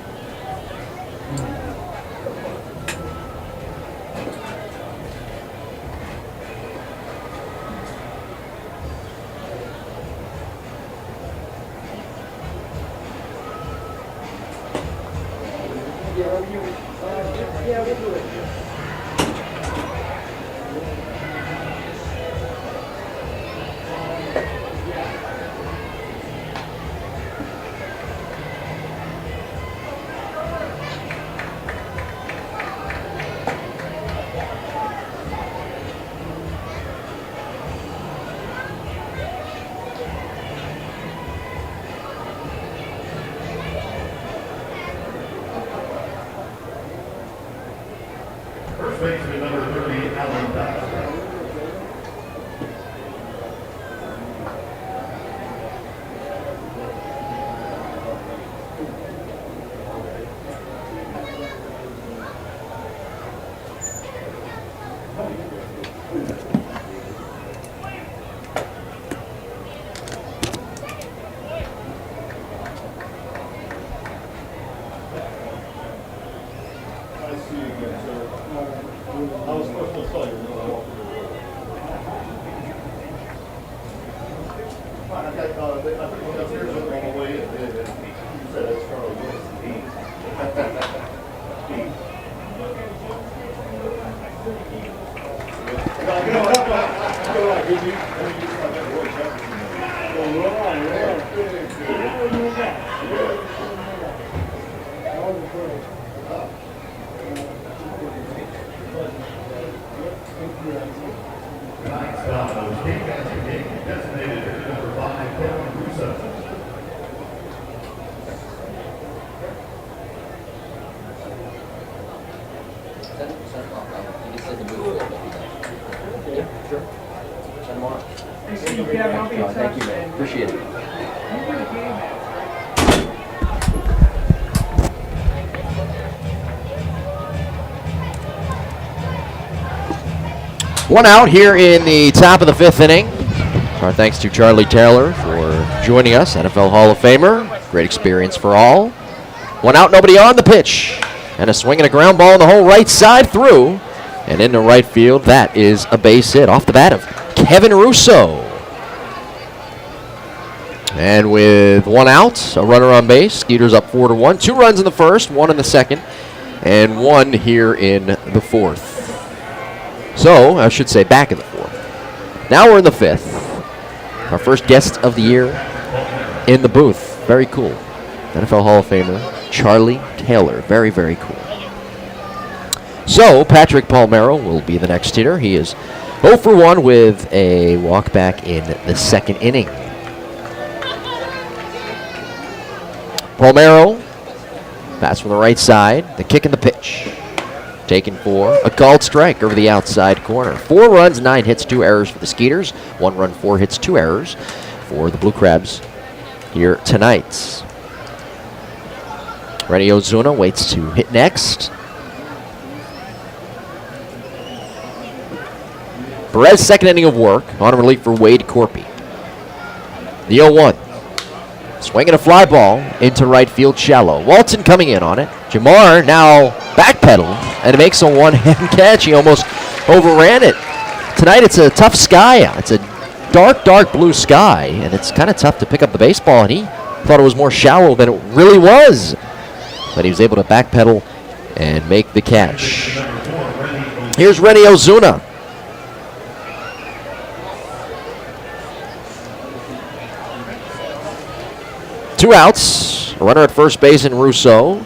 First baseman number 30, Alan Baxter. Designated number 5, Kevin Russo. Hey, Steve, Kevin, I'll be in touch. Thank you, man. Appreciate it. You were the game man. One out here in the top of the 5th inning. Our thanks to Charlie Taylor for joining us, NFL Hall of Famer. Great experience for all. One out, nobody on. The pitch. And a swing and a ground ball in the whole right side through. And into right field, that is a base hit off the bat of Kevin Russo. And with one out, a runner on base, Skeeters up 4-1. 2 runs in the first, 1 in the second, and 1 here in the 4th. So, I should say back in the 4th. Now we're in the 5th. Our first guest of the year in the booth. Very cool. NFL Hall of Famer, Charlie Taylor. Very, very cool. So, Patrick Palmero will be the next hitter. He is 0 for 1 with a walk back in the 2nd inning. Palmero, pass from the right side, the kick and the pitch. Taken for a called strike over the outside corner. 4 runs, 9 hits, 2 errors for the Skeeters. 1 run, 4 hits, 2 errors for the Blue Crabs here tonight. Rennie Ozuna waits to hit next. Perez, 2nd inning of work. On relief for Wade Corpy. The 0-1. Swinging a fly ball into right field shallow. Walton coming in on it. Jamar now backpedal and makes a one-hand catch. He almost overran it. Tonight it's a tough sky out. It's a dark, dark blue sky, and it's kind of tough to pick up the baseball, and he thought it was more shallow than it really was. But he was able to backpedal and make the catch. Here's Rennie Ozuna. Two outs, a runner at first base in Russo.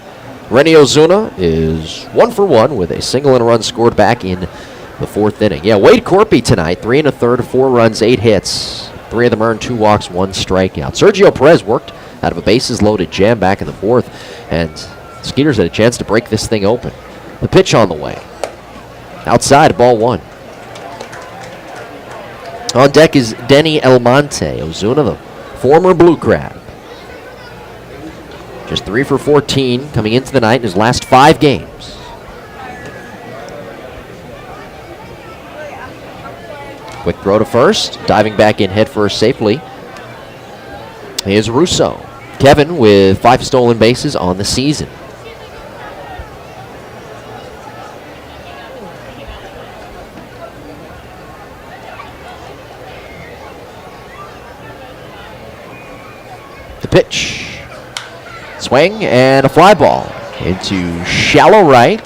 Rennie Ozuna is 1 for 1 with a single and a run scored back in the 4th inning. Yeah, Wade Corpy tonight, 3 1/3, 4 runs, 8 hits. 3 of them earned, 2 walks, 1 strikeout. Sergio Perez worked out of a bases-loaded jam back in the 4th, and Skeeters had a chance to break this thing open. The pitch on the way. Outside, ball 1. On deck is Denny Elmonte. Ozuna, the former Blue Crab. Just 3 for 14 coming into the night in his last 5 games. Quick throw to first. Diving back in head first safely is Russo. Kevin with 5 stolen bases on the season. The pitch. Swing and a fly ball. into shallow right.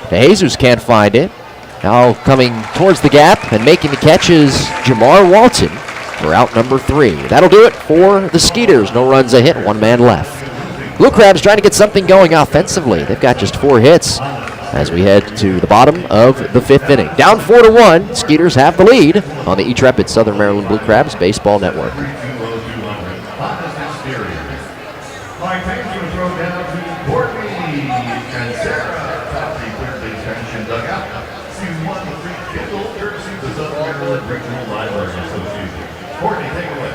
DeJesus can't find it. Now coming towards the gap and making the catch is Jamar Walton for out number 3. That'll do it for the Skeeters. No runs, a hit, 1 man left. Blue Crabs trying to get something going offensively. They've got just 4 hits as we head to the bottom of the 5th inning. Down 4-1. Skeeters have the lead on the E-Trepid Southern Maryland Blue Crabs Baseball Network. All right, thanks for the throw down to Courtney and Sarah. Top the third base bench and dugout. Season 1 with free Kindle, courtesy of the Southern Maryland Regional Library Association. Courtney, take it away.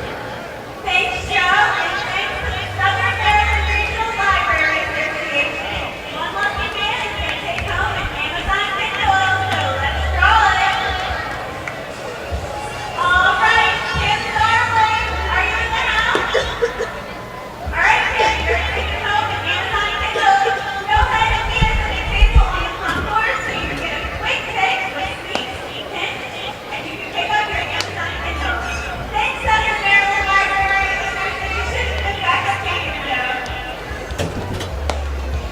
Thanks, Joe, and thanks to the Southern Maryland Regional Library Association. One lucky man is going to take home an Amazon Kindle, so let's draw it. All right, Tim Darling, are you in the house? All right, Tim, you're going to take home an Amazon Kindle. Go ahead and be as an example on the concourse so you can get a quick pic with sweet hints, and you can pick up your Amazon Kindle. Thanks, Southern Maryland Library Association, and back up to you, Joe.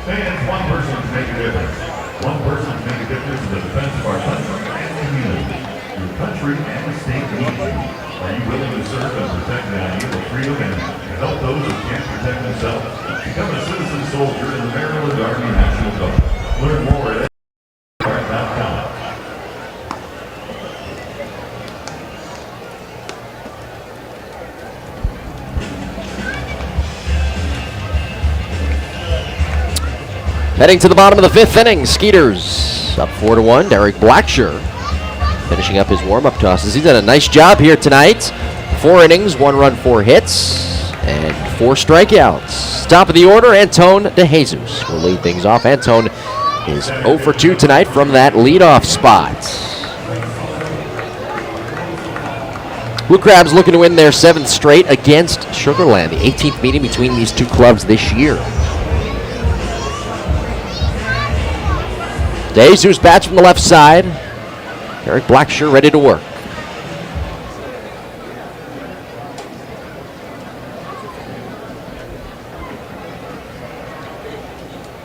Fans, one person can make a difference. One person can make a difference in the defense of our country and community. Your country and the state need you. Are you willing to serve and protect the ideal of freedom and help those who can't protect themselves? Become a citizen soldier in the Maryland Army National Guard. Learn more at ballpark.com. Heading to the bottom of the 5th inning, Skeeters up 4-1. Derek Blacksher finishing up his warm-up tosses. He's done a nice job here tonight. 4 innings, 1 run, 4 hits, and 4 strikeouts. Top of the order, Antone DeJesus will lead things off. Antone is 0 for 2 tonight from that leadoff spot. Blue Crabs looking to win their 7th straight against Sugar Land, the 18th meeting between these two clubs this year. DeJesus bats from the left side. Derek Blacksher ready to work.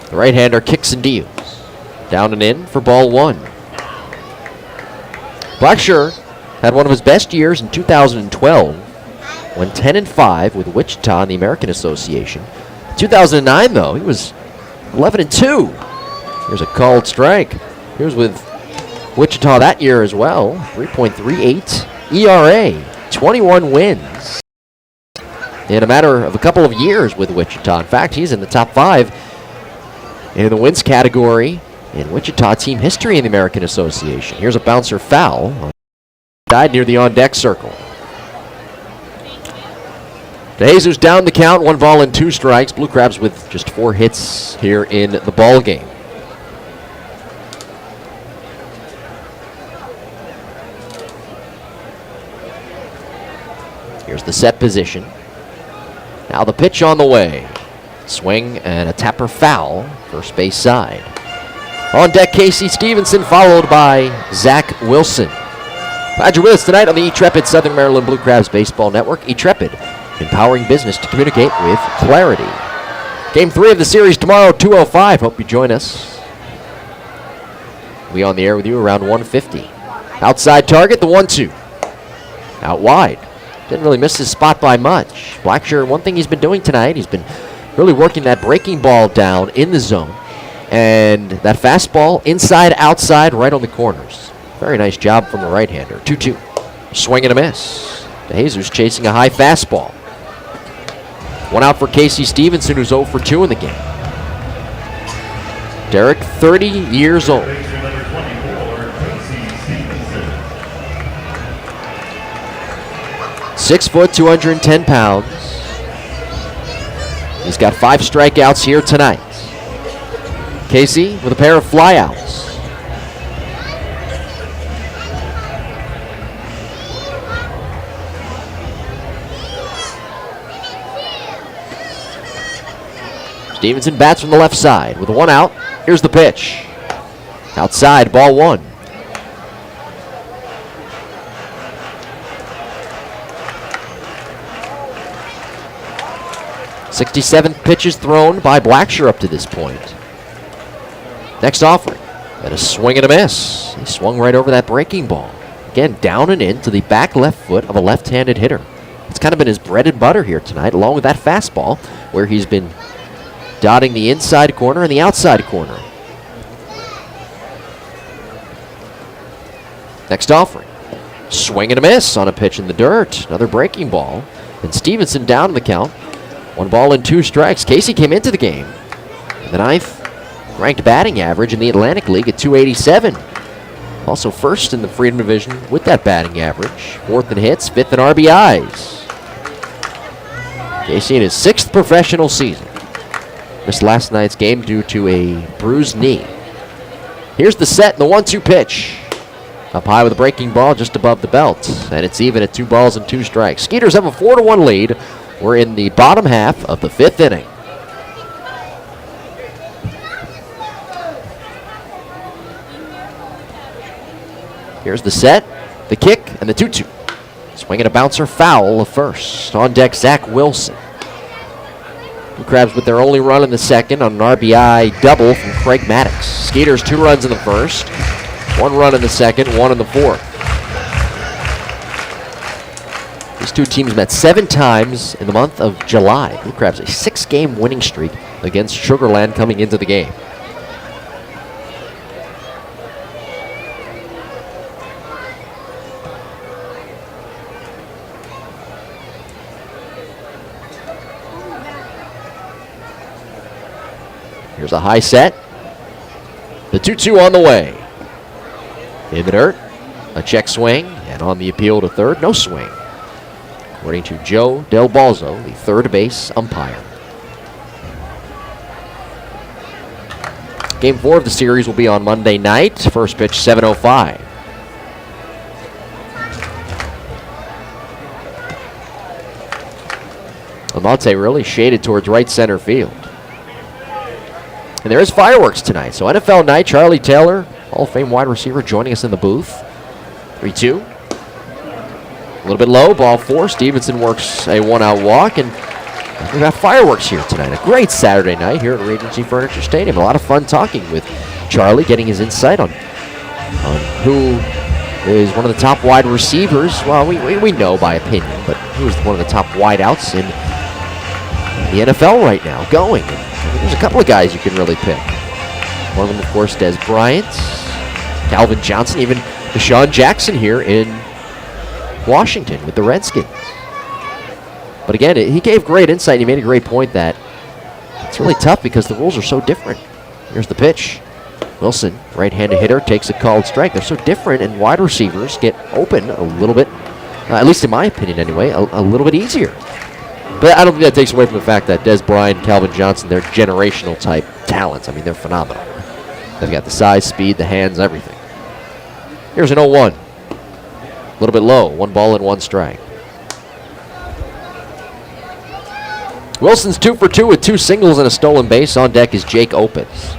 The right-hander kicks and deals. Down and in for ball 1. Blacksher had one of his best years in 2012, went 10-5 with Wichita in the American Association. 2009, though, he was 11-2. Here's a called strike. Here's with Wichita that year as well. 3.38 ERA, 21 wins. In a matter of a couple of years with Wichita. In fact, he's in the top 5 in the wins category in Wichita team history in the American Association. Here's a bouncer foul. Died near the on-deck circle. DeJesus down the count, 1 ball and 2 strikes. Blue Crabs with just 4 hits here in the ball game. Here's the set position. Now the pitch on the way. Swing and a tapper foul, first base side. On deck, Casey Stevenson, followed by Zach Wilson. Glad you're with us tonight on the E-Trepid Southern Maryland Blue Crabs Baseball Network. E-Trepid, empowering business to communicate with clarity. Game 3 of the series tomorrow, 2:05. Hope you join us. We'll be on the air with you around 1:50. Outside target, the 1-2. Out wide. Didn't really miss his spot by much. Blacksher, one thing he's been doing tonight, he's been really working that breaking ball down in the zone. And that fastball inside, outside, right on the corners. Very nice job from the right-hander. 2-2. Swing and a miss. DeJesus chasing a high fastball. 1 out for Casey Stevenson, who's 0 for 2 in the game. Derek, 30 years old. 6 foot, 210 pounds. He's got 5 strikeouts here tonight. Casey with a pair of flyouts. Stevenson bats from the left side with 1 out. Here's the pitch. Outside, ball 1. '67th pitches thrown by Blacksher up to this point. Next offering. And a swing and a miss. He swung right over that breaking ball. Again, down and in to the back left foot of a left-handed hitter. It's kind of been his bread and butter here tonight, along with that fastball, where he's been dotting the inside corner and the outside corner. Next offering. Swing and a miss on a pitch in the dirt. Another breaking ball. And Stevenson down in the count. 1 ball and 2 strikes. Casey came into the game in the 9th ranked batting average in the Atlantic League at 287. Also first in the Freedom Division with that batting average. 4th in hits, 5th in RBIs. Casey in his 6th professional season. Missed last night's game due to a bruised knee. Here's the set and the 1-2 pitch. Up high with a breaking ball just above the belt. And it's even at 2 balls and 2 strikes. Skeeters have a 4-1 lead. We're in the bottom half of the 5th inning. Here's the set, the kick, and the 2-2. Swinging a bouncer foul of first. On deck, Zach Wilson. Blue Crabs with their only run in the second on an RBI double from Craig Maddox. Skeeters 2 runs in the first, 1 run in the second, 1 in the fourth. These two teams met 7 times in the month of July. Blue Crabs a 6-game winning streak against Sugar Land coming into the game. Here's a high set. The 2-2 on the way. In the dirt, a check swing, and on the appeal to third, no swing. According to Joe Del Balzo, the third base umpire. Game 4 of the series will be on Monday night. First pitch, 7:05. Almonte really shaded towards right center field. And there is fireworks tonight. So NFL night, Charlie Taylor, Hall of Fame wide receiver, joining us in the booth. 3-2. A little bit low, ball 4. Stevenson works a 1-out walk, and we've got fireworks here tonight. A great Saturday night here at Regency Furniture Stadium. A lot of fun talking with Charlie, getting his insight on who is one of the top wide receivers. Well, we know by opinion, but who is one of the top wideouts in the NFL right now going. There's a couple of guys you can really pick. One of them, of course, Des Bryant, Calvin Johnson, even Deshaun Jackson here in Washington with the Redskins. But again, he gave great insight. He made a great point that it's really tough because the rules are so different. Here's the pitch. Wilson, right-handed hitter, takes a called strike. They're so different, and wide receivers get open a little bit, at least in my opinion anyway, a little bit easier. But I don't think that takes away from the fact that Des Bryant, Calvin Johnson, they're generational type talents. I mean, they're phenomenal. They've got the size, speed, the hands, everything. Here's an 0-1. A little bit low. 1 ball and 1 strike. Wilson's 2 for 2 with 2 singles and a stolen base. On deck is Jake Opitz.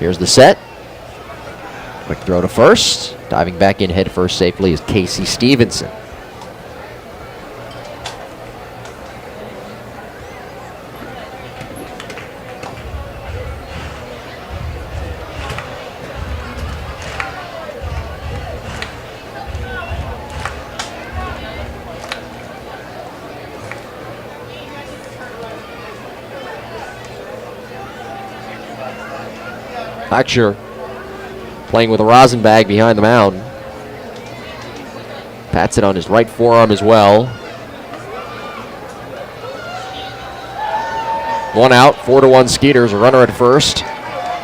Here's the set. Quick throw to first. Diving back in head first safely is Casey Stevenson. Hatcher playing with a rosin bag behind the mound. Pats it on his right forearm as well. 1 out, 4-1 Skeeters, a runner at first.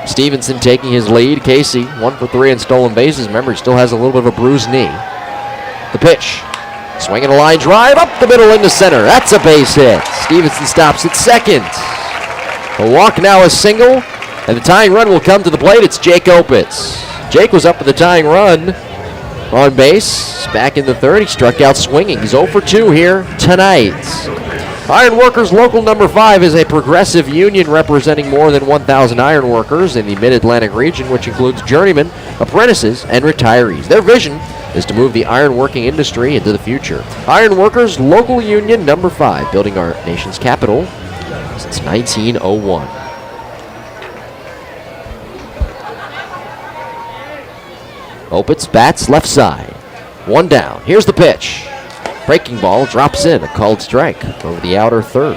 Stevenson taking his lead. Casey, 1 for 3 in stolen bases. Remember, he still has a little bit of a bruised knee. The pitch. Swinging a line drive up the middle into center. That's a base hit. Stevenson stops at second. A walk now, a single. And the tying run will come to the plate. It's Jake Opitz. Jake was up with the tying run on base. Back in the third, he struck out swinging. He's 0 for 2 here tonight. Iron Workers Local Number 5 is a progressive union representing more than 1,000 iron workers in the Mid-Atlantic region, which includes journeymen, apprentices, and retirees. Their vision is to move the ironworking industry into the future. Ironworkers Local Union number 5, building our nation's capital since 1901. Opitz bats left side. One down. Here's the pitch. Breaking ball drops in, a called strike over the outer third.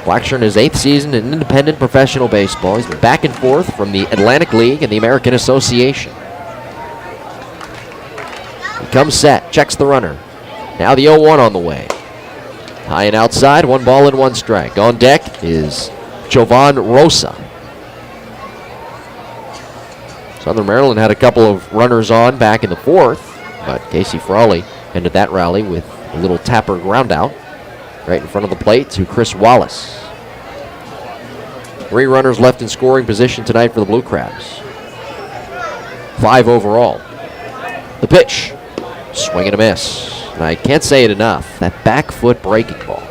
Blacksher in his 8th season in independent professional baseball. He's been back and forth from the Atlantic League and the American Association. He comes set, checks the runner. Now the 0-1 on the way. High and outside, 1 ball and 1 strike. On deck is Jovan Rosa. Southern Maryland had a couple of runners on back in the 4th, but Casey Frawley ended that rally with a little tapper ground out right in front of the plate to Chris Wallace. 3 runners left in scoring position tonight for the Blue Crabs. 5 overall. The pitch. Swing and a miss. And I can't say it enough. That back foot breaking ball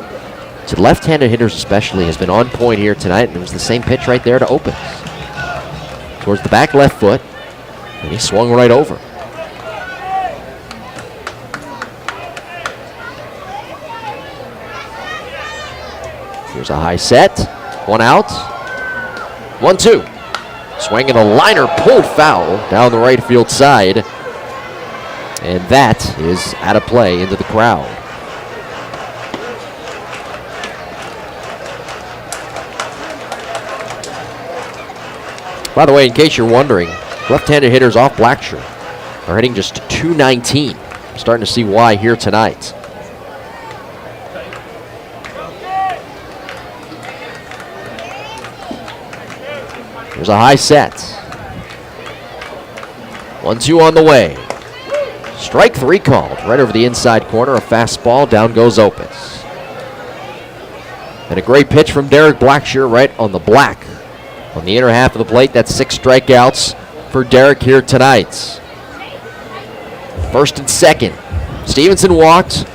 to left-handed hitters especially has been on point here tonight, and it was the same pitch right there to Opitz. Towards the back left foot, and he swung right over. Here's a high set. 1 out. 1-2. Swinging a liner, pulled foul down the right field side. And that is out of play into the crowd. By the way, in case you're wondering, left-handed hitters off Blacksher are hitting just .219. I'm starting to see why here tonight. There's a high set. 1-2 on the way. Strike 3 called right over the inside corner. A fastball. Down goes Opitz. And a great pitch from Derek Blacksher right on the black. On the inner half of the plate, that's 6 strikeouts for Derek here tonight. First and second. Stevenson walked.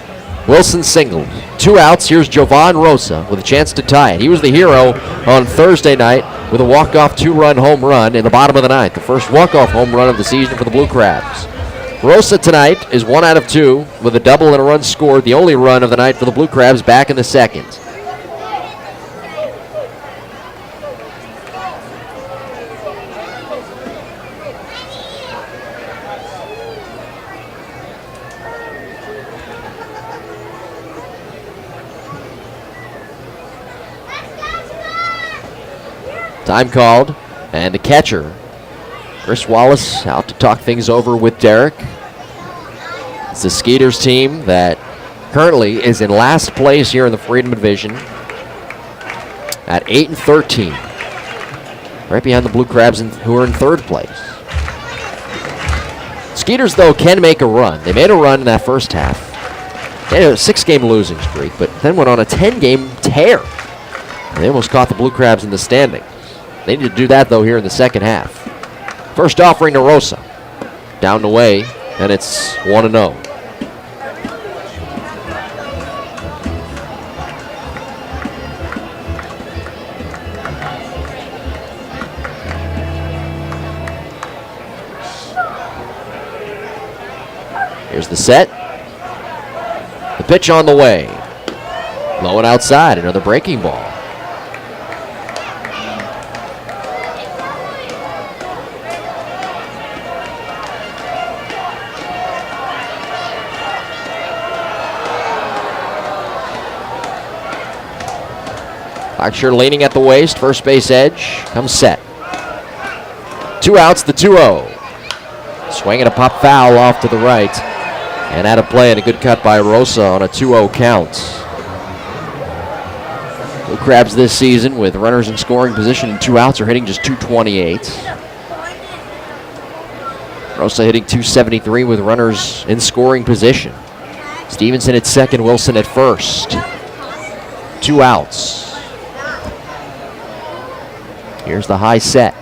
Wilson singled. 2 outs. Here's Jovan Rosa with a chance to tie it. He was the hero on Thursday night with a walk-off 2-run home run in the bottom of the 9th. The first walk-off home run of the season for the Blue Crabs. Rosa tonight is 1 out of 2 with a double and a run scored. The only run of the night for the Blue Crabs back in the 2nd. Time called, and the catcher, Chris Wallace, out to talk things over with Derek. It's the Skeeters team that currently is in last place here in the Freedom Division at 8-13. Right behind the Blue Crabs who are in 3rd place. Skeeters, though, can make a run. They made a run in that first half. They had a 6-game losing streak, but then went on a 10-game tear. They almost caught the Blue Crabs in the standings. They need to do that, though, here in the second half. First offering to Rosa. Down the way, and it's 1-0. Here's the set. The pitch on the way. Low and outside, another breaking ball. Blacksher leaning at the waist, first base edge, comes set. 2 outs, the 2-0. Swinging a pop foul off to the right. And out of play, and a good cut by Rosa on a 2-0 count. Blue Crabs this season with runners in scoring position and 2 outs are hitting just .228. Rosa hitting .273 with runners in scoring position. Stevenson at second, Wilson at first. 2 outs. Here's the high set.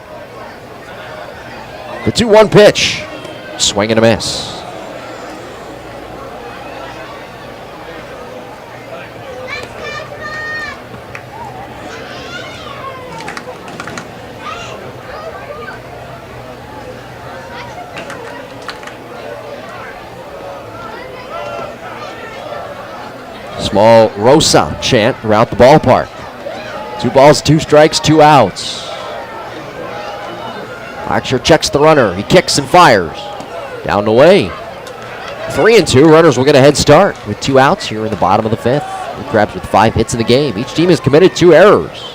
The 2-1 pitch. Swing and a miss. small Rosa chant throughout the ballpark. 2 balls, 2 strikes, 2 outs. Blacksher checks the runner. He kicks and fires. Down the way. 3-2. Runners will get a head start with 2 outs here in the bottom of the 5th. Blue Crabs with 5 hits in the game. Each team has committed 2 errors.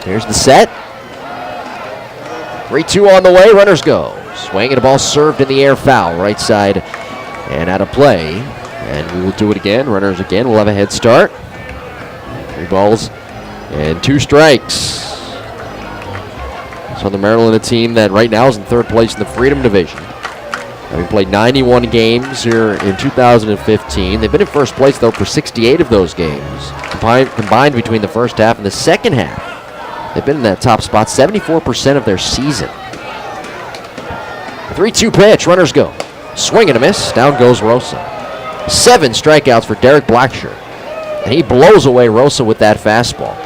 Here's the set. 3-2 on the way. Runners go. Swing and a ball served in the air, foul. Right side and out of play. And we will do it again. Runners again will have a head start. 3 balls and 2 strikes. Southern Maryland, a team that right now is in 3rd place in the Freedom Division. Having played 91 games here in 2015. They've been in 1st place, though, for 68 of those games. Combined between the first half and the second half. They've been in that top spot 74% of their season. 3-2 pitch. Runners go. Swing and a miss. Down goes Rosa. 7 strikeouts for Derek Blacksher. And he blows away Rosa with that fastball.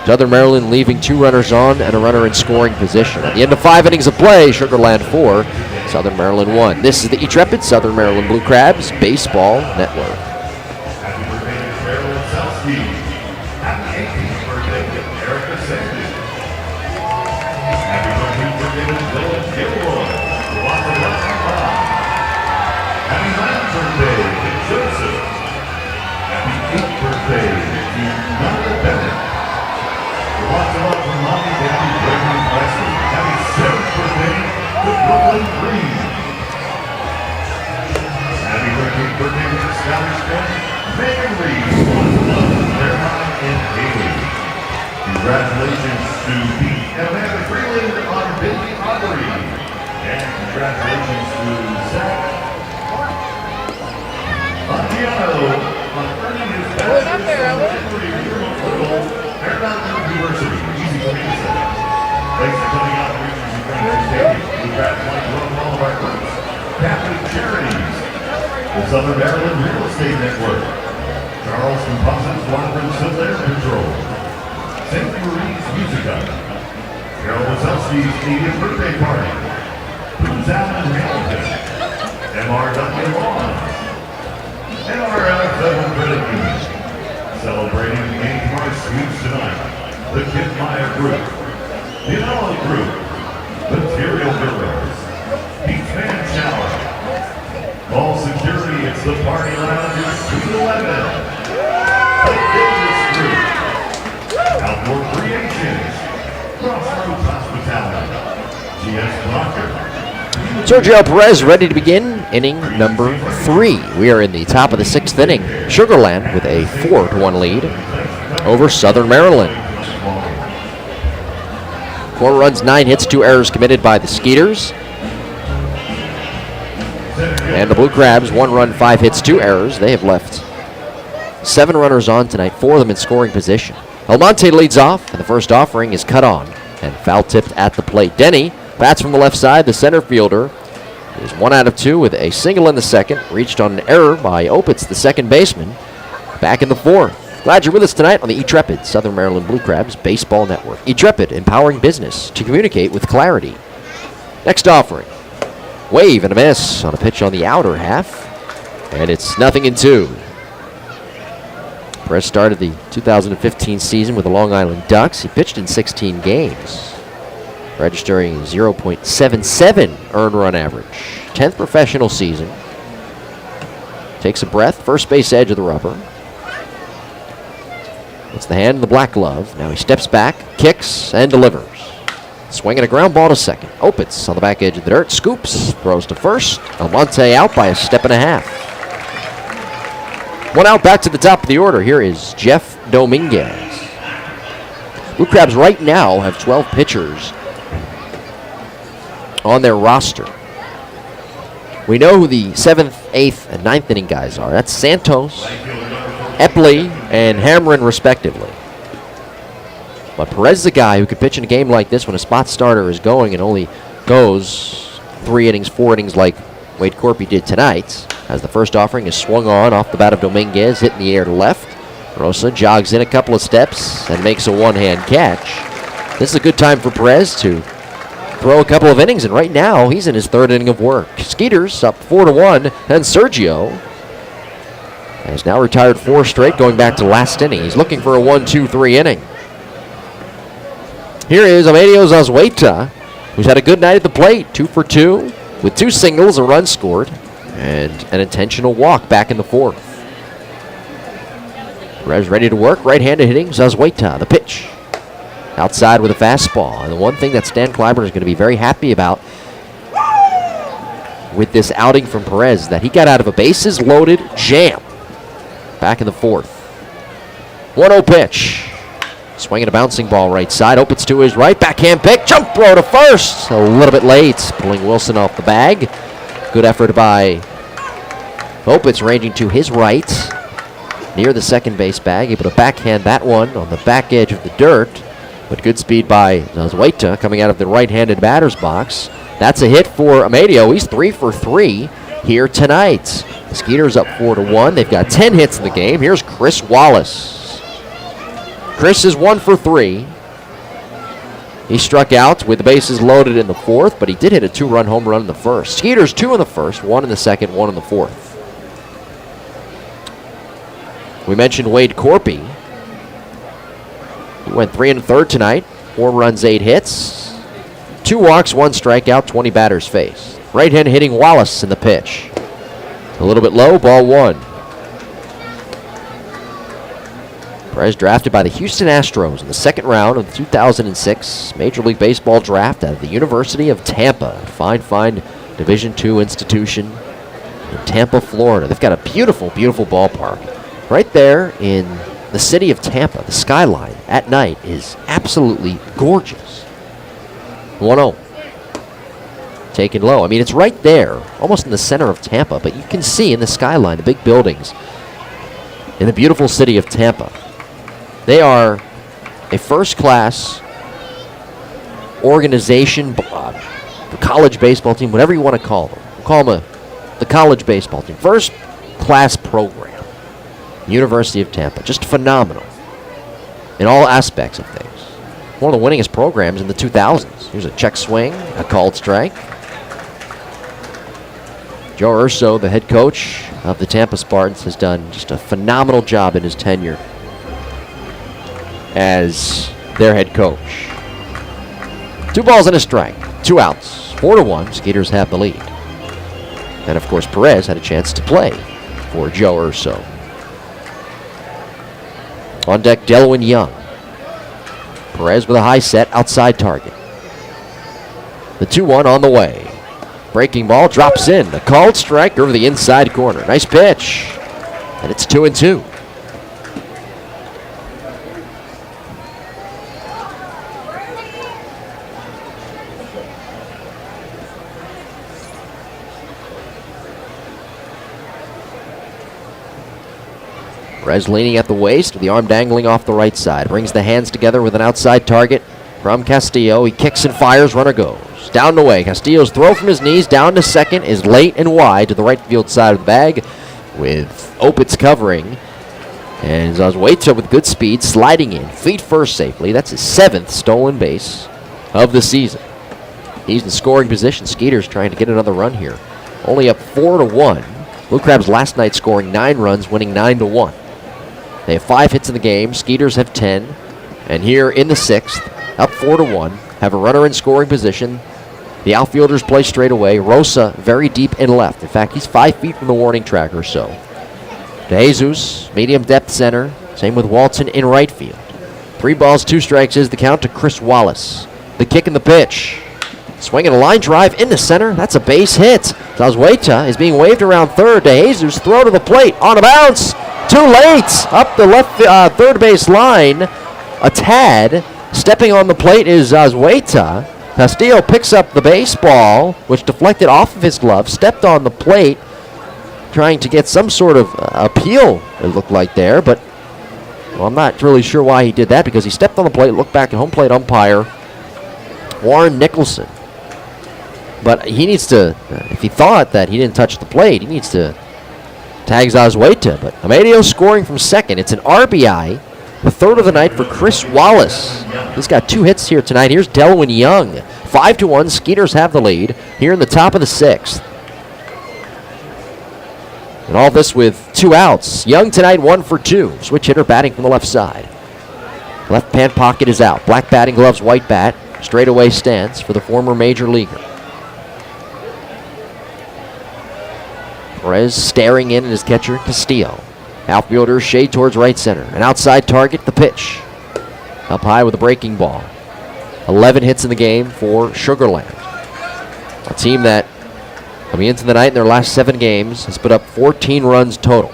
Southern Maryland leaving 2 runners on and a runner in scoring position. At the end of 5 innings of play, Sugar Land 4, Southern Maryland 1. This is the Intrepid Southern Maryland Blue Crabs Baseball Network. Happy birthday to Carol Wazowski. Happy 18th birthday to Erica Sandy. Happy 13th birthday to Dylan Gilroy. Lots of love and love. Happy 9th birthday to Joseph. Happy 8th birthday to Nana Bennett. Lots of love from Mommy, Daddy, Gregory Wesley. Happy 7th birthday to Brooklyn Green. Happy 13th birthday to the Scottish friend, Megan Reeves. Lots of love from Fairmont and Haley. Congratulations to Pete and Amanda Freeland on Baby Aubrey. And congratulations to Zach Montiano on earning his bachelor's degree from Fairmont University. Easy for me to say. Thanks for coming out to Regency Furniture Stadium. We've got one from all of our groups. Catholic Charities. The Southern Maryland Real Estate Network. Charles Composites Waterfront Air Control. St. Marie's Musica. Carol Wazowski's 80th birthday party. Booze Out in Hamilton. MRW Lawns. NRF Federal Credit Union. Celebrating the game of our suites tonight. The Kid Meyer Group. The Anala Group. Material Builders. Beach Fan Shower. All security, it's the Party Lounge at Sugar Land. The Davis Group. Outdoor Creations. Crossroads Hospitality. GS Blocker. Sergio Perez ready to begin inning number 3. We are in the top of the 6th inning. Sugar Land with a 4-1 lead over Southern Maryland. 4 runs, 9 hits, 2 errors committed by the Skeeters. And the Blue Crabs, 1 run, 5 hits, 2 errors. They have left 7 runners on tonight, 4 of them in scoring position. Almonte leads off, and the first offering is cut on and foul tipped at the plate. Denny bats from the left side. The center fielder is 1 out of 2 with a single in the second. Reached on an error by Opitz, the second baseman. Back in the 4th. Glad you're with us tonight on the Intrepid Southern Maryland Blue Crabs Baseball Network. Intrepid, empowering business to communicate with clarity. Next offering. Wave and a miss on a pitch on the outer half. And it's 0-2. Perez started the 2015 season with the Long Island Ducks. He pitched in 16 games, registering 0.77 earned run average. 10th professional season. Takes a breath. First base edge of the rubber. It's the hand in the black glove. Now he steps back, kicks, and delivers. Swinging a ground ball to second. Opitz on the back edge of the dirt. Scoops. Throws to first. Almonte out by a step and a half. 1 out, back to the top of the order. Here is Jeff Dominguez. Blue Crabs right now have 12 pitchers on their roster. We know who the 7th, 8th, and 9th inning guys are. That's Santos, Epley, and Hamrin, respectively. But Perez is a guy who could pitch in a game like this when a spot starter is going and only goes 3 innings, 4 innings like Wade Corpy did tonight. As the first offering is swung on off the bat of Dominguez, hit in the air to left. Rosa jogs in a couple of steps and makes a one-hand catch. This is a good time for Perez to throw a couple of innings, and right now he's in his third inning of work. Skeeters up 4-1, and Sergio has now retired 4 straight, going back to last inning. He's looking for a 1-2-3 inning. Here is Amedio Zazueta, who's had a good night at the plate, 2 for 2, with 2 singles, a run scored, and an intentional walk back in the 4th. Perez ready to work, right-handed hitting, Zazueta, the pitch. Outside with a fastball. And the one thing that Stan Kleiber is going to be very happy about with this outing from Perez is that he got out of a bases-loaded jam back in the 4th. 1-0 pitch. Swinging a bouncing ball right side. Opitz to his right. Backhand pick. Jump throw to first. A little bit late. Pulling Wilson off the bag. Good effort by Opitz, ranging to his right. Near the second base bag. Able to backhand that one on the back edge of the dirt. But good speed by Zazueta coming out of the right-handed batter's box. That's a hit for Amedio. He's 3 for 3 here tonight. The Skeeters up 4-1. They've got 10 hits in the game. Here's Chris Wallace. Chris is 1 for 3. He struck out with the bases loaded in the 4th, but he did hit a 2-run home run in the 1st. Skeeters 2 in the 1st, 1 in the 2nd, 1 in the 4th. We mentioned Wade Corpy. He went 3 1/3 tonight, 4 runs, 8 hits, 2 walks, 1 strikeout, 20 batters faced. Right-hand hitting Wallace in the pitch. A little bit low, ball 1. Perez drafted by the Houston Astros in the 2nd round of the 2006 Major League Baseball draft out of the University of Tampa. Fine Division II institution in Tampa, Florida. They've got a beautiful, beautiful ballpark. Right there in the city of Tampa, the skyline at night is absolutely gorgeous. 1-0. Taken low. I mean, it's right there, almost in the center of Tampa, but you can see in the skyline the big buildings in the beautiful city of Tampa. They are a first-class organization, college baseball team, whatever you want to call them. We'll call them the college baseball team. First-class program. University of Tampa. Just phenomenal in all aspects of things. One of the winningest programs in the 2000s. Here's a check swing, a called strike. Joe Urso, the head coach of the Tampa Spartans, has done just a phenomenal job in his tenure as their head coach. 2 balls and a strike, 2 outs, 4-1. Skeeters have the lead. And of course, Perez had a chance to play for Joe Urso. On deck, Delwyn Young. Perez with a high set, outside target. The 2-1 on the way. Breaking ball drops in. A called strike over the inside corner. Nice pitch. And it's 2-2. Perez leaning at the waist with the arm dangling off the right side. Brings the hands together with an outside target from Castillo. He kicks and fires. Runner goes. Down the way. Castillo's throw from his knees down to second is late and wide to the right field side of the bag with Opitz covering. And Zazueta with good speed sliding in. Feet first safely. That's his 7th stolen base of the season. He's in scoring position. Skeeters trying to get another run here. Only up 4-1. Blue Crabs last night scoring 9 runs, winning 9-1. They have 5 hits in the game. Skeeters have 10. And here in the 6th, up 4-1, have a runner in scoring position. The outfielders play straight away. Rosa very deep in left. In fact, he's 5 feet from the warning track or so. De Jesus, medium depth center. Same with Walton in right field. 3 balls, 2 strikes is the count to Chris Wallace. The kick and the pitch. Swinging a line drive into center. That's a base hit. Zazueta is being waved around third. De Jesus throw to the plate on a bounce. Too late. Up the left third base line. A tad. Stepping on the plate is Zazueta. Castillo picks up the baseball, which deflected off of his glove. Stepped on the plate, trying to get some sort of appeal, it looked like there. But well, I'm not really sure why he did that, because he stepped on the plate, looked back at home plate umpire Warren Nicholson. But he needs to, if he thought that he didn't touch the plate, he needs to tag Zazueta. But Amedio scoring from second. It's an RBI The third of the night for Chris Wallace. He's got 2 hits here tonight. Here's Delwyn Young. 5-1. Skeeters have the lead here in the top of the 6th. And all this with 2 outs. Young tonight 1 for 2. Switch hitter batting from the left side. Left pant pocket is out. Black batting gloves, white bat. Straightaway stance for the former major leaguer. Perez staring in at his catcher, Castillo. Outfielder shade towards right center. An outside target, the pitch. Up high with a breaking ball. 11 hits in the game for Sugar Land. A team that, coming into the night in their last 7 games, has put up 14 runs total.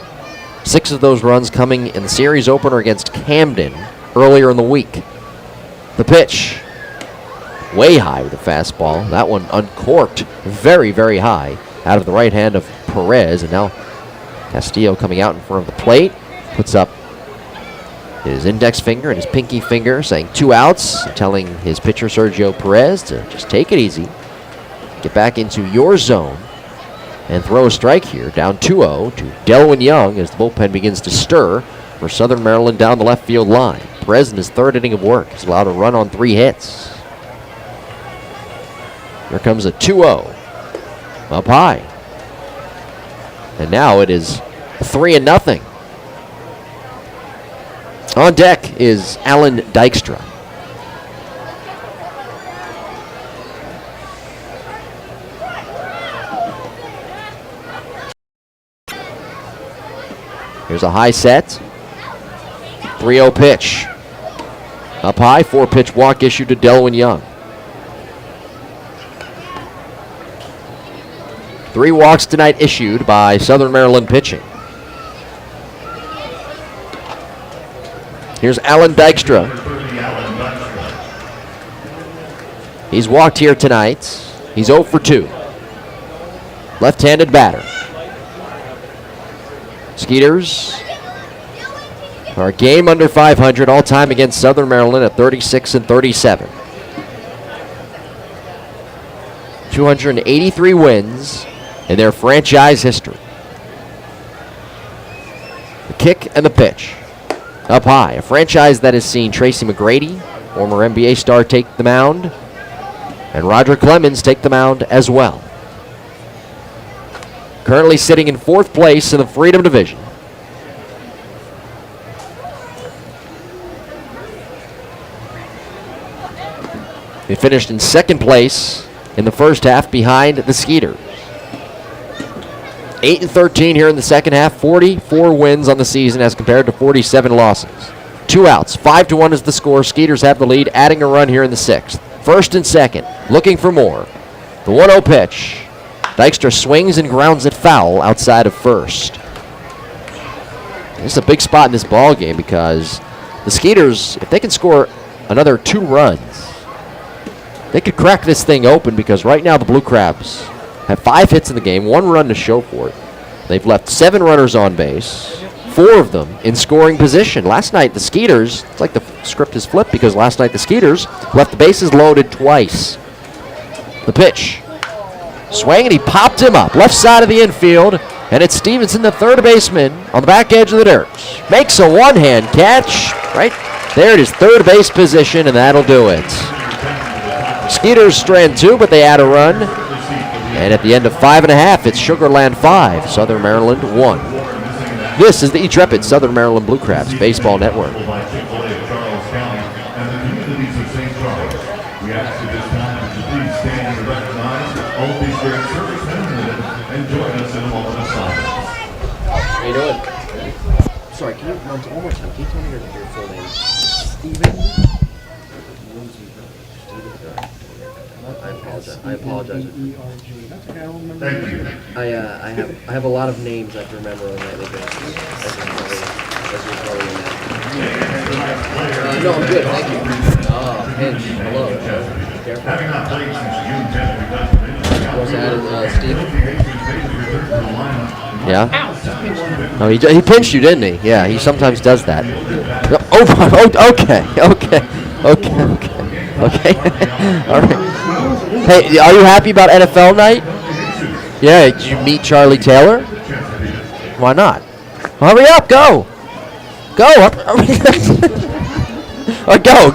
6 of those runs coming in the series opener against Camden earlier in the week. The pitch. Way high with a fastball. That one uncorked very, very high out of the right hand of Perez. And now Castillo coming out in front of the plate. Puts up his index finger and his pinky finger saying 2 outs, telling his pitcher Sergio Perez to just take it easy, get back into your zone, and throw a strike here. Down 2-0 to Delwyn Young as the bullpen begins to stir for Southern Maryland down the left field line. Perez in his 3rd inning of work is allowed a run on 3 hits. Here comes a 2-0 up high. And now it is 3-0. On deck is Alan Dykstra. Here's a high set. 3-0 pitch. Up high, 4-pitch walk issued to Delwyn Young. 3 walks tonight issued by Southern Maryland pitching. Here's Alan Dykstra. He's walked here tonight. He's 0 for 2. Left-handed batter. Skeeters are a game under 500 all time against Southern Maryland at 36-37. 283 wins in their franchise history. The kick and the pitch. Up high, a franchise that has seen Tracy McGrady, former NBA star, take the mound, and Roger Clemens take the mound as well. Currently sitting in 4th place in the Freedom Division. They finished in 2nd place in the first half behind the Skeeters. 8-13 here in the second half. 44 wins on the season as compared to 47 losses. 2 outs. 5-1 is the score. Skeeters have the lead, adding a run here in the 6th. 1st and 2nd, looking for more. The 1-0 pitch. Dykstra swings and grounds it foul outside of 1st. This is a big spot in this ball game because the Skeeters, if they can score another 2 runs, they could crack this thing open because right now the Blue Crabs have 5 hits in the game, 1 run to show for it. They've left 7 runners on base, 4 of them in scoring position. Last night, the Skeeters, it's like the script is flipped because last night the Skeeters left the bases loaded twice. The pitch. Swing, and he popped him up. Left side of the infield, and it's Stevenson, the 3rd baseman, on the back edge of the dirt. Makes a one-hand catch. Right there at his 3rd base position, and that'll do it. Skeeters strand 2, but they add a run. And at the end of 5.5, it's Sugar Land 5, Southern Maryland 1. This is the Intrepid Southern Maryland Blue Crabs Baseball Network. We ask at this time that you please stand and recognize all of these great servicemen and women and join us in a moment of silence. How you doing? Sorry, can you run one more time? Can you tell me your full name? Steven? I apologize. Thank you. I have a lot of names I have to remember on a nightly basis. No, I'm good, thank you. Oh, Hinge, hello. Careful. Having not played since June 10th, we've done some Was that Steve? minutes. Yeah? Oh, he pinched you, didn't he? Yeah, he sometimes does that. Oh, okay. All right. Hey, are you happy about NFL night? Yeah, did you meet Charlie Taylor? Why not? Hurry up, go! Go.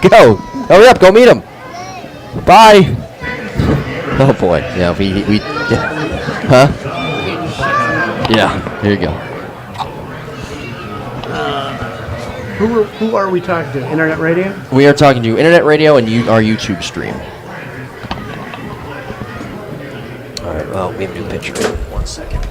Go. Hurry up. Go meet him. Bye. Oh boy. Yeah. We. Yeah. Huh? Yeah. Here you go. Who are we talking to? Internet radio? We are talking to internet radio and our YouTube stream. All right. Well, we have a new picture. 1 second.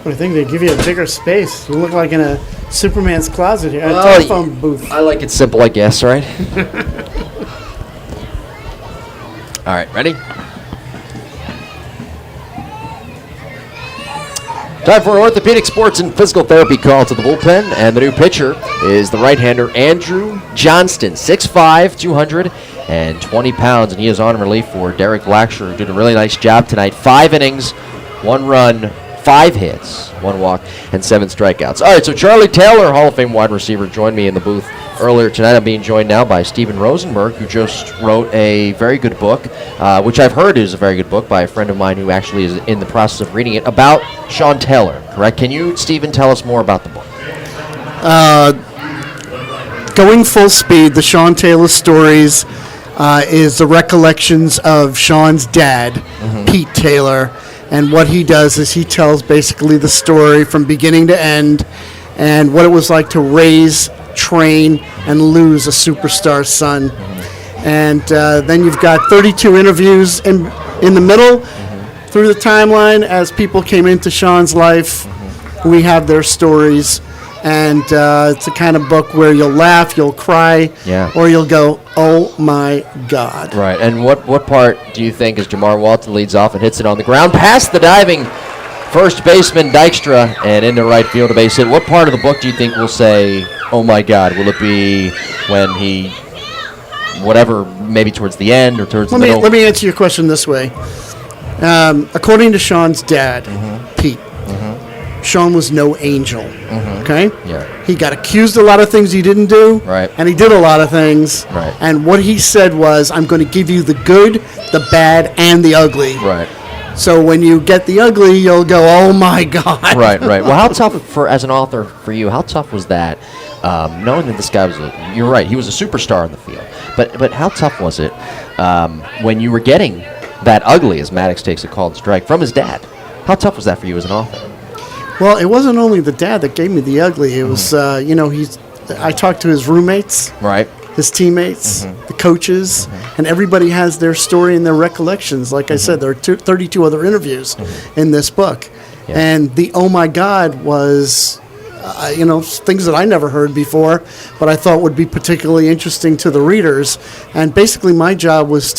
I think they give you a bigger space. You look like in a Superman's closet here, a Well, telephone booth. I like it simple, I guess, right? All right, ready? Time for an orthopedic sports and physical therapy call to the bullpen, and the new pitcher is the right-hander Andrew Johnston, 6'5", 220 pounds, and he is on relief for Derek Blacksher, who did a really nice job tonight. 5 innings, 1 run, 5 hits, 1 walk, and 7 strikeouts. All right, so Charlie Taylor, Hall of Fame wide receiver, joined me in the booth earlier tonight. I'm being joined now by Steven Rosenberg, who just wrote a very good book, which I've heard is a very good book by a friend of mine who actually is in the process of reading it, about Sean Taylor, correct? Can you, Steven, tell us more about the book? Going Full Speed, the Sean Taylor stories, is the recollections of Sean's dad, Pete Taylor. And what he does is he tells basically the story from beginning to end and what it was like to raise, train, and lose a superstar son. And then you've got 32 interviews in the middle through the timeline as people came into Sean's life. We have their stories. And it's a kind of book where you'll laugh, you'll cry, or you'll go, oh my God. Right, and what part do you think as Jamar Walton leads off and hits it on the ground past the diving first baseman Dykstra and into right field, a base hit? What part of the book do you think will say, oh my God? Will it be when he, whatever, maybe towards the end or towards the middle? Let me answer your question this way. According to Sean's dad, Pete, Sean was no angel, okay? Yeah. He got accused of a lot of things he didn't do, right? And he did a lot of things, right? And what he said was, I'm going to give you the good, the bad, and the ugly. Right. So when you get the ugly, you'll go, oh my God. Right. Well, how tough as an author for you, how tough was that, knowing that this guy was you're right, he was a superstar in the field, but how tough was it when you were getting that ugly, as Maddox takes a called strike, from his dad? How tough was that for you as an author? Well, it wasn't only the dad that gave me the ugly. It was, I talked to his roommates, right, his teammates, the coaches, and everybody has their story and their recollections. Like I said, there are 32 other interviews in this book. Yeah. And the oh my God was, things that I never heard before, but I thought would be particularly interesting to the readers. And basically my job was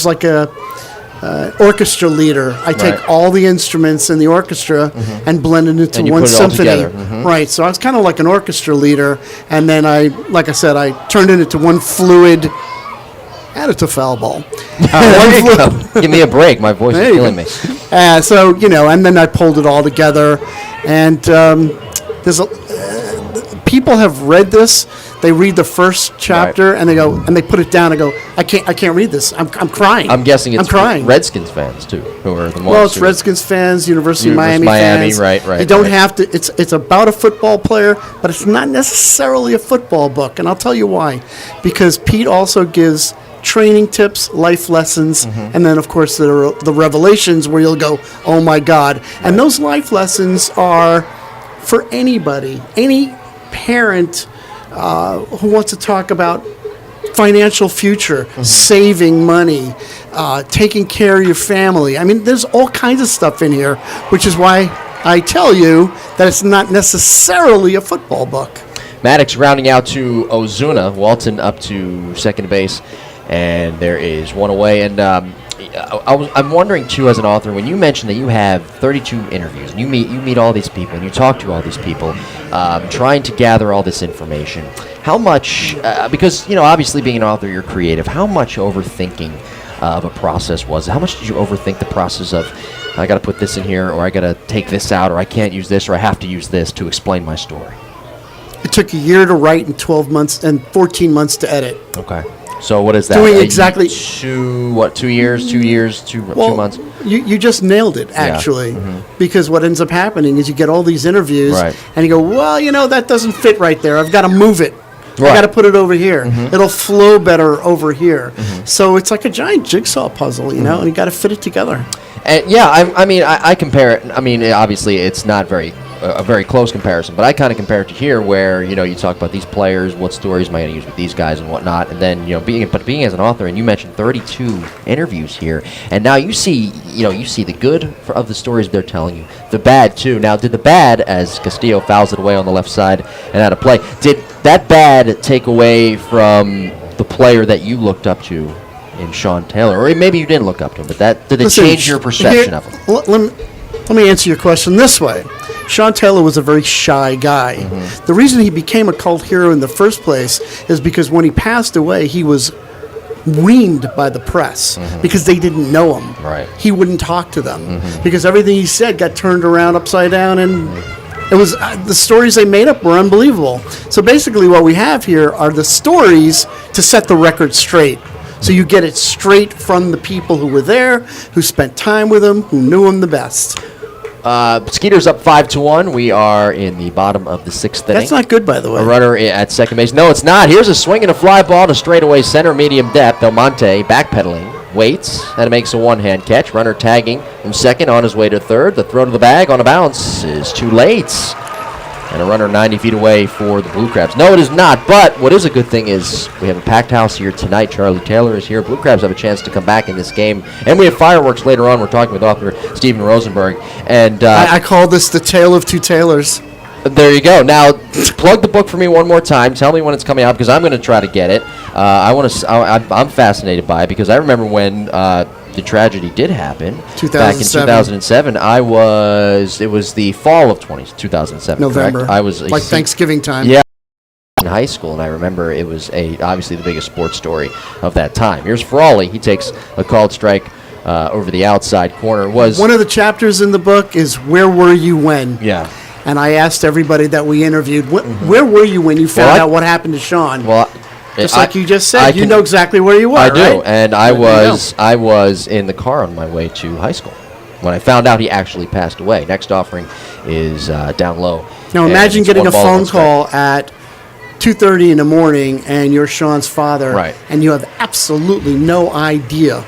like a orchestra leader. I take all the instruments in the orchestra and blend it into one symphony. Right. So I was kind of like an orchestra leader, and then I turned it into one fluid. Add it to foul ball. Give me a break. My voice is killing me. And then I pulled it all together, and people have read this. They read the first chapter and they go and they put it down and go, I can't read this. I'm crying. I'm guessing it's crying. Redskins fans too, who are the ones. Well, it's Redskins fans, University of Miami fans. Right. You don't have to. It's about a football player, but it's not necessarily a football book, and I'll tell you why. Because Pete also gives training tips, life lessons, and then of course the revelations where you'll go, oh my God. And those life lessons are for anybody, any parent who wants to talk about financial future, saving money, taking care of your family. I mean, there's all kinds of stuff in here, which is why I tell you that it's not necessarily a football book. Maddox rounding out to Ozuna, Walton up to second base, and there is one away. And I'm wondering too, as an author, when you mentioned that you have 32 interviews, and you meet all these people, and you talk to all these people, trying to gather all this information. How much? Because obviously being an author, you're creative. How much overthinking of a process was it? How much did you overthink the process of, I got to put this in here, or I got to take this out, or I can't use this, or I have to use this to explain my story? It took a year to write and 12 months and 14 months to edit. Okay. So what is that? Doing exactly 2 years, 2 months. You just nailed it, actually, because what ends up happening is you get all these interviews, Right. and you go, well, that doesn't fit right there. I've got to move it. Right. I got to put it over here. It'll flow better over here. So it's like a giant jigsaw puzzle, and you got to fit it together. And yeah, I compare it. I mean, obviously, it's not a very close comparison, but I kind of compare it to here, where you talk about these players, what stories am I going to use with these guys and whatnot, and then being as an author, and you mentioned 32 interviews here, and now you see the good of the stories they're telling you, the bad too. Now, did the bad, as Castillo fouls it away on the left side and out of play, did that bad take away from the player that you looked up to in Sean Taylor, or maybe you didn't look up to him, but did it change your perception of him? Let me answer your question this way. Sean Taylor was a very shy guy. The reason he became a cult hero in the first place is because when he passed away, he was reamed by the press because they didn't know him. Right. He wouldn't talk to them because everything he said got turned around upside down, and it was the stories they made up were unbelievable. So basically what we have here are the stories to set the record straight. So you get it straight from the people who were there, who spent time with him, who knew him the best. Skeeters up 5-1. We are in the bottom of the sixth inning. That's not good, by the way. A runner at second base. No, it's not. Here's a swing and a fly ball to straightaway center, medium depth. Almonte backpedaling, waits, and makes a one-hand catch. Runner tagging from second on his way to third. The throw to the bag on a bounce is too late. And a runner 90 feet away for the Blue Crabs. No, it is not. But what is a good thing is we have a packed house here tonight. Charlie Taylor is here. Blue Crabs have a chance to come back in this game. And we have fireworks later on. We're talking with author Stephen Rosenberg. And I call this the Tale of Two Taylors. There you go. Now, plug the book for me one more time. Tell me when it's coming out, because I'm going to try to get it. I'm fascinated by it, because I remember when the tragedy did happen back in 2007. It was the fall of 2007. November. Correct? I was like Thanksgiving time. Yeah. In high school, and I remember it was obviously the biggest sports story of that time. Here's Frawley. He takes a called strike over the outside corner. One of the chapters in the book is "Where were you when?" Yeah. And I asked everybody that we interviewed, where were you when you found out what happened to Sean? Well, just like you just said, you know exactly where you were. I do, right? and I was in the car on my way to high school when I found out he actually passed away. Next offering is down low. Now imagine getting a phone call at 2:30 in the morning, and you're Sean's father, right? And you have absolutely no idea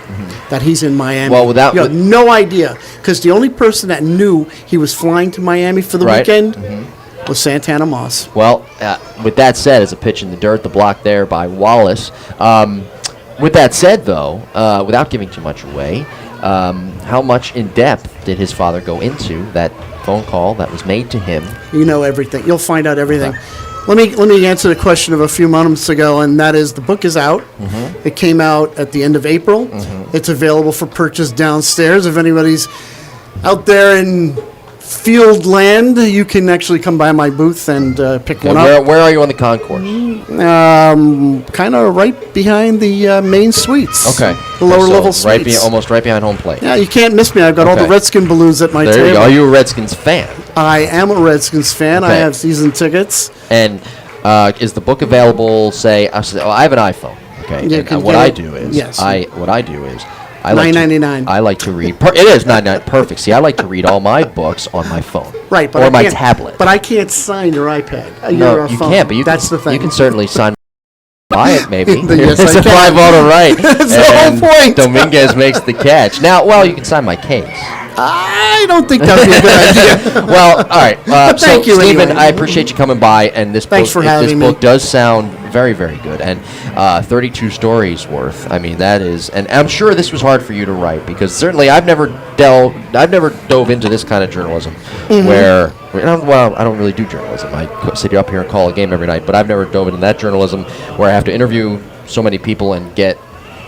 that he's in Miami. Well, you have no idea, because the only person that knew he was flying to Miami for the weekend was Santana Moss. Well, with that said, as a pitch in the dirt, the block there by Wallace. With that said, though, without giving too much away, how much in depth did his father go into that phone call that was made to him? You know everything. You'll find out everything. Let me answer the question of a few moments ago, and that is the book is out. It came out at the end of April. It's available for purchase downstairs. If anybody's out there in Field Land, you can actually come by my booth and pick one up. Where are you on the concourse? Kind of right behind the main suites. Okay. The lower level suites. Almost right behind home plate. Yeah, you can't miss me. I've got all the Redskin balloons at my table. There you go. Are you a Redskins fan? I am a Redskins fan. Okay. I have season tickets. And is the book available? I have an iPhone. Okay. And what I do is I like $9.99. I like to read. It is $9.99. Perfect. See, I like to read all my books on my phone. Right, but or my tablet. But I can't sign your iPad. No, you phone. can't. But that's the thing. You can certainly sign. Buy it, maybe. Yes, it's I a can. 5-auto right. That's the whole point. Dominguez makes the catch. Now, you can sign my case. I don't think that would be a good idea. Well, all right. Thank you, Stephen, anyway. I appreciate you coming by, and this book does sound very, very good, and 32 stories worth. I mean, that is, and I'm sure this was hard for you to write, because certainly I've never dove into this kind of journalism, where I don't really do journalism. I sit up here and call a game every night, but I've never dove into that journalism where I have to interview so many people and get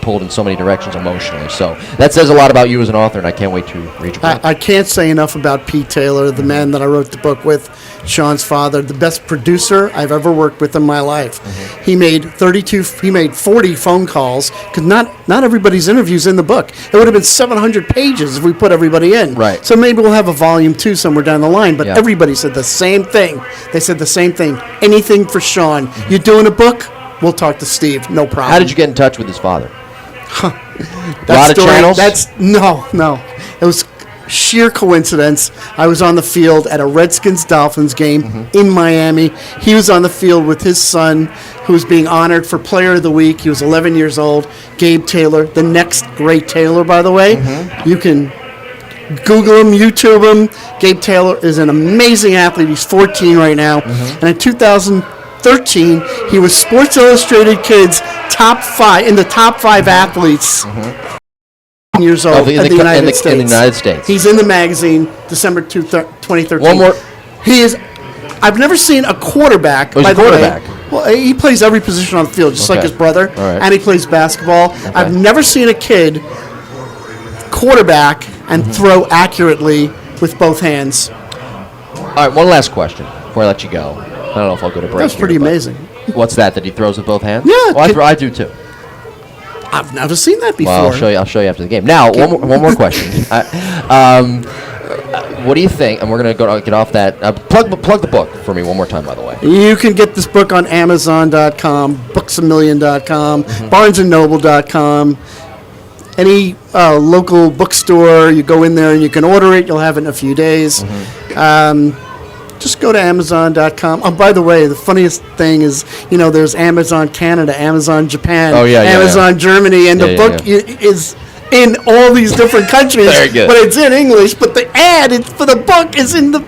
pulled in so many directions emotionally. So that says a lot about you as an author, and I can't wait to read your book. I can't say enough about Pete Taylor, the man that I wrote the book with, Sean's father, the best producer I've ever worked with in my life. He made 40 phone calls, because not everybody's interview's in the book. It would have been 700 pages if we put everybody in. Right. So maybe we'll have a volume 2 somewhere down the line, but everybody said the same thing. They said the same thing. Anything for Sean. You're doing a book? we'll talk to Steve. No problem. How did you get in touch with his father? That lot of story, channels? No. It was sheer coincidence. I was on the field at a Redskins-Dolphins game in Miami. He was on the field with his son, who was being honored for Player of the Week. He was 11 years old. Gabe Taylor, the next great Taylor, by the way. You can Google him, YouTube him. Gabe Taylor is an amazing athlete. He's 14 right now. And in 2013, he was Sports Illustrated Kids top 5 in the top 5 athletes. Years old in the United States. In the United States. He's in the magazine, December 2013. One more. He is. I've never seen a quarterback. He's a quarterback. Well, he plays every position on the field, just like his brother, right. and he plays basketball. I've never seen a kid quarterback and throw accurately with both hands. All right, one last question before I let you go. I don't know if I'll go to break. That's pretty amazing. What's that he throws with both hands? Yeah. Well, I do too. I've never seen that before. Well, I'll show you after the game. Now, one more question. What do you think? And we're going to get off that. Plug the book for me one more time, by the way. You can get this book on Amazon.com, booksamillion.com, barnesandnoble.com, any local bookstore. You go in there and you can order it. You'll have it in a few days. Just go to Amazon.com. Oh, by the way, the funniest thing is, there's Amazon Canada, Amazon Japan, Amazon Germany, and the book is in all these different countries. Very good. But it's in English, but the ad for the book is in the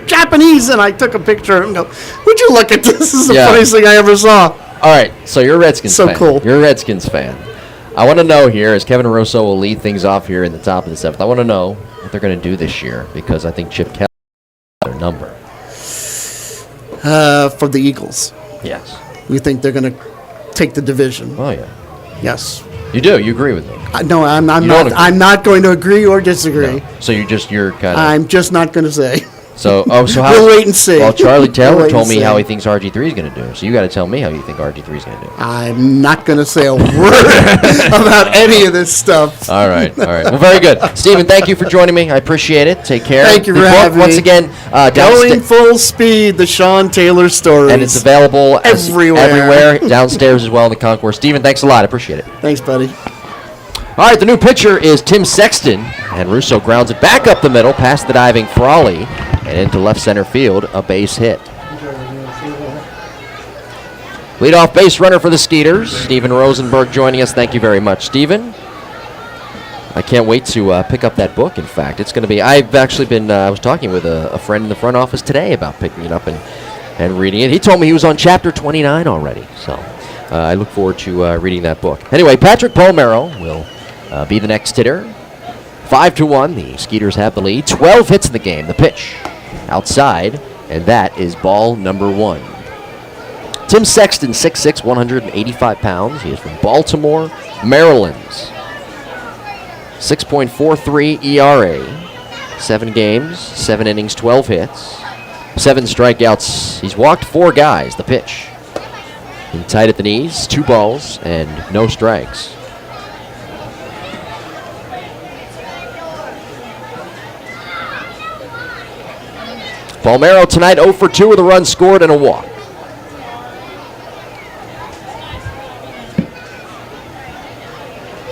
Japanese, and I took a picture and go, would you look at this? This is the funniest thing I ever saw. All right, so you're a Redskins fan. So cool. You're a Redskins fan. I want to know here, as Kevin Russo will lead things off here in the top of the 7th, I want to know what they're going to do this year, because I think Chip Kelly has their number. For the Eagles. Yes. You think they're going to take the division? Oh, yeah. Yes. You do. You agree with me. No, I'm not. I'm not going to agree or disagree. No. So you're kind of. I'm just not going to say. So how? We'll wait and see. Well, Charlie Taylor We'll told me see. how he thinks RG3 is going to do. So you got to tell me how you think RG3 is going to do. I'm not going to say a word about any of this stuff. All right. Well, very good, Stephen. Thank you for joining me. I appreciate it. Take care. Thank you The for book, having once me. again. Going full speed, the Sean Taylor stories. And it's available everywhere downstairs as well in the concourse. Stephen, thanks a lot. I appreciate it. Thanks, buddy. All right, the new pitcher is Tim Sexton, and Russo grounds it back up the middle, past the diving Frawley, and into left center field, a base hit. Leadoff base runner for the Skeeters, Steven Rosenberg joining us. Thank you very much, Steven. I can't wait to pick up that book, in fact. It's going to be, I've actually been, I was talking with a friend in the front office today about picking it up and reading it. He told me he was on chapter 29 already, so I look forward to reading that book. Anyway, Patrick Palmero will be the next hitter. 5-1, the Skeeters have the lead. 12 hits in the game. The pitch outside, and that is ball number 1. Tim Sexton, 6'6", 185 pounds. He is from Baltimore, Maryland. 6.43 ERA. 7 games, 7 innings, 12 hits. 7 strikeouts. He's walked 4 guys. The pitch. In tight at the knees, 2 balls, and no strikes. Palmero tonight 0 for 2 with a run scored and a walk.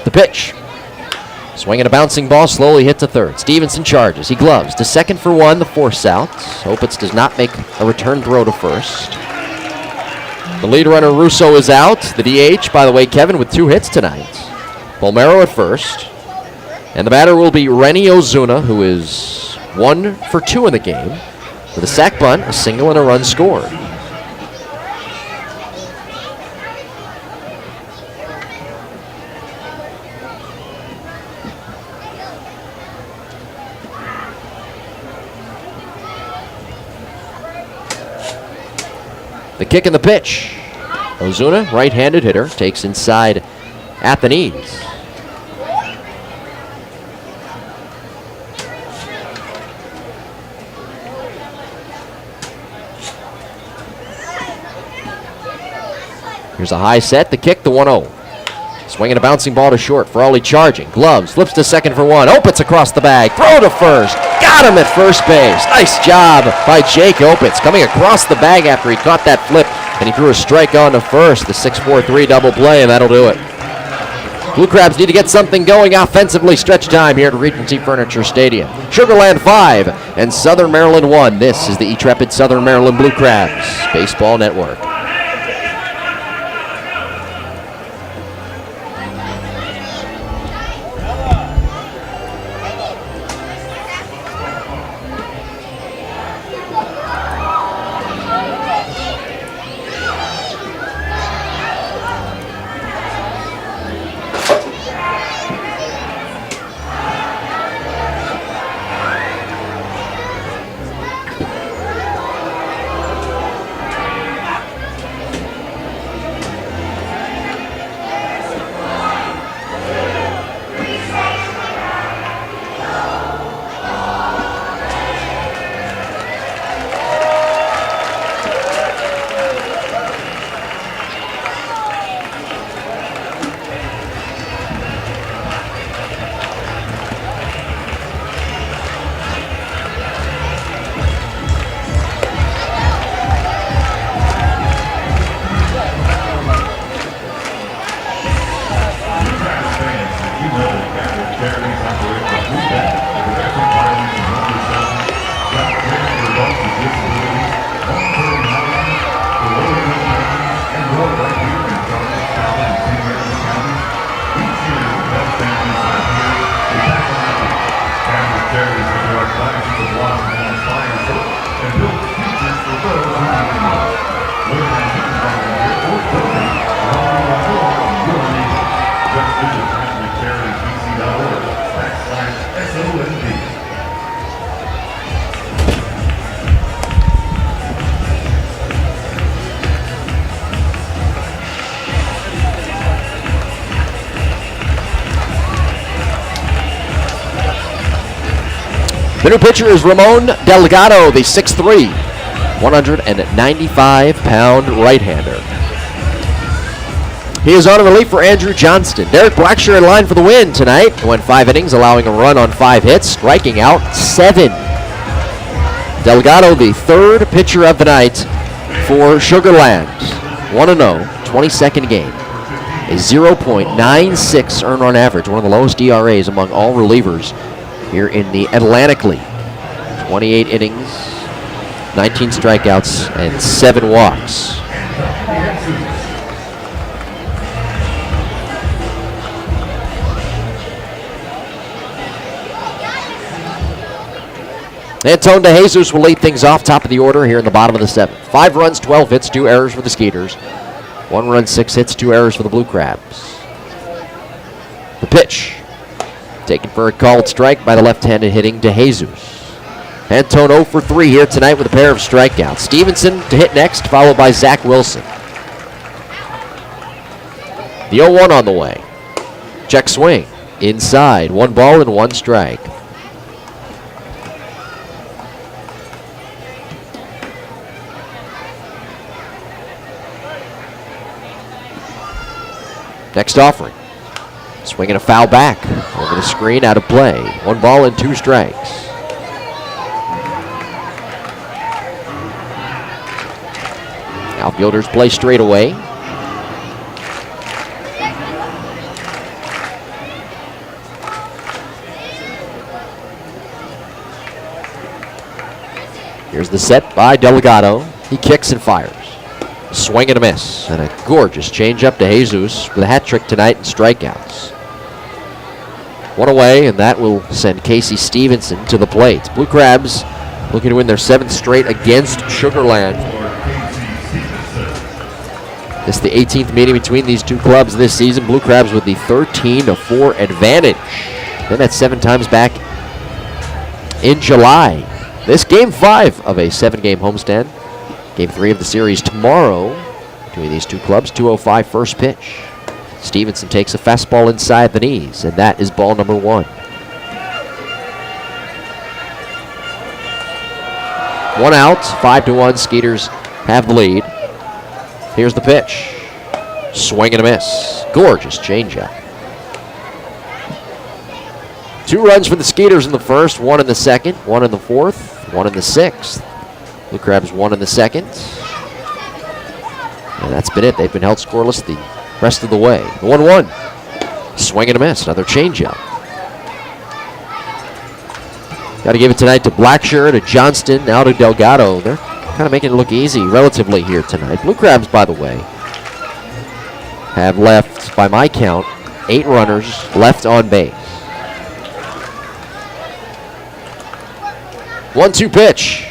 The pitch. Swinging a bouncing ball, slowly hit to third. Stevenson charges. He gloves to second for 1, the force out. Opitz does not make a return throw to first. The lead runner, Russo, is out. The DH, by the way, Kevin, with 2 hits tonight. Palmero at first. And the batter will be Rennie Ozuna, who is 1 for 2 in the game, with a sac bunt, a single, and a run scored. The kick and the pitch. Ozuna, right-handed hitter, takes inside at the knees. Here's a high set, the kick, the 1-0. Swinging a bouncing ball to short. Frawley charging. Gloves. Flips to second for 1. Opitz across the bag. Throw to first. Got him at first base. Nice job by Jake Opitz. Coming across the bag after he caught that flip And he threw a strike on to first, the 6-4-3 double play, and that'll do it. Blue Crabs need to get something going offensively. Stretch time here at Regency Furniture Stadium. Sugar Land 5 and Southern Maryland 1. This is the intrepid Southern Maryland Blue Crabs Baseball Network. The new pitcher is Ramon Delgado, the 6'3", 195-pound right-hander. He is on relief for Andrew Johnston. Derek Blackshear in line for the win tonight. Went 5 innings, allowing a run on 5 hits, striking out 7. Delgado, the third pitcher of the night for Sugar Land. 1-0, 22nd game. A 0.96 earned run average, one of the lowest ERAs among all relievers here in the Atlantic League. 28 innings, 19 strikeouts, and 7 walks. Antone DeJesus will lead things off, top of the order here in the bottom of the 7th. 5 runs, 12 hits, 2 errors for the Skeeters. 1 run, 6 hits, 2 errors for the Blue Crabs. The pitch, taken for a called strike by the left-handed hitting DeJesus. Antone 0 for 3 here tonight with a pair of strikeouts. Stevenson to hit next, followed by Zach Wilson. The 0-1 on the way. Check swing, inside, 1 ball and 1 strike. Next offering. Swinging a foul back. Over the screen, out of play. 1 ball and 2 strikes. Outfielders play straight away. Here's the set by Delgado. He kicks and fires. Swing and a miss. And a gorgeous changeup to Jesus with a hat trick tonight and strikeouts. 1 away, and that will send Casey Stevenson to the plate. Blue Crabs looking to win their 7th straight against Sugar Land. This is the 18th meeting between these two clubs this season. Blue Crabs with the 13-4 advantage. Then that's 7 times back in July. This game 5 of a 7-game homestand. Game 3 of the series tomorrow between these two clubs. 2:05 first pitch. Stevenson takes a fastball inside the knees, and that is ball number 1. 1 out, 5-1. Skeeters have the lead. Here's the pitch. Swing and a miss. Gorgeous changeup. 2 runs for the Skeeters in the first, 1 in the second, 1 in the fourth, 1 in the 6th. Blue Crabs 1 in the 2nd. And that's been it. They've been held scoreless the rest of the way. 1-1. Swing and a miss. Another changeup. Got to give it tonight to Blackshirt, to Johnston, now to Delgado. They're kind of making it look easy relatively here tonight. Blue Crabs, by the way, have left, by my count, 8 runners left on base. 1-2 pitch.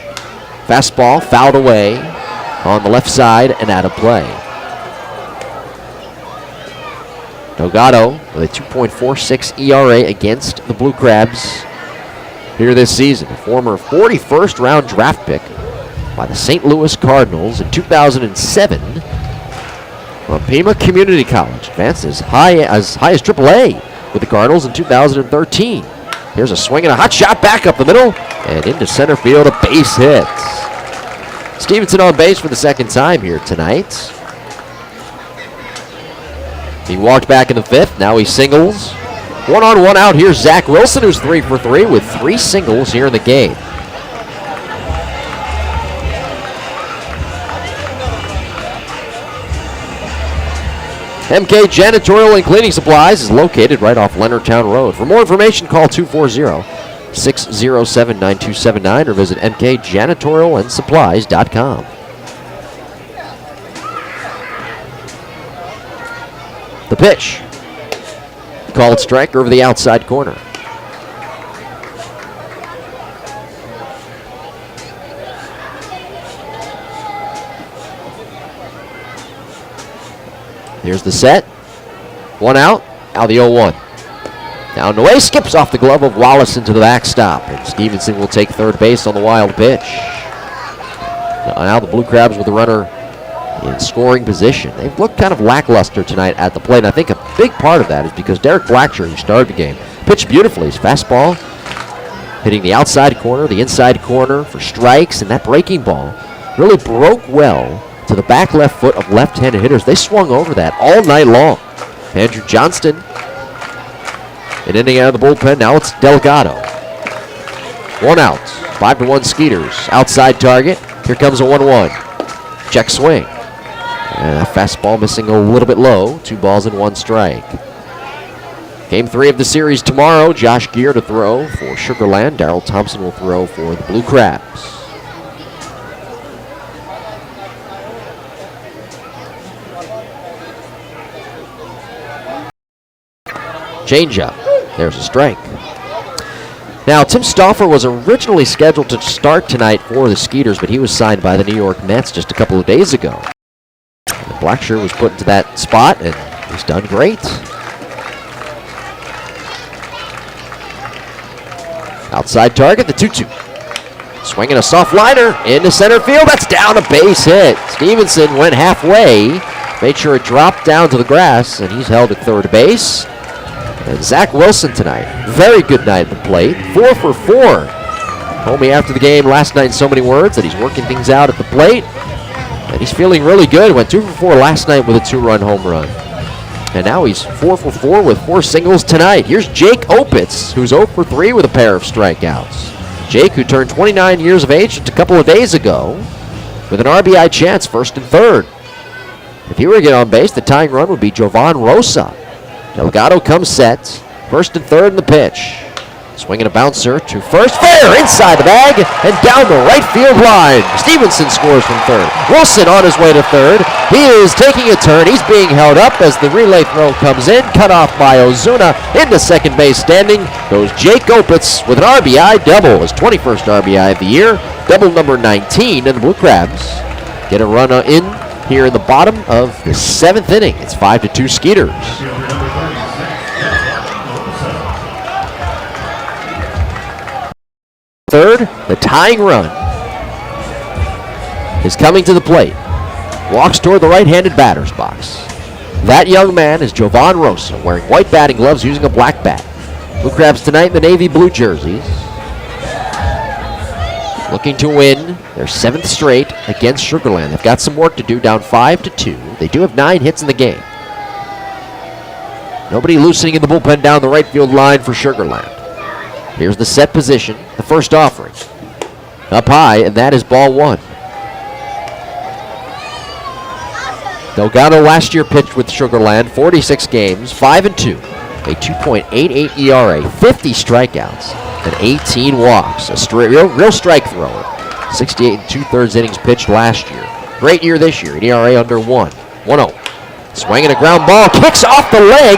Fastball fouled away on the left side and out of play. Delgado with a 2.46 ERA against the Blue Crabs here this season. A former 41st round draft pick by the St. Louis Cardinals in 2007 from Pima Community College. Advanced as high as AAA with the Cardinals in 2013. Here's a swing and a hot shot back up the middle and into center field, a base hit. Stevenson on base for the second time here tonight. He walked back in the 5th. Now he singles. 1 on 1 out. Here's Zach Wilson, who's 3 for 3 with 3 singles here in the game. MK Janitorial and Cleaning Supplies is located right off Leonardtown Road. For more information, call 240-607-9279 or visit mkjanitorialandsupplies.com. The pitch. Called strike over the outside corner. Here's the set. 1 out. Now the 0-1. Down the way, skips off the glove of Wallace into the backstop. And Stevenson will take third base on the wild pitch. Now the Blue Crabs with the runner in scoring position. They've looked kind of lackluster tonight at the plate, and I think a big part of that is because Derek Blackshirt, who started the game, pitched beautifully. His fastball hitting the outside corner, the inside corner for strikes, and that breaking ball really broke well to the back left foot of left-handed hitters. They swung over that all night long. Andrew Johnston, an inning out of the bullpen. Now it's Delgado. 1 out. 5-1 Skeeters. Outside target. Here comes a 1-1. Check swing. And a fastball missing a little bit low. 2 balls and 1 strike. Game 3 of the series tomorrow. Josh Gear to throw for Sugar Land. Darrell Thompson will throw for the Blue Crabs. Changeup. There's a strike. Now, Tim Stauffer was originally scheduled to start tonight for the Skeeters, but he was signed by the New York Mets just a couple of days ago. And Blackshirt was put into that spot, and he's done great. Outside target, the 2-2. Swinging a soft liner into center field. That's down, a base hit. Stevenson went halfway, made sure it dropped down to the grass, and he's held at third base. And Zach Wilson tonight, very good night at the plate, 4 for 4. Told me after the game last night in so many words that he's working things out at the plate, and he's feeling really good. Went 2 for 4 last night with a 2-run home run. And now he's 4 for 4 with 4 singles tonight. Here's Jake Opitz, who's 0 for 3 with a pair of strikeouts. Jake, who turned 29 years of age just a couple of days ago, with an RBI chance, first and third. If he were to get on base, the tying run would be Jovan Rosa. Delgado comes set, first and third in the pitch. Swinging a bouncer to first, fair inside the bag and down the right field line. Stevenson scores from third. Wilson on his way to third. He is taking a turn. He's being held up as the relay throw comes in, cut off by Ozuna. Into second base standing goes Jake Opitz with an RBI double, his 21st RBI of the year, double number 19, and the Blue Crabs get a run in here in the bottom of the 7th inning. It's 5-2 Skeeters. Third, the tying run is coming to the plate. Walks toward the right-handed batter's box. That young man is Jovan Rosa, wearing white batting gloves, using a black bat. Blue Crabs tonight in the navy blue jerseys. Looking to win their 7th straight against Sugar Land. They've got some work to do, down 5-2. They do have 9 hits in the game. Nobody loosening in the bullpen down the right field line for Sugar Land. Here's the set position, the first offering. Up high, and that is ball 1. Delgado last year pitched with Sugar Land, 46 games, 5-2, a 2.88 ERA, 50 strikeouts, and 18 walks. A real strike thrower. 68 2/3 innings pitched last year. Great year this year, an ERA under 1. 1-0. Swinging a ground ball, kicks off the leg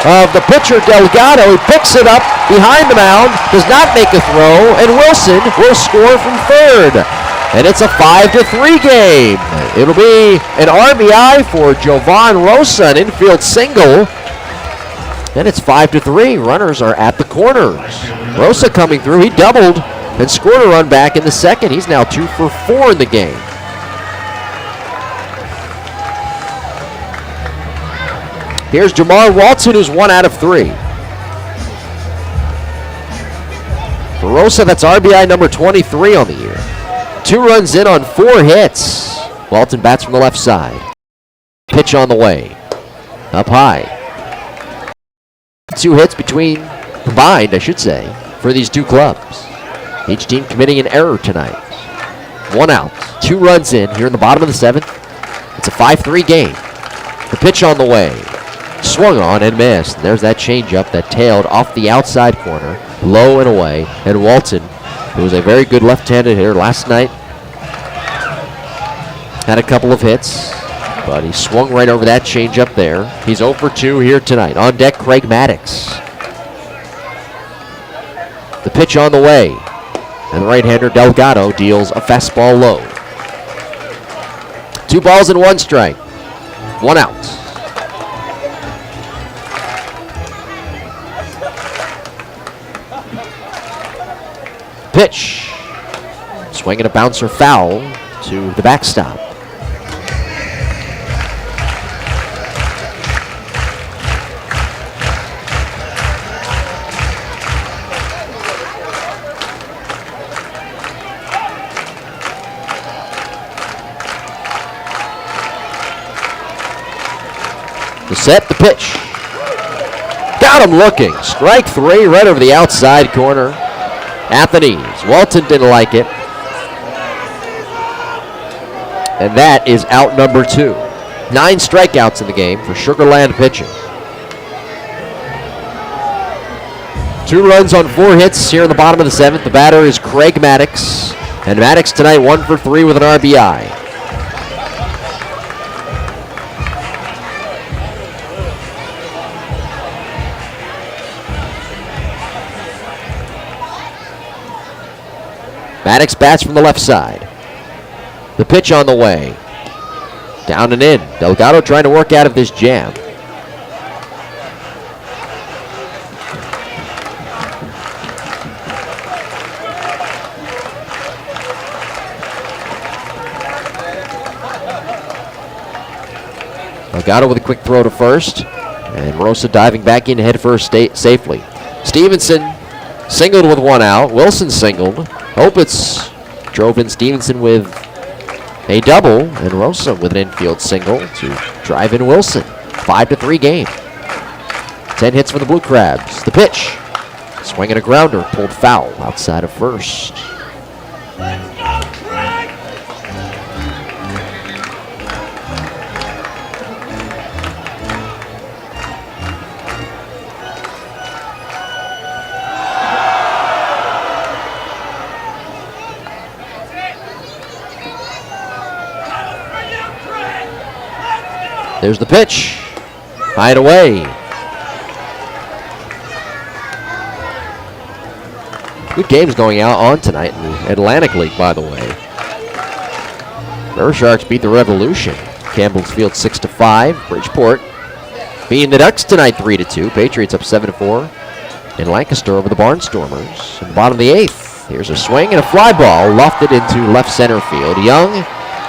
of the pitcher Delgado. He picks it up behind the mound, does not make a throw, and Wilson will score from third. And it's a 5-3 game. It'll be an RBI for Jovan Rosa, an infield single. And it's 5-3. Runners are at the corners. Rosa coming through. He doubled and scored a run back in the second. He's now 2 for 4 in the game. Here's Jamar Walton, who's 1 out of 3. For Rosa, that's RBI number 23 on the year. 2 runs in on 4 hits. Walton bats from the left side. Pitch on the way. Up high. 2 hits combined, I should say, for these 2 clubs. Each team committing an error tonight. 1 out. 2 runs in here in the bottom of the 7th. It's a 5-3 game. The pitch on the way. Swung on and missed. There's that changeup that tailed off the outside corner, low and away. And Walton, who was a very good left-handed hitter last night, had a couple of hits, but he swung right over that changeup there. He's 0 for 2 here tonight. On deck, Craig Maddox. The pitch on the way, and the right-hander Delgado deals a fastball low. 2 balls and 1 strike. 1 out. Pitch. Swinging a bouncer foul to the backstop. The set, the pitch. Got him looking. Strike 3 right over the outside corner. At the knees. Walton didn't like it. And that is out number 2. 9 strikeouts in the game for Sugar Land pitching. 2 runs on 4 hits here in the bottom of the 7th. The batter is Craig Maddox. And Maddox tonight 1 for 3 with an RBI. Maddox bats from the left side. The pitch on the way. Down and in. Delgado trying to work out of this jam. Delgado with a quick throw to first. And Rosa diving back in head first safely. Stevenson singled with 1 out. Wilson singled. Opitz drove in Stevenson with a double, and Rosa with an infield single to drive in Wilson. 5-3 game. 10 hits for the Blue Crabs. The pitch. Swinging a grounder, pulled foul outside of first. There's the pitch. High and away. Good games going on tonight in the Atlantic League, by the way. River Sharks beat the Revolution. Campbell's Field 6-5. Bridgeport beating the Ducks tonight 3-2. Patriots up 7-4. In Lancaster over the Barnstormers. In the bottom of the 8th. Here's a swing and a fly ball lofted into left center field. Young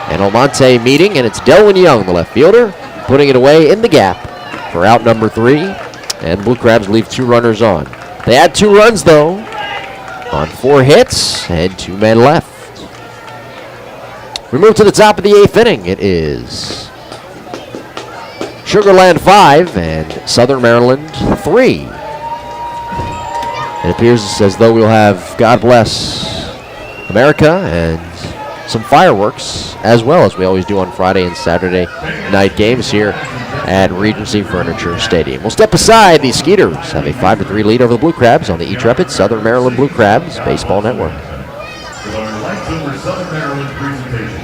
and Almonte meeting, and it's Delwyn Young, the left fielder, putting it away in the gap for out number 3. And Blue Crabs leave 2 runners on. They had 2 runs, though, on 4 hits and 2 men left. We move to the top of the 8th inning. It is Sugar Land 5 and Southern Maryland 3. It appears as though we'll have God Bless America and some fireworks as well, as we always do on Friday and Saturday night games here at Regency Furniture Stadium. We'll step aside. The Skeeters have a 5-3 lead over the Blue Crabs on the E-Trepid Southern Maryland Blue Crabs Baseball Network. With our Lights Over Southern Maryland presentation.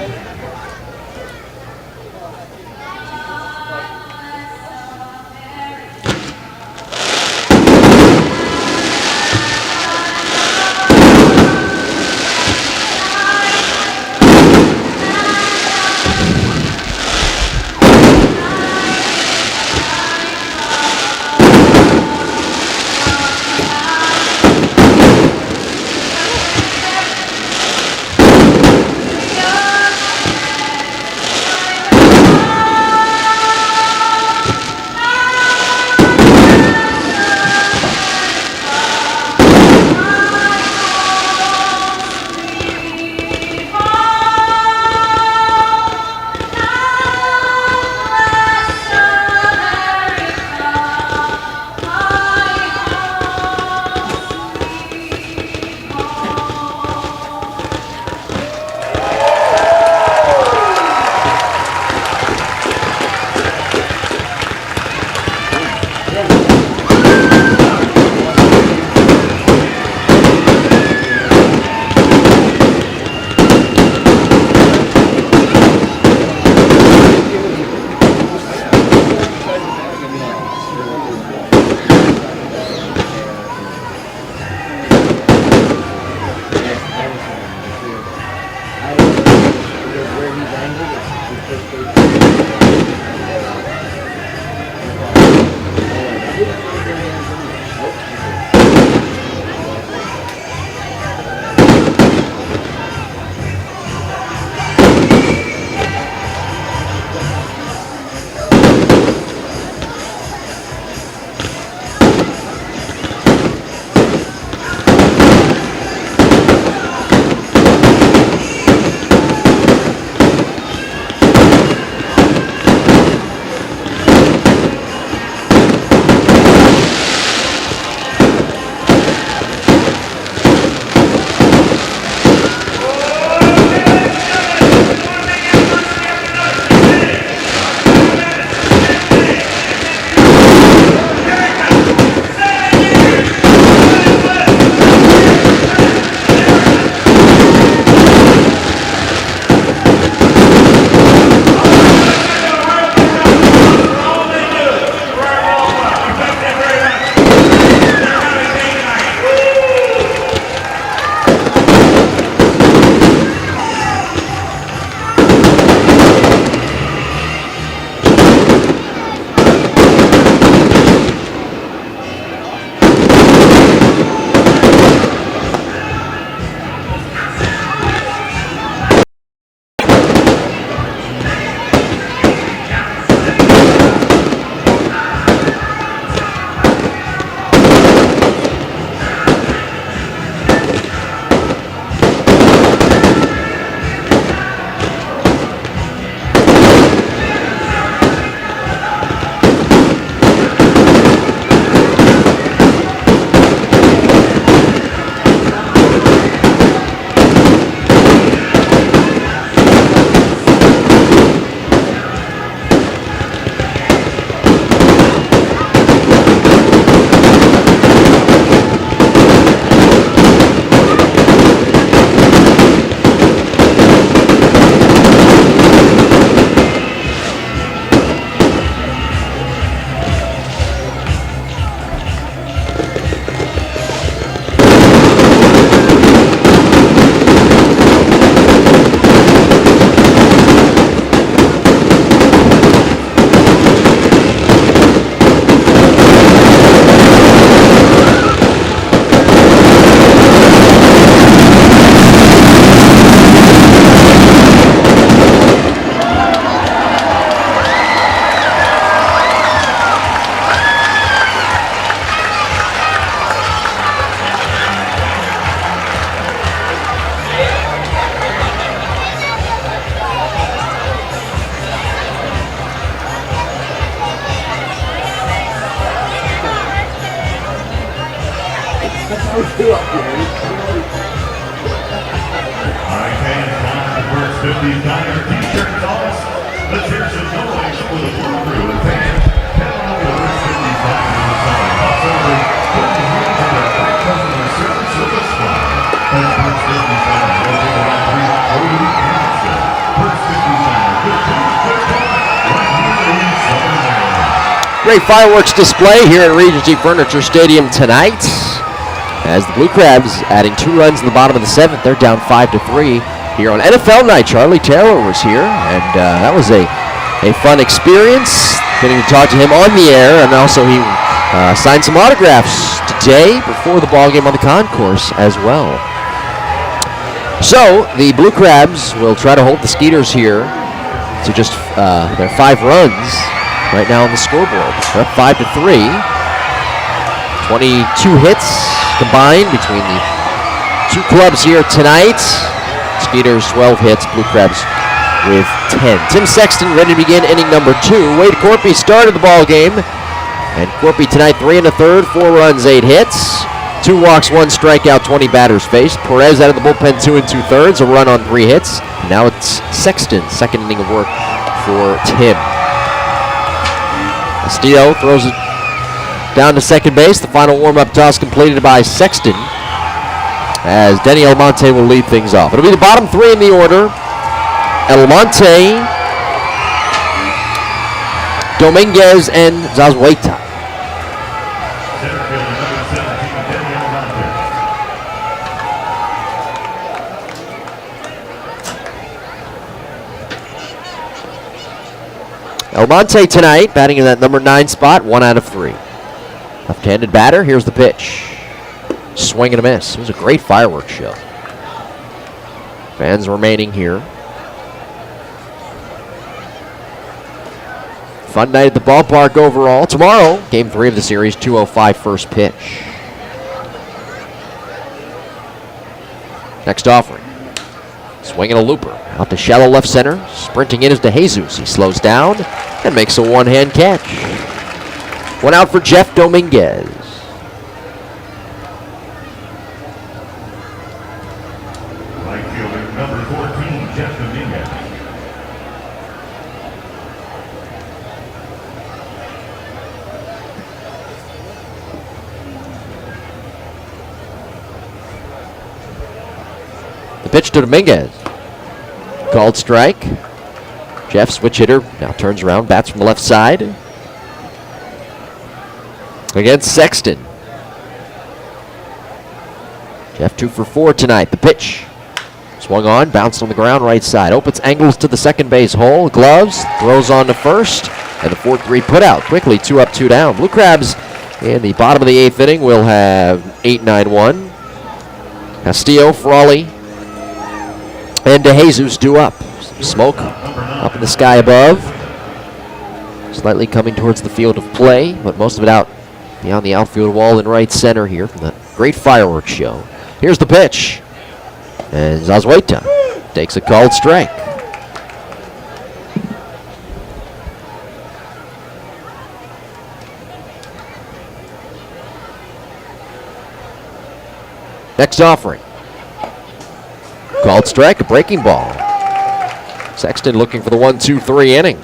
All right, fans, time for with these Diner t-shirt calls. Let's hear some noise for the Blue Crew and fans. Head on over to Rich Whitney's Diner in the summer. Also, put your hands on their great customer service with a smile. That's Rich Whitney's Diner, located on 380 Council. Rich Whitney's Diner, good food, good fun, right here in Southern Maryland. Great fireworks display here at Regency Furniture Stadium tonight. As the Blue Crabs adding 2 runs in the bottom of the 7th, they're down 5-3 here on NFL night. Charlie Taylor was here, and that was a fun experience. Getting to talk to him on the air, and also he signed some autographs today before the ball game on the concourse as well. So the Blue Crabs will try to hold the Skeeters here to just their 5 runs right now on the scoreboard. They're up 5-3. 22 hits combined between the 2 clubs here tonight. Skeeters 12 hits, Blue Crabs with 10. Tim Sexton ready to begin inning number 2. Wade Corpy started the ball game, and Corpy tonight 3 1/3, 4 runs, 8 hits, 2 walks, 1 strikeout, 20 batters faced. Perez out of the bullpen 2 2/3, a run on 3 hits. Now it's Sexton, second inning of work for Tim. Castillo throws it down to second base. The final warm-up toss completed by Sexton, as Denny Almonte will lead things off. It'll be the bottom 3 in the order. Almonte, Dominguez, and Zazueta. Center fielder number 17, Denny Almonte. Almonte tonight batting in that number 9 spot, 1 out of 3. Left-handed batter, here's the pitch. Swing and a miss. It was a great fireworks show. Fans remaining here. Fun night at the ballpark overall. Tomorrow, game 3 of the series, 2:05 first pitch. Next offering. Swinging a looper. Out to shallow left center. Sprinting in is DeJesus. He slows down and makes a one-hand catch. 1 out for Jeff Dominguez. Right fielder number 14, Jeff Dominguez. The pitch to Dominguez. Called strike. Jeff, switch hitter, now turns around, bats from the left side. Against Sexton. Jeff 2 for 4 tonight. The pitch. Swung on, bounced on the ground right side. Opens angles to the second base hole. Gloves, throws on to first. And the 4-3 put out. Quickly 2 up, 2 down. Blue Crabs in the bottom of the 8th inning will have 8-9-1. Castillo, Frawley, and DeJesus due up. Some smoke up in the sky above. Slightly coming towards the field of play, but most of it out beyond the outfield wall in right center here from the great fireworks show. Here's the pitch. And Zazueta takes a called strike. Next offering. Called strike, a breaking ball. Sexton looking for the 1-2-3 inning.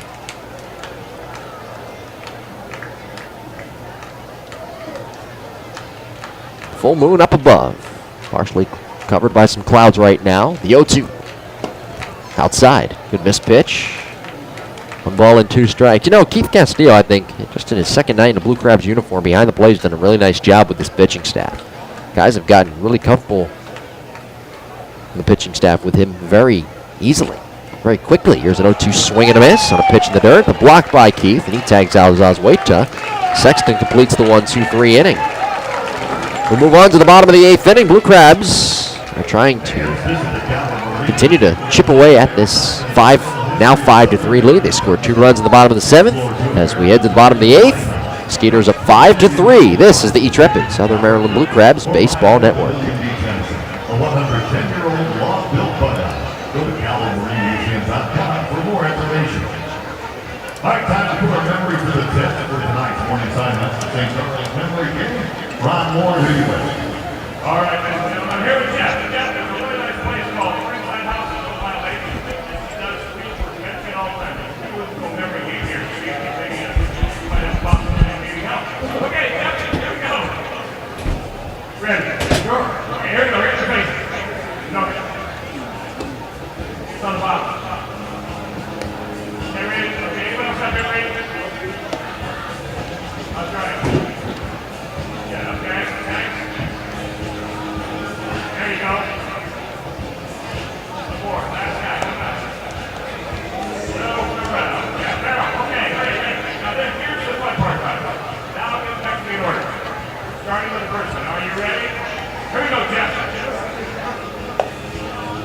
Full moon up above. Partially covered by some clouds right now. The 0-2. Outside. Good missed pitch. 1 ball and 2 strikes. You know, Keith Castillo, I think, just in his second night in the Blue Crabs uniform behind the plate, has done a really nice job with this pitching staff. Guys have gotten really comfortable in the pitching staff with him very easily, very quickly. Here's an 0-2 swing and a miss on a pitch in the dirt. The block by Keith, and he tags out Zazueta. Sexton completes the 1-2-3 inning. We'll move on to the bottom of the 8th inning. Blue Crabs are trying to continue to chip away at this now 5-3 lead. They scored 2 runs in the bottom of the 7th. As we head to the bottom of the 8th, Skeeters up 5-3. This is the E-Trepid Southern Maryland Blue Crabs Baseball Network. A 110-year-old law-built button. Go to CalvaryMuseum.com for more information. All right, time to put our memory to the test for tonight's morning time. That's the St. Charles memory game. Ron Moore, who you with? All right, ladies and gentlemen, I'm here with Jeff. Jeff, there's a really nice place called Springline House in Old Mile Lake. Ready? Sure. Okay, here we go. Here's your face. No. It's on the bottom. Okay, ready? Okay, anyone else out there ready? I'll try it. Yeah, okay, okay. There you go. One more. Last guy. Come on. No, around. Yeah, there. Okay, great, great. Now then, here's the fun part about it. Now I'll get back to the order. Starting with the first one. Are you ready? Here we go, Jeff.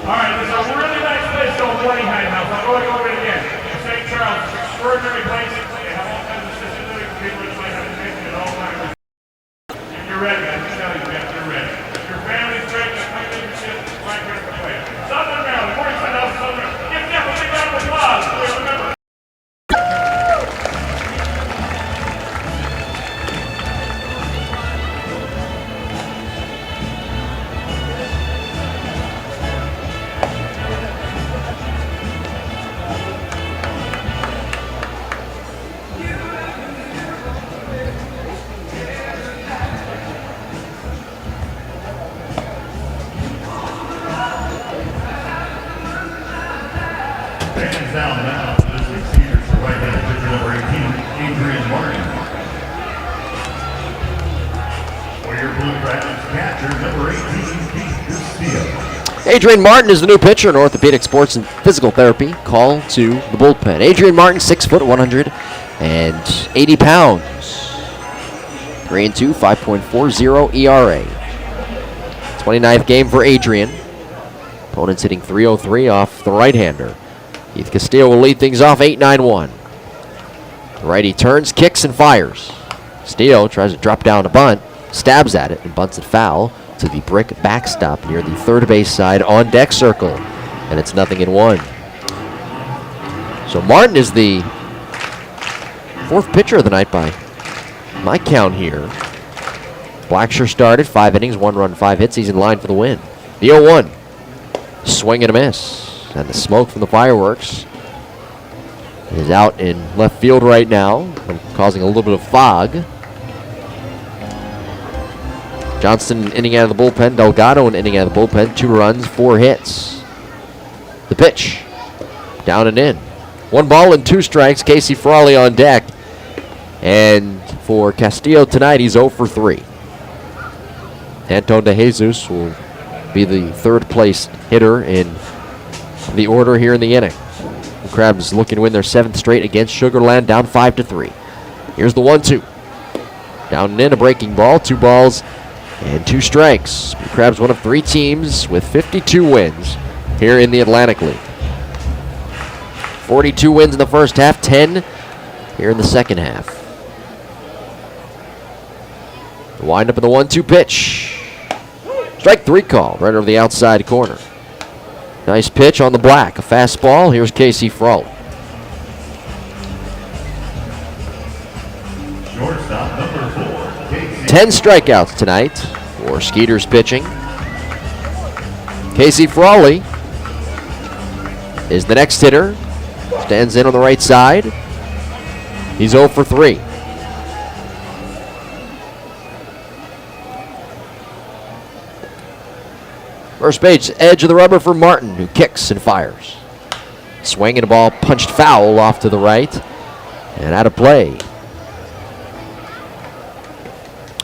All right, this is a really nice place to boarding house. I'm going over it again. St. Charles, extraordinary place. They have all kinds of systems. People just like having been at all times. If you're ready, I can tell you, Jeff, you're ready. Your family's ready to come in and sit right here at the plate. Southern Maryland, Morgantown, Southern Maryland. Give Jeff a big round of applause. Remember. Fans down now. This is Skeeters for right-handed pitcher number 18, Adrian Martin. For your Blue Dragons catcher, number 18, Pete Castillo. Adrian Martin is the new pitcher in orthopedic sports and physical therapy. Call to the bullpen. Adrian Martin, 6 foot, 180 pounds. 3-2, 5.40 ERA. 29th game for Adrian. Opponent's hitting .303 off the right-hander. Keith Castillo will lead things off 8-9-1. The righty turns, kicks, and fires. Castillo tries to drop down a bunt, stabs at it, and bunts it foul to the brick backstop near the third base side on deck circle. And it's 0-1. So Martin is the fourth pitcher of the night by my count here. Blacksher started 5 innings, 1 run, 5 hits. He's in line for the win. The 0-1. Swing and a miss. And the smoke from the fireworks is out in left field right now, causing a little bit of fog. Johnston inning out of the bullpen. Delgado an inning out of the bullpen. 2 runs, 4 hits. The pitch. Down and in. 1 ball and 2 strikes. Casey Frawley on deck. And for Castillo tonight, he's 0 for 3. Anton De Jesus will be the third place hitter in the order here in the inning. The Crabs looking to win their 7th straight against Sugar Land, down 5-3. Here's the 1-2. Down and in, a breaking ball, 2 balls and 2 strikes. The Crabs one of 3 teams with 52 wins here in the Atlantic League. 42 wins in the first half, 10 here in the second half. The wind up of the 1-2 pitch. Strike 3 call right over the outside corner. Nice pitch on the black. A fastball. Here's Casey Frawley. Shortstop number 4, Casey. 10 strikeouts tonight for Skeeters pitching. Casey Frawley is the next hitter. Stands in on the right side. He's 0 for 3. First base, edge of the rubber for Martin, who kicks and fires. Swing and a ball punched foul off to the right and out of play.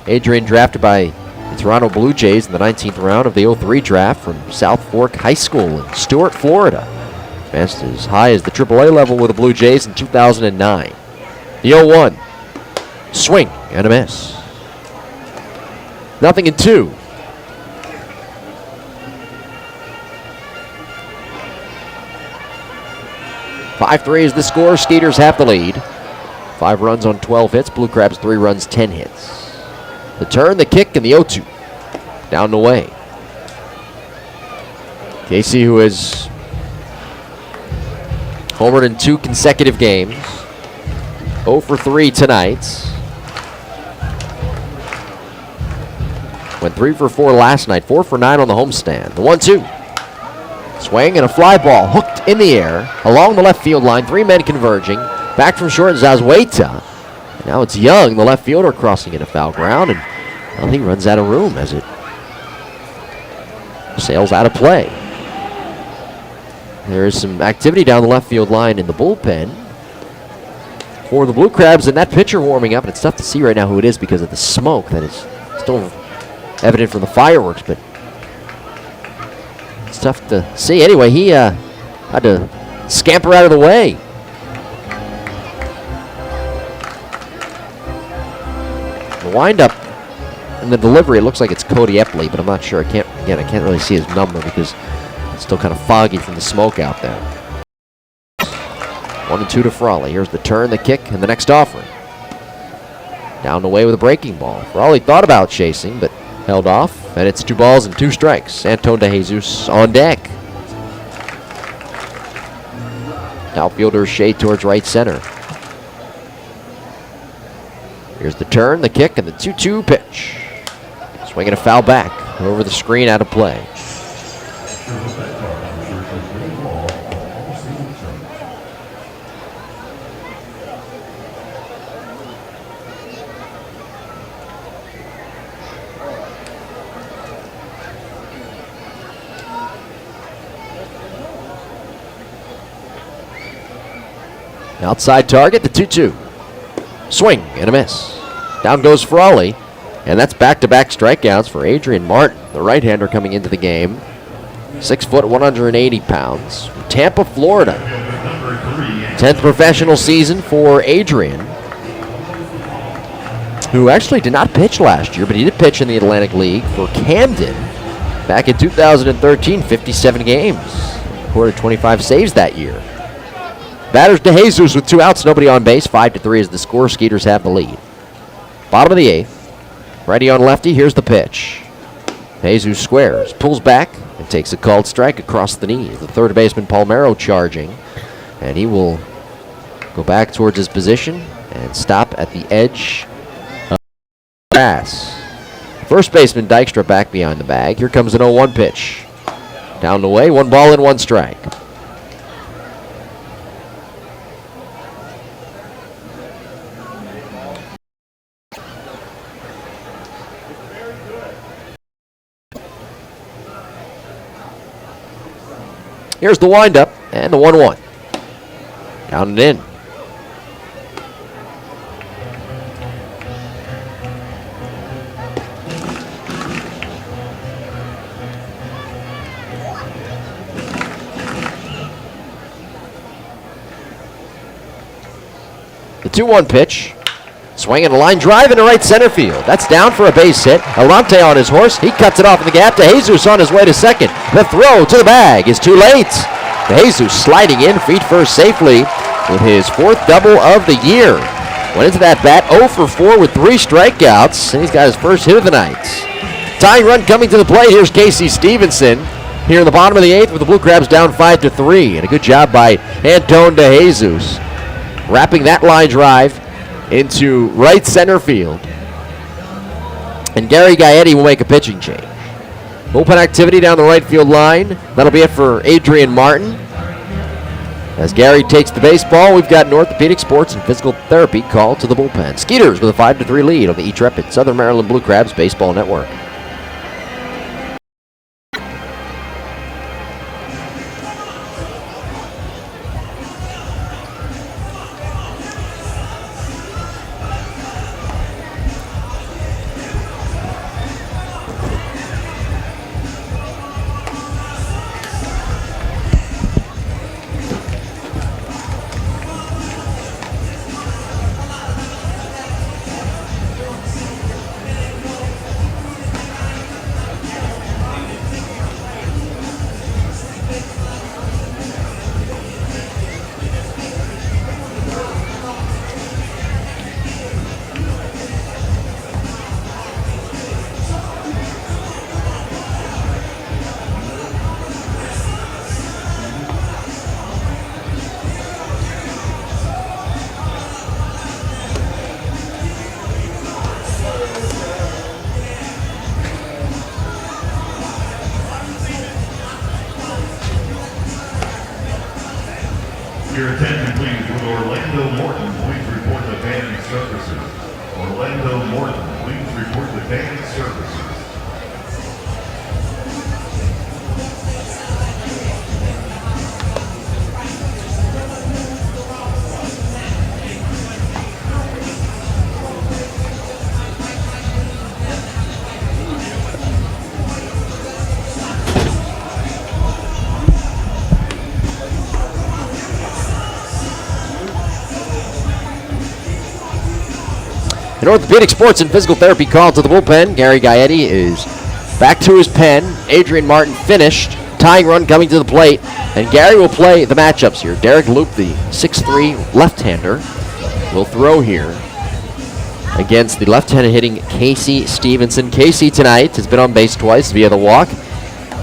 Adrian drafted by the Toronto Blue Jays in the 19th round of the 03 draft from South Fork High School in Stuart, Florida. Advanced as high as the AAA level with the Blue Jays in 2009. The 0-1. Swing and a miss. 0-2. 5-3 is the score. Skeeters have the lead. 5 runs on 12 hits. Blue Crabs 3 runs, 10 hits. The turn, the kick, and the 0-2. Down and away. Casey, who has homered in 2 consecutive games. 0 for 3 tonight. Went 3 for 4 last night. 4 for 9 on the homestand. The 1-2. Swing and a fly ball hooked in the air along the left field line. 3 men converging. Back from short, Zazueta. Now it's Young, the left fielder, crossing into foul ground, and well, he runs out of room as it sails out of play. There is some activity down the left field line in the bullpen for the Blue Crabs, and that pitcher warming up. And it's tough to see right now who it is because of the smoke that is still evident from the fireworks, but it's tough to see. Anyway, he had to scamper out of the way. The windup and the delivery, it looks like it's Cody Epley, but I'm not sure. I can't really see his number because it's still kind of foggy from the smoke out there. 1-2 to Frawley. Here's the turn, the kick, and the next offering. Down the way with a breaking ball. Frawley thought about chasing, but held off, and it's 2 balls and 2 strikes. Anton De Jesus on deck. Outfielders shade towards right center. Here's the turn, the kick, and the 2-2 pitch. Swinging a foul back over the screen, out of play. Outside target, the 2-2. Swing and a miss. Down goes Frawley, and that's back-to-back strikeouts for Adrian Martin, the right-hander coming into the game. 6 foot, 180 pounds. From Tampa, Florida. 10th professional season for Adrian, who actually did not pitch last year, but he did pitch in the Atlantic League for Camden back in 2013, 57 games. Recorded 25 saves that year. Batters De Jesus with 2 outs, nobody on base. 5-3 is the score. Skeeters have the lead. Bottom of the 8th. Righty on lefty. Here's the pitch. Jesus squares, pulls back, and takes a called strike across the knee. The third baseman Palmero charging, and he will go back towards his position and stop at the edge of the grass. First baseman Dykstra back behind the bag. Here comes an 0-1 pitch. Down the way, 1 ball and 1 strike. Here's the windup and the 1-1. Down and in. The 2-1 pitch. Swinging a line drive into right center field. That's down for a base hit. Alante on his horse. He cuts it off in the gap to Jesus on his way to second. The throw to the bag is too late. De Jesus sliding in feet first safely with his 4th double of the year. Went into that bat 0 for 4 with 3 strikeouts, and he's got his first hit of the night. Tying run coming to the plate. Here's Casey Stevenson here in the bottom of the 8th with the Blue Crabs down 5-3. And a good job by Anton De Jesus wrapping that line drive into right center field. And Gary Gaetti will make a pitching change. Bullpen activity down the right field line. That'll be it for Adrian Martin. As Gary takes the baseball, we've got an orthopedic sports and physical therapy call to the bullpen. Skeeters with a 5-3 lead on the E-Trepid Southern Maryland Blue Crabs Baseball Network. Your attention please with Orlando Morton. Please report the band services. Orlando Morton, please report the band services. An orthopedic sports and physical therapy call to the bullpen. Gary Gaetti is back to his pen. Adrian Martin finished. Tying run coming to the plate. And Gary will play the matchups here. Derek Loop, the 6'3 left-hander, will throw here against the left-handed hitting Casey Stevenson. Casey tonight has been on base twice via the walk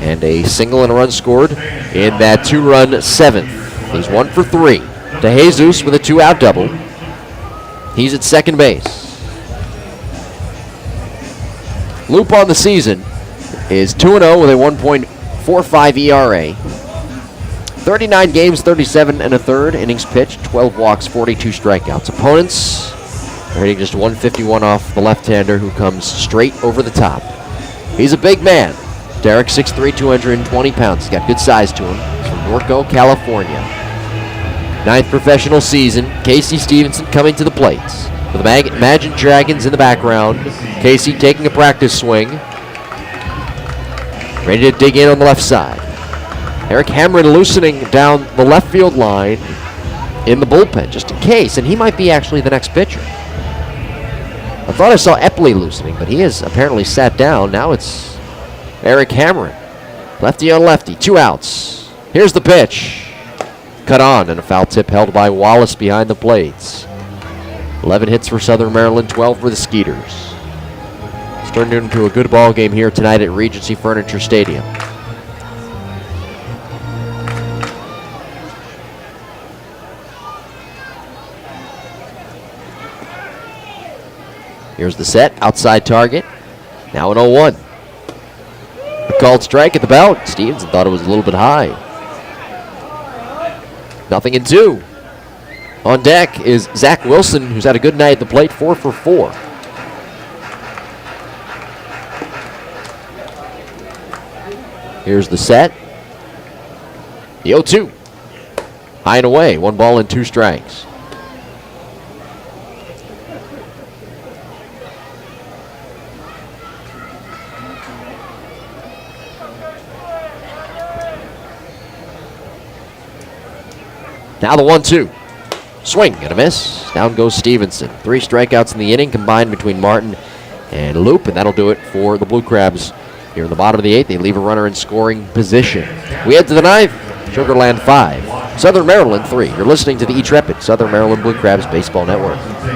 and a single and a run scored in that 2-run seventh. He's 1 for 3. De Jesus with a 2-out double. He's at second base. Loop on the season is 2-0 with a 1.45 ERA. 39 games, 37 and a third innings pitched, 12 walks, 42 strikeouts. Opponents are hitting just 151 off the left-hander who comes straight over the top. He's a big man. Derek, 6'3", 220 pounds. He's got good size to him. He's from Norco, California. 9th professional season. Casey Stevenson coming to the plate. With the Imagine Dragons in the background. Casey taking a practice swing. Ready to dig in on the left side. Eric Hamrin loosening down the left field line in the bullpen, just in case. And he might be actually the next pitcher. I thought I saw Epley loosening, but he has apparently sat down. Now it's Eric Hamrin. Lefty on lefty, 2 outs. Here's the pitch. Cut on, and a foul tip held by Wallace behind the plates. 11 hits for Southern Maryland, 12 for the Skeeters. It's turned into a good ball game here tonight at Regency Furniture Stadium. Here's the set, outside target. Now an 0-1. A called strike at the belt. Stevenson thought it was a little bit high. 0-2. On deck is Zach Wilson, who's had a good night at the plate, 4 for 4. Here's the set. The 0-2. High and away, 1 ball and 2 strikes. Now the 1-2. Swing and a miss. Down goes Stevenson. 3 strikeouts in the inning combined between Martin and Loop, and that'll do it for the Blue Crabs. Here in the bottom of the 8th, they leave a runner in scoring position. We head to the 9th. Sugar Land 5. Southern Maryland 3. You're listening to the E-Trepid Southern Maryland Blue Crabs Baseball Network. Find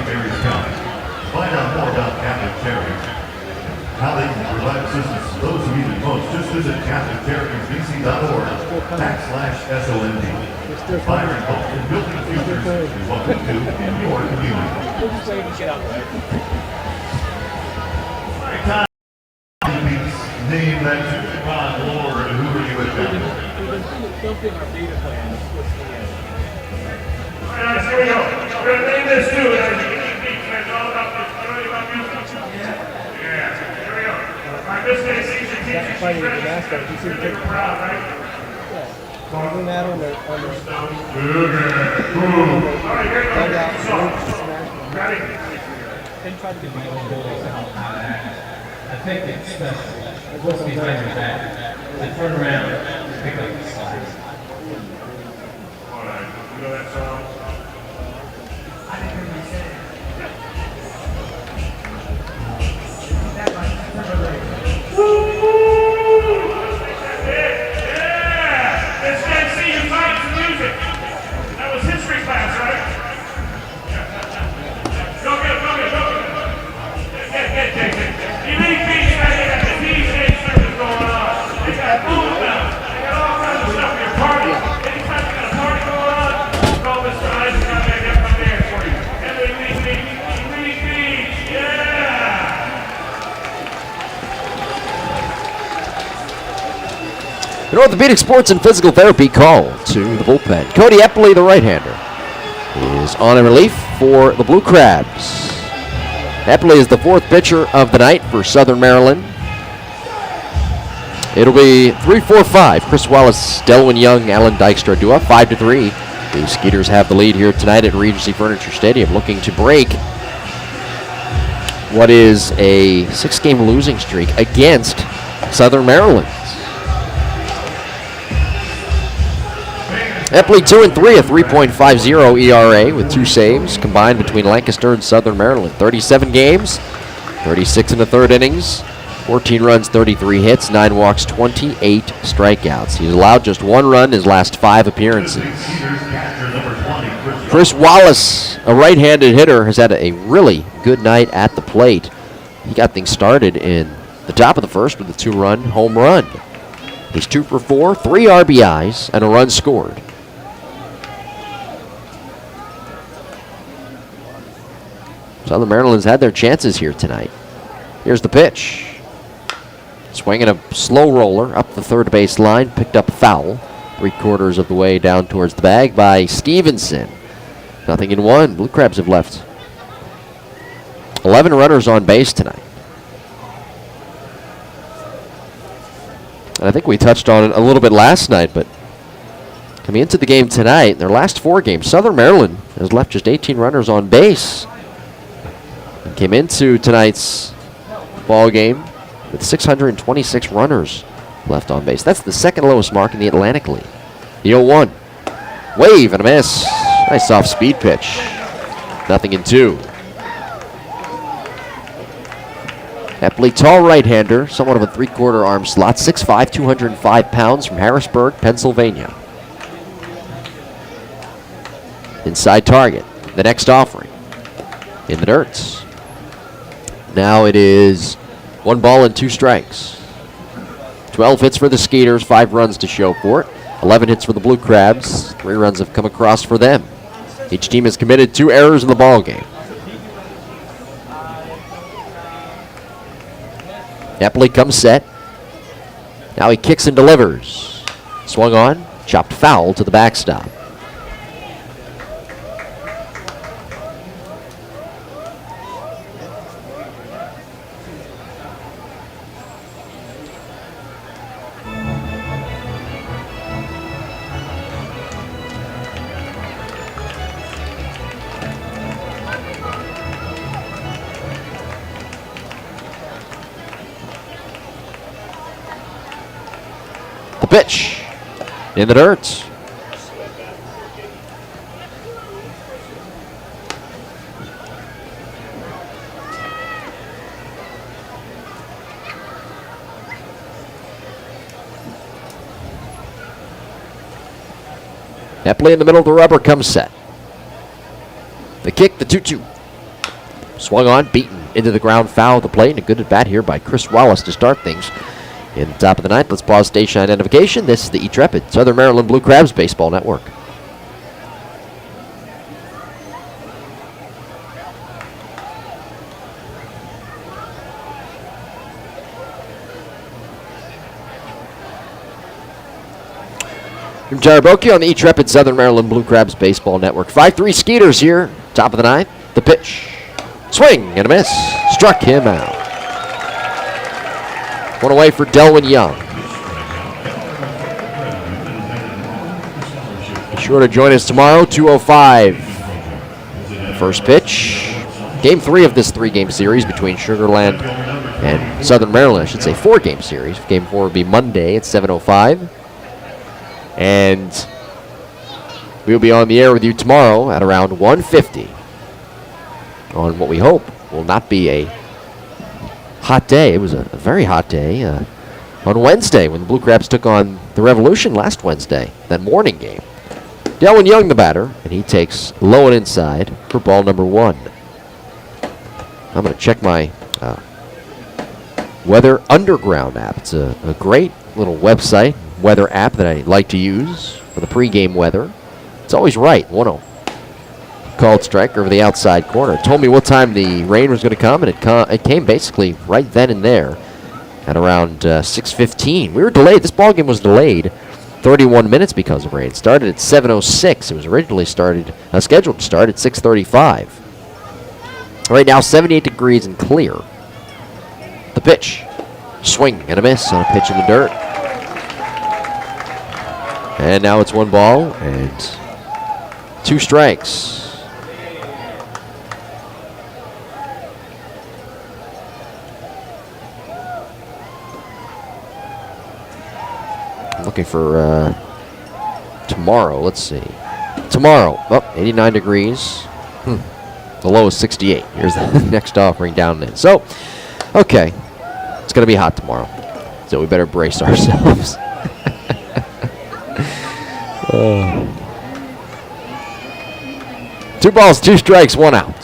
out more about Catholic Charities, how they can provide assistance to those who need it most. Just visit CatholicCharities.org/SOND. Inspiring hope and building futures is what we do in your community. Name that God, Lord, who are you with them? Something our beta plan is supposed to be in. All right, here we go. We're going to name this too. It's all about this. Yeah, here we go. All right, this day sees your teachers. You're proud, right? Doing that on the All right, here we go. Ready? and try to get the I think it's supposed to be behind your back. They turn around and pick up the slides. All right, you know that song? I didn't hear you say it. Yeah! It's good to see you find some music. That was history class, right? Go get it, go get it, go get it. Get. You need things right here at the DJ service going on. They got food now. They got all kinds of stuff for your party. Anytime you got a party going on, call Mr. Isaac out there and get my dance for you. Yeah! An orthopedic sports and physical therapy call to the bullpen. Cody Epley, the right-hander, is on in relief for the Blue Crabs. Epley is the 4th pitcher of the night for Southern Maryland. It'll be 3-4-5. Chris Wallace, Delwyn Young, Alan Dykstra do up 5-3. The Skeeters have the lead here tonight at Regency Furniture Stadium, looking to break what is a 6-game losing streak against Southern Maryland. Epley 2-3, a 3.50 ERA with 2 saves combined between Lancaster and Southern Maryland. 37 games, 36 in the third innings, 14 runs, 33 hits, 9 walks, 28 strikeouts. He's allowed just 1 run in his last 5 appearances. Chris Wallace, a right-handed hitter, has had a really good night at the plate. He got things started in the top of the first with a 2-run home run. He's 2 for 4, 3 RBIs, and a run scored. Southern Maryland's had their chances here tonight. Here's the pitch. Swinging a slow roller up the third base line, picked up foul. 3/4 of the way down towards the bag by Stevenson. 0-1. Blue Crabs have left 11 runners on base tonight. And I think we touched on it a little bit last night, but coming into the game tonight, in their last 4 games, Southern Maryland has left just 18 runners on base. And came into tonight's ball game with 626 runners left on base. That's the second lowest mark in the Atlantic League. The 0-1. Wave and a miss. Nice off-speed pitch. 0-2. Epley, tall right-hander, somewhat of a 3/4 arm slot, 6'5", 205 pounds, from Harrisburg, Pennsylvania. Inside target. The next offering. In the dirt. Now it is 1 ball and 2 strikes. 12 hits for the Skeeters, 5 runs to show for it. 11 hits for the Blue Crabs, 3 runs have come across for them. Each team has committed 2 errors in the ball game. Epley comes set. Now he kicks and delivers. Swung on, chopped foul to the backstop. The pitch in the dirt. Epley in the middle of the rubber comes set. The kick, the 2-2. Swung on, beaten into the ground, foul of the plate, and a good at bat here by Chris Wallace to start things. In the top of the ninth, let's pause station identification. This is the E-Trepid Southern Maryland Blue Crabs Baseball Network. From Jaraboki on the E-Trepid Southern Maryland Blue Crabs Baseball Network. 5-3 Skeeters here, top of the ninth. The pitch. Swing and a miss. Struck him out. One away for Delwyn Young. Be sure to join us tomorrow, 2:05. First pitch. Game 3 of this 3-game series between Sugar Land and Southern Maryland. I should say 4-game series. Game 4 will be Monday at 7:05. And we'll be on the air with you tomorrow at around 1:50 on what we hope will not be a hot day. It was a very hot day on Wednesday when the Blue Crabs took on the Revolution last Wednesday, that morning game. Delwyn Young, the batter, and he takes low and inside for ball number 1. I'm going to check my Weather Underground app. It's a great little website, weather app that I like to use for the pregame weather. It's always right. 1-0. Called strike over the outside corner. It told me what time the rain was going to come, and it came basically right then and there at around 6:15. We were delayed. This ball game was delayed 31 minutes because of rain. It started at 7:06. It was originally scheduled to start at 6:35. Right now, 78 degrees and clear. The pitch. Swing and a miss on a pitch in the dirt. And now it's 1 ball and 2 strikes. Looking for tomorrow. Let's see. Tomorrow, 89 degrees. The low is 68. Here's the next offering down there. So, okay. It's going to be hot tomorrow. So we better brace ourselves. 2 balls, 2 strikes, 1 out.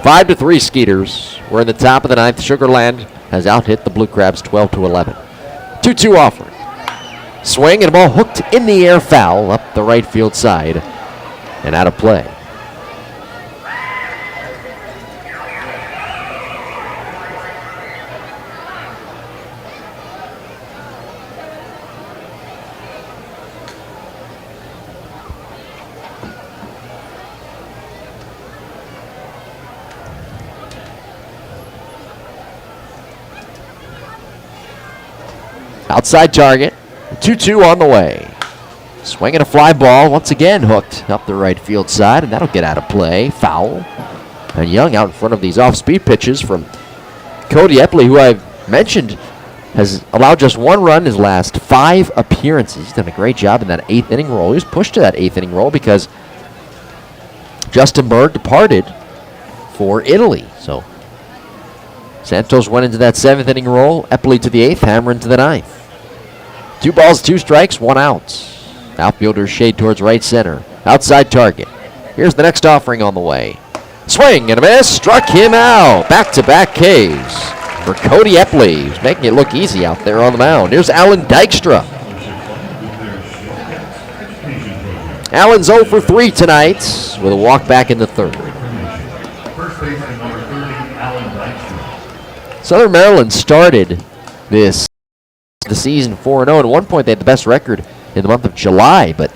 5-3 Skeeters. We're in the top of the 9th. Sugar Land has out-hit the Blue Crabs 12-11. 2-2 offering. Swing and a ball hooked in the air, foul up the right field side and out of play. Outside target, 2-2 on the way. Swinging a fly ball, once again hooked up the right field side, and that'll get out of play. Foul. And Young out in front of these off-speed pitches from Cody Epley, who I've mentioned has allowed just 1 run in his last 5 appearances. He's done a great job in that 8th inning role. He was pushed to that 8th inning role because Justin Bird departed for Italy. So Santos went into that 7th inning role. Epley to the 8th, Hammer into the 9th. 2 balls, 2 strikes, 1 out. Outfielders shade towards right center. Outside target. Here's the next offering on the way. Swing and a miss. Struck him out. Back-to-back Ks for Cody Epley. He's making it look easy out there on the mound. Here's Alan Dykstra. Allen's 0 for 3 tonight with a walk back in the 3rd. First baseman number 30, Alan Dykstra. Southern Maryland started the season 4-0. At one point, they had the best record in the month of July, but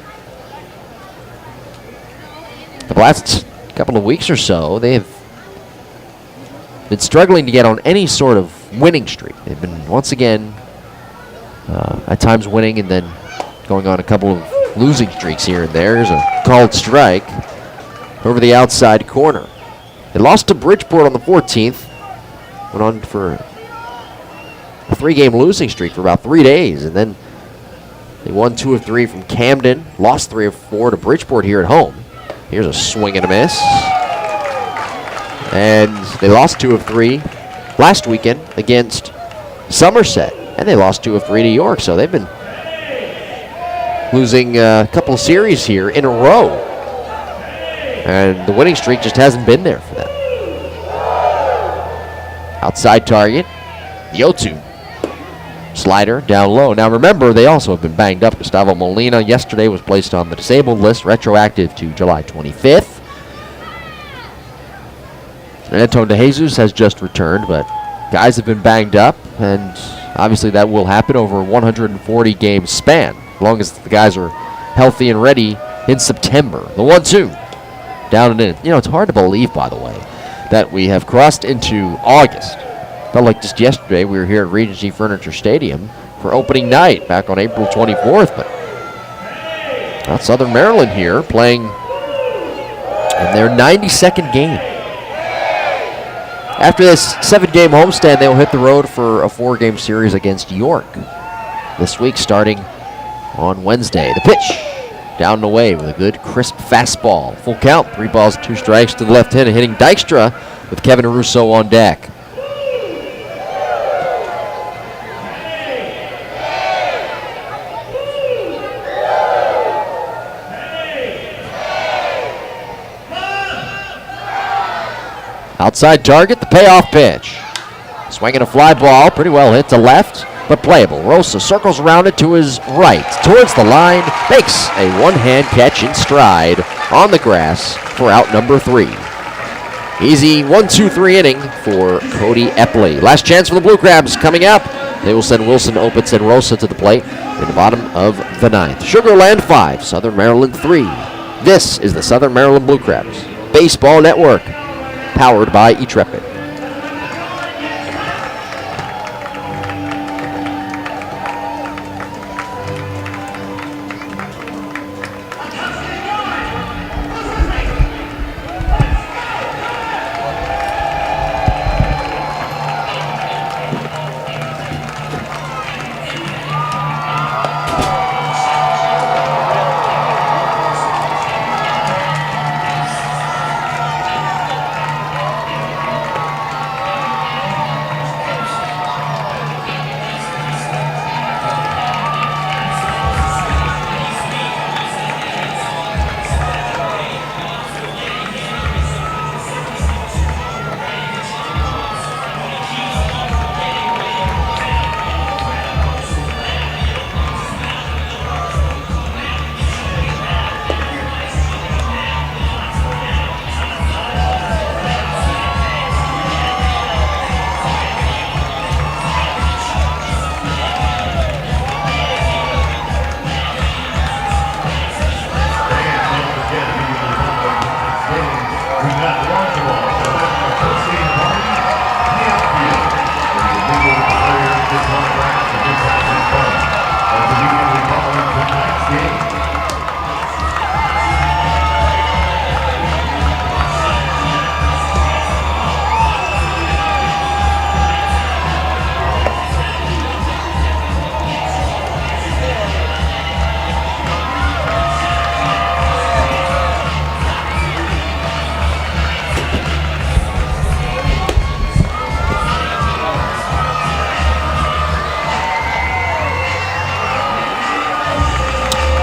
the last couple of weeks or so, they have been struggling to get on any sort of winning streak. They've been, once again, at times winning and then going on a couple of losing streaks here and there. There's a called strike over the outside corner. They lost to Bridgeport on the 14th. Went on for a 3-game losing streak for about 3 days, and then they won 2 of 3 from Camden, lost 3 of 4 to Bridgeport here at home. Here's a swing and a miss. And they lost 2 of 3 last weekend against Somerset, and they lost 2 of 3 to York, so they've been losing a couple of series here in a row, and the winning streak just hasn't been there for them. Outside target, the 0-2. Slider down low. Now remember, they also have been banged up. Gustavo Molina yesterday was placed on the disabled list, retroactive to July 25th. And Anton De Jesus has just returned, but guys have been banged up, and obviously that will happen over a 140-game span, as long as the guys are healthy and ready in September. The 1-2, down and in. You know, it's hard to believe, by the way, that we have crossed into August. Felt like just yesterday we were here at Regency Furniture Stadium for opening night back on April 24th, but not Southern Maryland here playing in their 92nd game. After this 7-game homestand, they will hit the road for a 4-game series against York this week, starting on Wednesday. The pitch down and away with a good, crisp fastball. Full count, 3 balls, 2 strikes to the left hand, hitting Dykstra with Kevin Russo on deck. Outside target, the payoff pitch. Swinging a fly ball, pretty well hit to left, but playable. Rosa circles around it to his right, towards the line, makes a one-hand catch in stride on the grass for out number 3. Easy 1-2-3 inning for Cody Epley. Last chance for the Blue Crabs coming up. They will send Wilson, Opitz, and Rosa to the plate in the bottom of the 9th. Sugar Land 5, Southern Maryland 3. This is the Southern Maryland Blue Crabs Baseball Network, powered by eTrepid.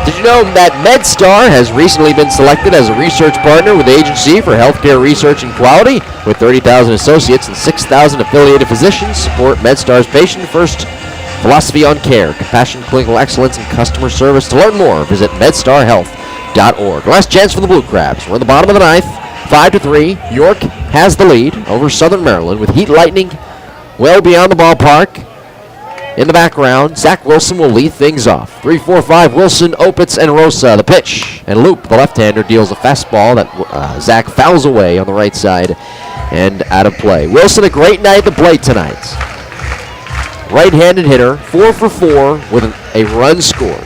Did you know that MedStar has recently been selected as a research partner with the Agency for Healthcare Research and Quality? With 30,000 associates and 6,000 affiliated physicians, support MedStar's patient-first philosophy on care, compassion, clinical excellence, and customer service. To learn more, visit medstarhealth.org. Last chance for the Blue Crabs. We're in the bottom of the ninth, 5-3. York has the lead over Southern Maryland with Heat Lightning well beyond the ballpark. In the background, Zach Wilson will lead things off. 3-4-5, Wilson, Opitz, and Rosa. The pitch, and Loop, the left-hander, deals a fastball that Zach fouls away on the right side and out of play. Wilson, a great night at the plate tonight. Right-handed hitter, 4 for 4 with a run scored.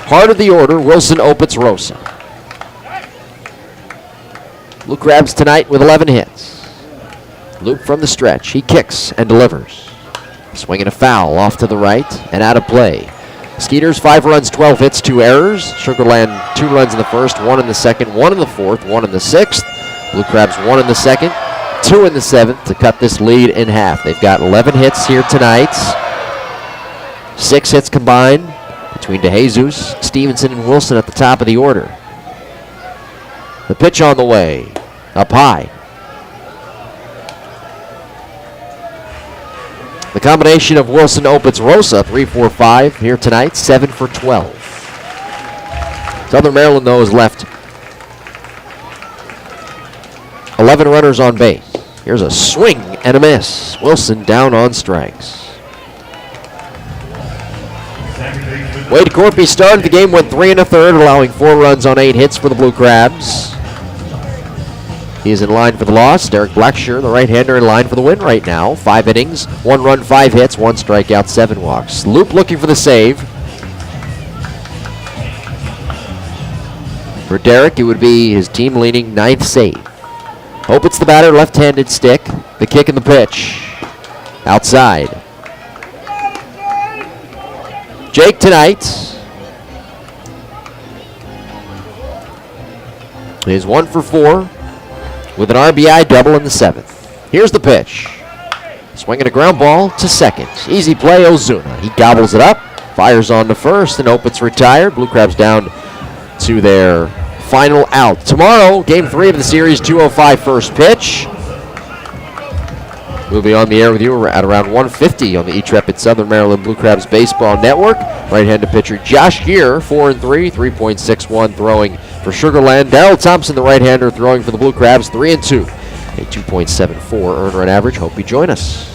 Heart of the order, Wilson, Opitz, Rosa. Blue Crabs tonight with 11 hits. Loop from the stretch. He kicks and delivers. Swinging a foul off to the right and out of play. Skeeters, 5 runs, 12 hits, 2 errors. Sugar Land, 2 runs in the first, 1 in the second, 1 in the fourth, 1 in the sixth. Blue Crabs, 1 in the second, 2 in the seventh to cut this lead in half. They've got 11 hits here tonight. 6 hits combined between DeJesus, Stevenson, and Wilson at the top of the order. The pitch on the way, up high. The combination of Wilson, Opitz, Rosa, 3-4-5 here tonight, 7 for 12. Southern Maryland, though, has left 11 runners on base. Here's a swing and a miss. Wilson down on strikes. Wade Corpy started the game, went 3 1/3, allowing 4 runs on 8 hits for the Blue Crabs. He is in line for the loss. Derek Blackshear, the right-hander, in line for the win right now. 5 innings, 1 run, 5 hits, 1 strikeout, 7 walks. Loop looking for the save. For Derek, it would be his team-leading 9th save. Hope it's the batter, left-handed stick. The kick and the pitch. Outside. Jake tonight is 1 for 4. With an RBI double in the 7th. Here's the pitch. Swinging a ground ball to second. Easy play, Ozuna. He gobbles it up, fires on to first, and Opitz retired. Blue Crabs down to their final out. Tomorrow, Game 3 of the series, 2:05 first pitch. We'll be on the air with you at around 1:50 on the E-Trepid Southern Maryland Blue Crabs Baseball Network. Right-handed pitcher Josh Gear, 4-3, 3.61 throwing for Sugar Land. Darryl Thompson, the right-hander, throwing for the Blue Crabs, 3-2, a 2.74 earned run average. Hope you join us.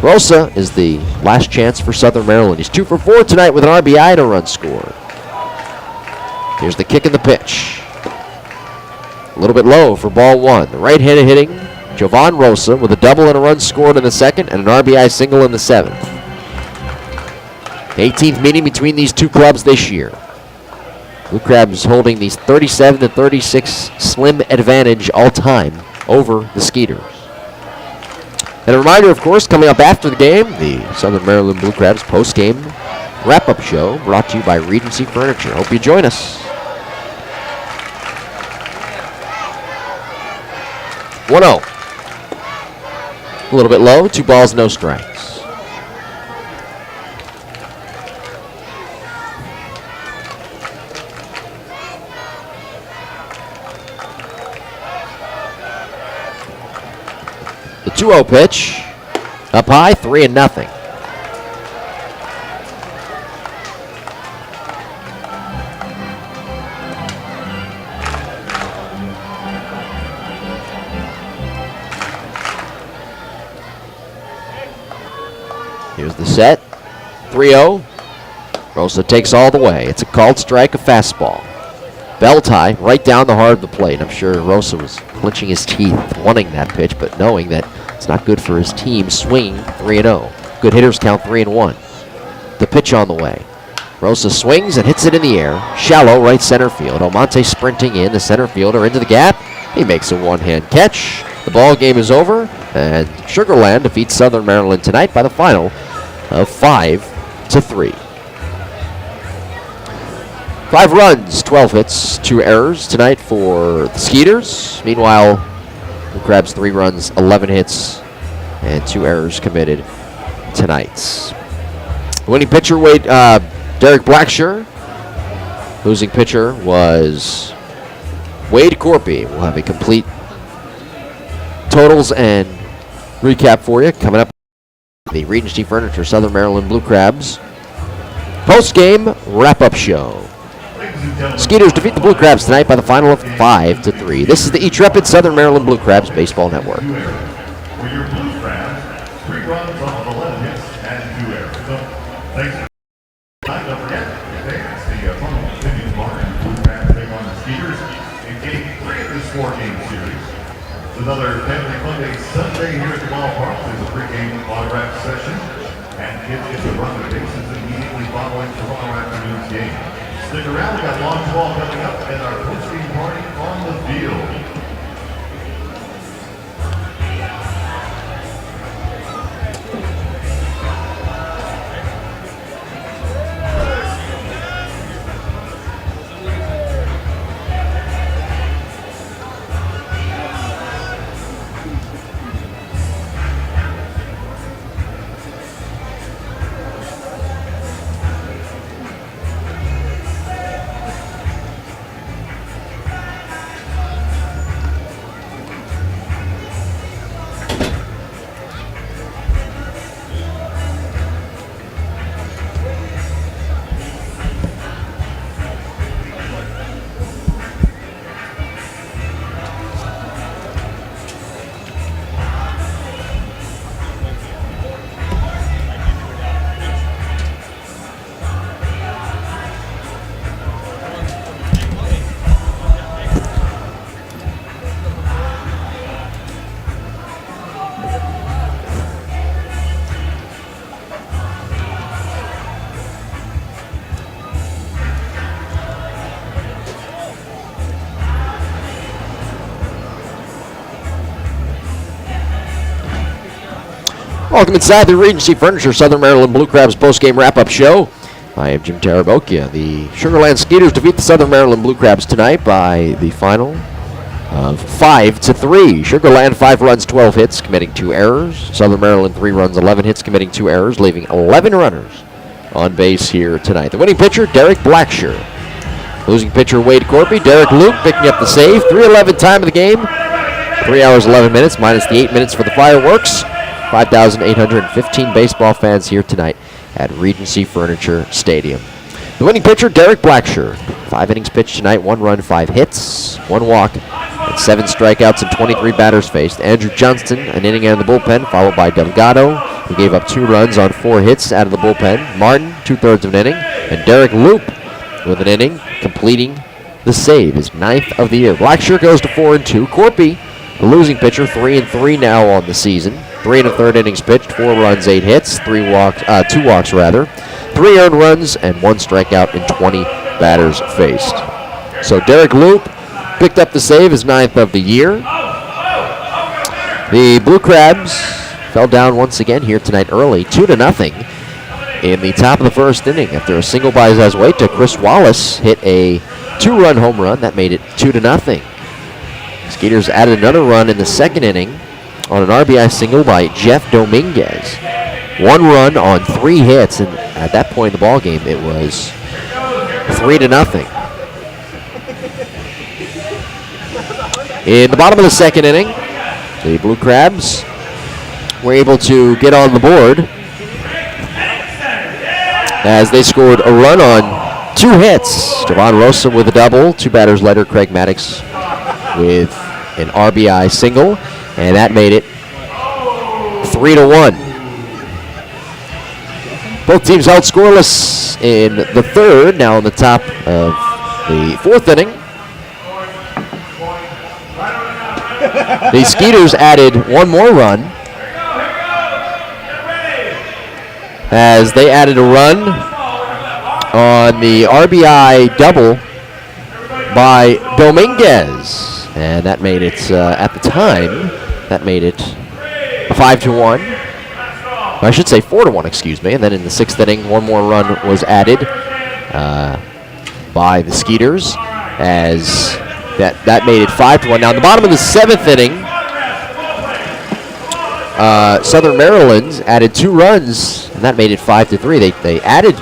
Rosa is the last chance for Southern Maryland. He's 2 for 4 tonight with an RBI and a run scored. Here's the kick and the pitch. A little bit low for ball 1. The right-handed hitting Jovan Rosa with a double and a run scored in the second and an RBI single in the 7th. 18th meeting between these two clubs this year. Blue Crabs holding these 37-36 slim advantage all time over the Skeeters. And a reminder, of course, coming up after the game, the Southern Maryland Blue Crabs post-game wrap-up show brought to you by Regency Furniture. Hope you join us. 1-0. A little bit low, 2 balls, no strikes. The 2-0 pitch, up high, 3-0. Here's the set, 3-0. Rosa takes all the way. It's a called strike, a fastball. Bell tie right down the heart of the plate. I'm sure Rosa was clenching his teeth, wanting that pitch, but knowing that it's not good for his team. Swing, 3-0. Good hitters count 3-1. The pitch on the way. Rosa swings and hits it in the air. Shallow right center field. Almonte sprinting in, the center fielder into the gap. He makes a one-hand catch. The ball game is over, and Sugar Land defeats Southern Maryland tonight by the final of 5-3. 5 runs, 12 hits, 2 errors tonight for the Skeeters. Meanwhile, the Crabs 3 runs, 11 hits, and 2 errors committed tonight. Winning pitcher Derek Blackshear Losing pitcher was Wade Corpy. We'll have a complete totals and recap for you coming up. The Regency Furniture Southern Maryland Blue Crabs post-game wrap-up show. Skeeters defeat the Blue Crabs tonight by the final of 5-3. This is the intrepid Southern Maryland Blue Crabs Baseball Network. For your Blue Crabs, 3 runs off of 11 hits and 2 errors. So, thanks. Don't forget, it's the Funnel Opinion Bar and Blue Crabs take on the Skeeters in Game 3 of this 4-game series. It's another family fun day Sunday here at the ballpark. There's a pregame autograph session, and kids get to run the bases immediately following tomorrow afternoon's game. Stick around, we got launch ball coming up and our post-game party on the field. Welcome inside the Regency Furniture Southern Maryland Blue Crabs postgame wrap-up show. I am Jim Tarabokia. The Sugar Land Skeeters defeat the Southern Maryland Blue Crabs tonight by the final of 5-3. Sugar Land 5 runs, 12 hits, committing 2 errors. Southern Maryland 3 runs, 11 hits, committing 2 errors, leaving 11 runners on base here tonight. The winning pitcher, Derek Blacksher. Losing pitcher, Wade Corpy. Derek Luke picking up the save. 3:11 time of the game. 3 hours, 11 minutes, minus the 8 minutes for the fireworks. 5,815 baseball fans here tonight at Regency Furniture Stadium. The winning pitcher, Derek Blacksher. 5 innings pitched tonight, 1 run, 5 hits, 1 walk, and 7 strikeouts and 23 batters faced. Andrew Johnston, an inning out of the bullpen, followed by Delgado, who gave up 2 runs on 4 hits out of the bullpen. Martin, 2/3 of an inning, and Derek Loop with an inning, completing the save, his 9th of the year. Blacksher goes to 4-2. Corpy, the losing pitcher, 3-3 now on the season. 3 1/3 innings pitched, 4 runs, 8 hits, 2 walks rather, 3 earned runs, and 1 strikeout in 20 batters faced. So Derek Loop picked up the save, his 9th of the year. The Blue Crabs fell down once again here tonight early, 2-0 in the top of the first inning after a single by Zazueta. Chris Wallace hit a 2-run home run that made it 2-0. Skeeters added another run in the second inning on an RBI single by Jeff Dominguez. 1 run on 3 hits, and at that point in the ball game, it was 3-0. In the bottom of the second inning, the Blue Crabs were able to get on the board as they scored a run on 2 hits. Javon Rosa with a double, 2 batters later, Craig Maddox with an RBI single, and that made it 3-1. Both teams held scoreless in the third. Now in the top of the 4th inning, the Skeeters added 1 more run as they added a run on the RBI double by Dominguez. And that made it, at the time, that made it 5-1. I should say 4-1, excuse me. And then in the 6th inning, 1 more run was added by the Skeeters, as that made it 5-1. Now, in the bottom of the 7th inning, Southern Maryland added 2 runs, and that made it 5-3. They added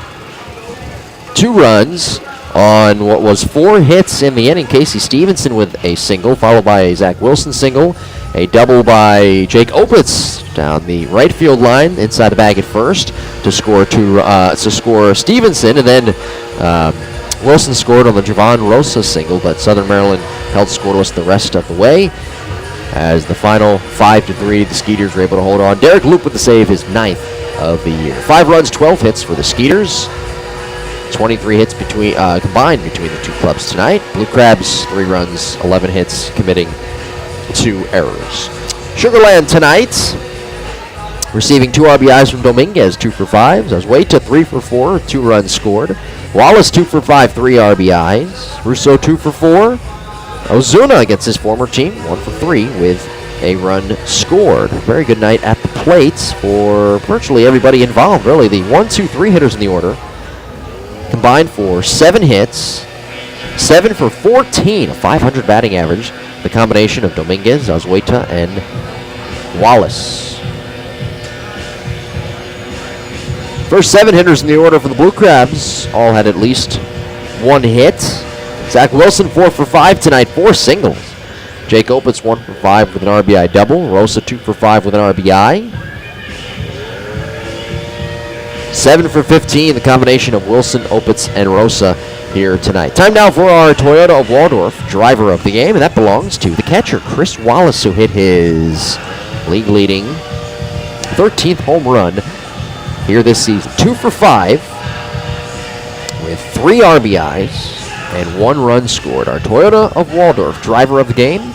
2 runs on what was 4 hits in the inning. Casey Stevenson with a single, followed by a Zach Wilson single, a double by Jake Opitz down the right field line inside the bag at first to score Stevenson, and then Wilson scored on the Javon Rosa single, but Southern Maryland held scoreless the rest of the way. As the final 5-3, the Skeeters were able to hold on. Derek Loop with the save, his 9th of the year. 5 runs, 12 hits for the Skeeters. 23 hits combined between the two clubs tonight. Blue Crabs, 3 runs, 11 hits, committing 2 errors. Sugar Land tonight, receiving 2 RBIs from Dominguez, 2 for 5. Zazueta, 3 for 4, 2 runs scored. Wallace, 2 for 5, 3 RBIs. Russo, 2 for 4. Ozuna against his former team, 1 for 3 with a run scored. Very good night at the plate for virtually everybody involved, really. The 1, 2, 3 hitters in the order combined for 7 hits, 7 for 14, a 500 batting average. The combination of Dominguez, Zazueta, and Wallace. First 7 hitters in the order for the Blue Crabs all had at least 1 hit. Zach Wilson, 4 for 5 tonight, 4 singles. Jake Opitz, 1 for 5 with an RBI double. Rosa, 2 for 5 with an RBI. 7 for 15, the combination of Wilson, Opitz, and Rosa here tonight. Time now for our Toyota of Waldorf driver of the game, and that belongs to the catcher, Chris Wallace, who hit his league-leading 13th home run here this season. 2 for 5 with 3 RBIs and 1 run scored. Our Toyota of Waldorf driver of the game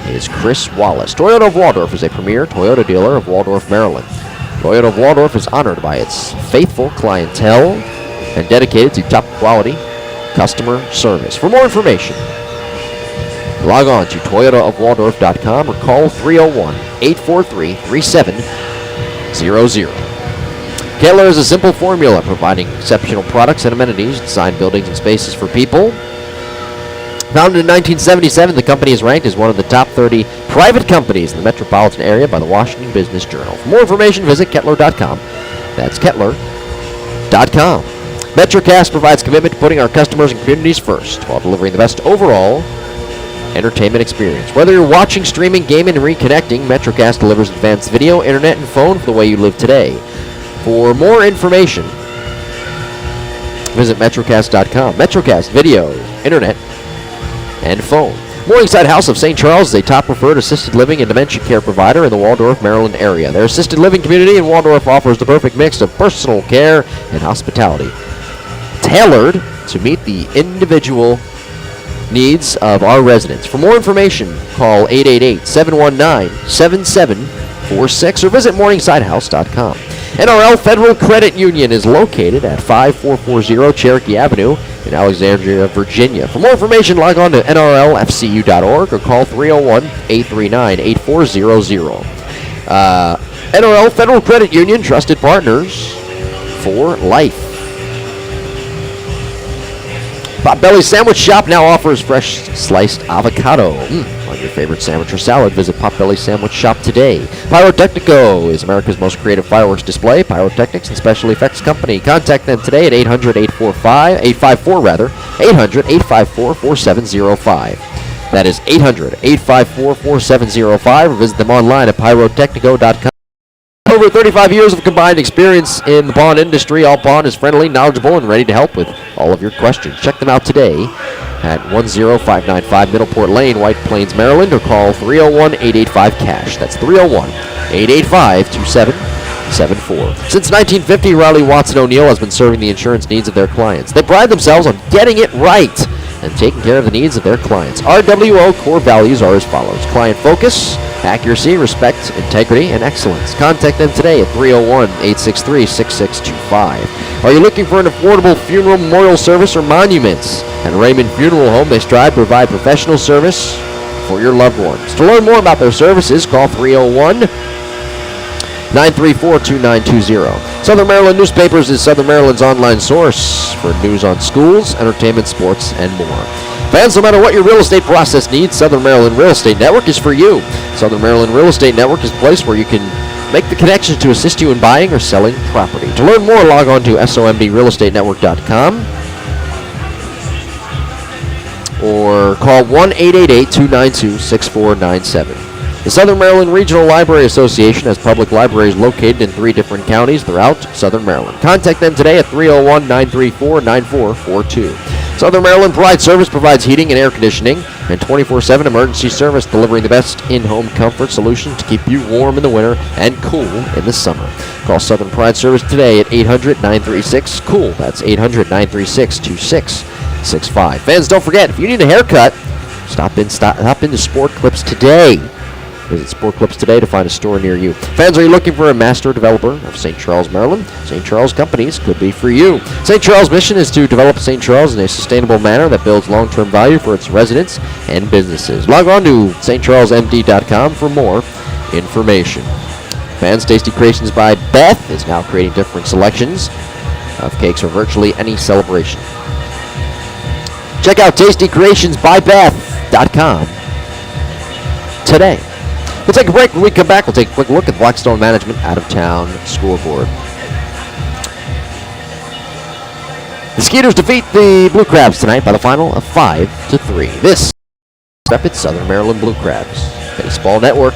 is Chris Wallace. Toyota of Waldorf is a premier Toyota dealer of Waldorf, Maryland. Toyota of Waldorf is honored by its faithful clientele and dedicated to top quality customer service. For more information, log on to toyotaofwaldorf.com or call 301-843-3700. Kettler is a simple formula providing exceptional products and amenities, designed buildings and spaces for people. Founded in 1977, the company is ranked as one of the top 30 private companies in the metropolitan area by the Washington Business Journal. For more information, visit Kettler.com. That's Kettler.com. MetroCast provides commitment to putting our customers and communities first while delivering the best overall entertainment experience. Whether you're watching, streaming, gaming, and reconnecting, MetroCast delivers advanced video, internet, and phone for the way you live today. For more information, visit MetroCast.com. MetroCast, video, internet, and phone. Morningside House of St. Charles is a top preferred assisted living and dementia care provider in the Waldorf, Maryland area. Their assisted living community in Waldorf offers the perfect mix of personal care and hospitality, tailored to meet the individual needs of our residents. For more information, call 888-719-7746 or visit morningsidehouse.com. NRL Federal Credit Union is located at 5440 Cherokee Avenue in Alexandria, Virginia. For more information, log on to nrlfcu.org or call 301-839-8400. NRL Federal Credit Union, trusted partners for life. Potbelly Sandwich Shop now offers fresh sliced avocado on your favorite sandwich or salad. Visit Potbelly Sandwich Shop today. Pyrotechnico is America's most creative fireworks display, pyrotechnics, and special effects company. Contact them today at 800-854-4705. That is 800-854-4705, or visit them online at pyrotechnico.com. Over 35 years of combined experience in the pawn industry, All Pawn is friendly, knowledgeable, and ready to help with all of your questions. Check them out today at 10595 Middleport Lane, White Plains, Maryland, or call 301-885-CASH. That's 301-885-2774. Since 1950, Riley Watson O'Neill has been serving the insurance needs of their clients. They pride themselves on getting it right and taking care of the needs of their clients. RWO core values are as follows: client focus, accuracy, respect, integrity, and excellence. Contact them today at 301-863-6625. Are you looking for an affordable funeral, memorial service, or monuments? At Raymond Funeral Home, they strive to provide professional service for your loved ones. To learn more about their services, call 301-934-2920. Southern Maryland Newspapers is Southern Maryland's online source for news on schools, entertainment, sports, and more. Fans, no matter what your real estate process needs, Southern Maryland Real Estate Network is for you. Southern Maryland Real Estate Network is a place where you can make the connections to assist you in buying or selling property. To learn more, log on to sombrealestatenetwork.com. call 1-888-292-6497. The Southern Maryland Regional Library Association has public libraries located in 3 different counties throughout Southern Maryland. Contact them today at 301-934-9442. Southern Maryland Pride Service provides heating and air conditioning and 24/7 emergency service, delivering the best in-home comfort solutions to keep you warm in the winter and cool in the summer. Call Southern Pride Service today at 800-936-COOL. That's 800-936-2665. Fans, don't forget, if you need a haircut, stop into Sport Clips today. Visit Sport Clips today to find a store near you. Fans, are you looking for a master developer of St. Charles, Maryland? St. Charles Companies could be for you. St. Charles' mission is to develop St. Charles in a sustainable manner that builds long-term value for its residents and businesses. Log on to stcharlesmd.com for more information. Fans, Tasty Creations by Beth is now creating different selections of cakes for virtually any celebration. Check out tastycreationsbybeth.com today. We'll take a break. When we come back, we'll take a quick look at Blackstone Management out-of-town scoreboard. The Skeeters defeat the Blue Crabs tonight by the final of 5-3. This is Southern Maryland Blue Crabs Baseball Network.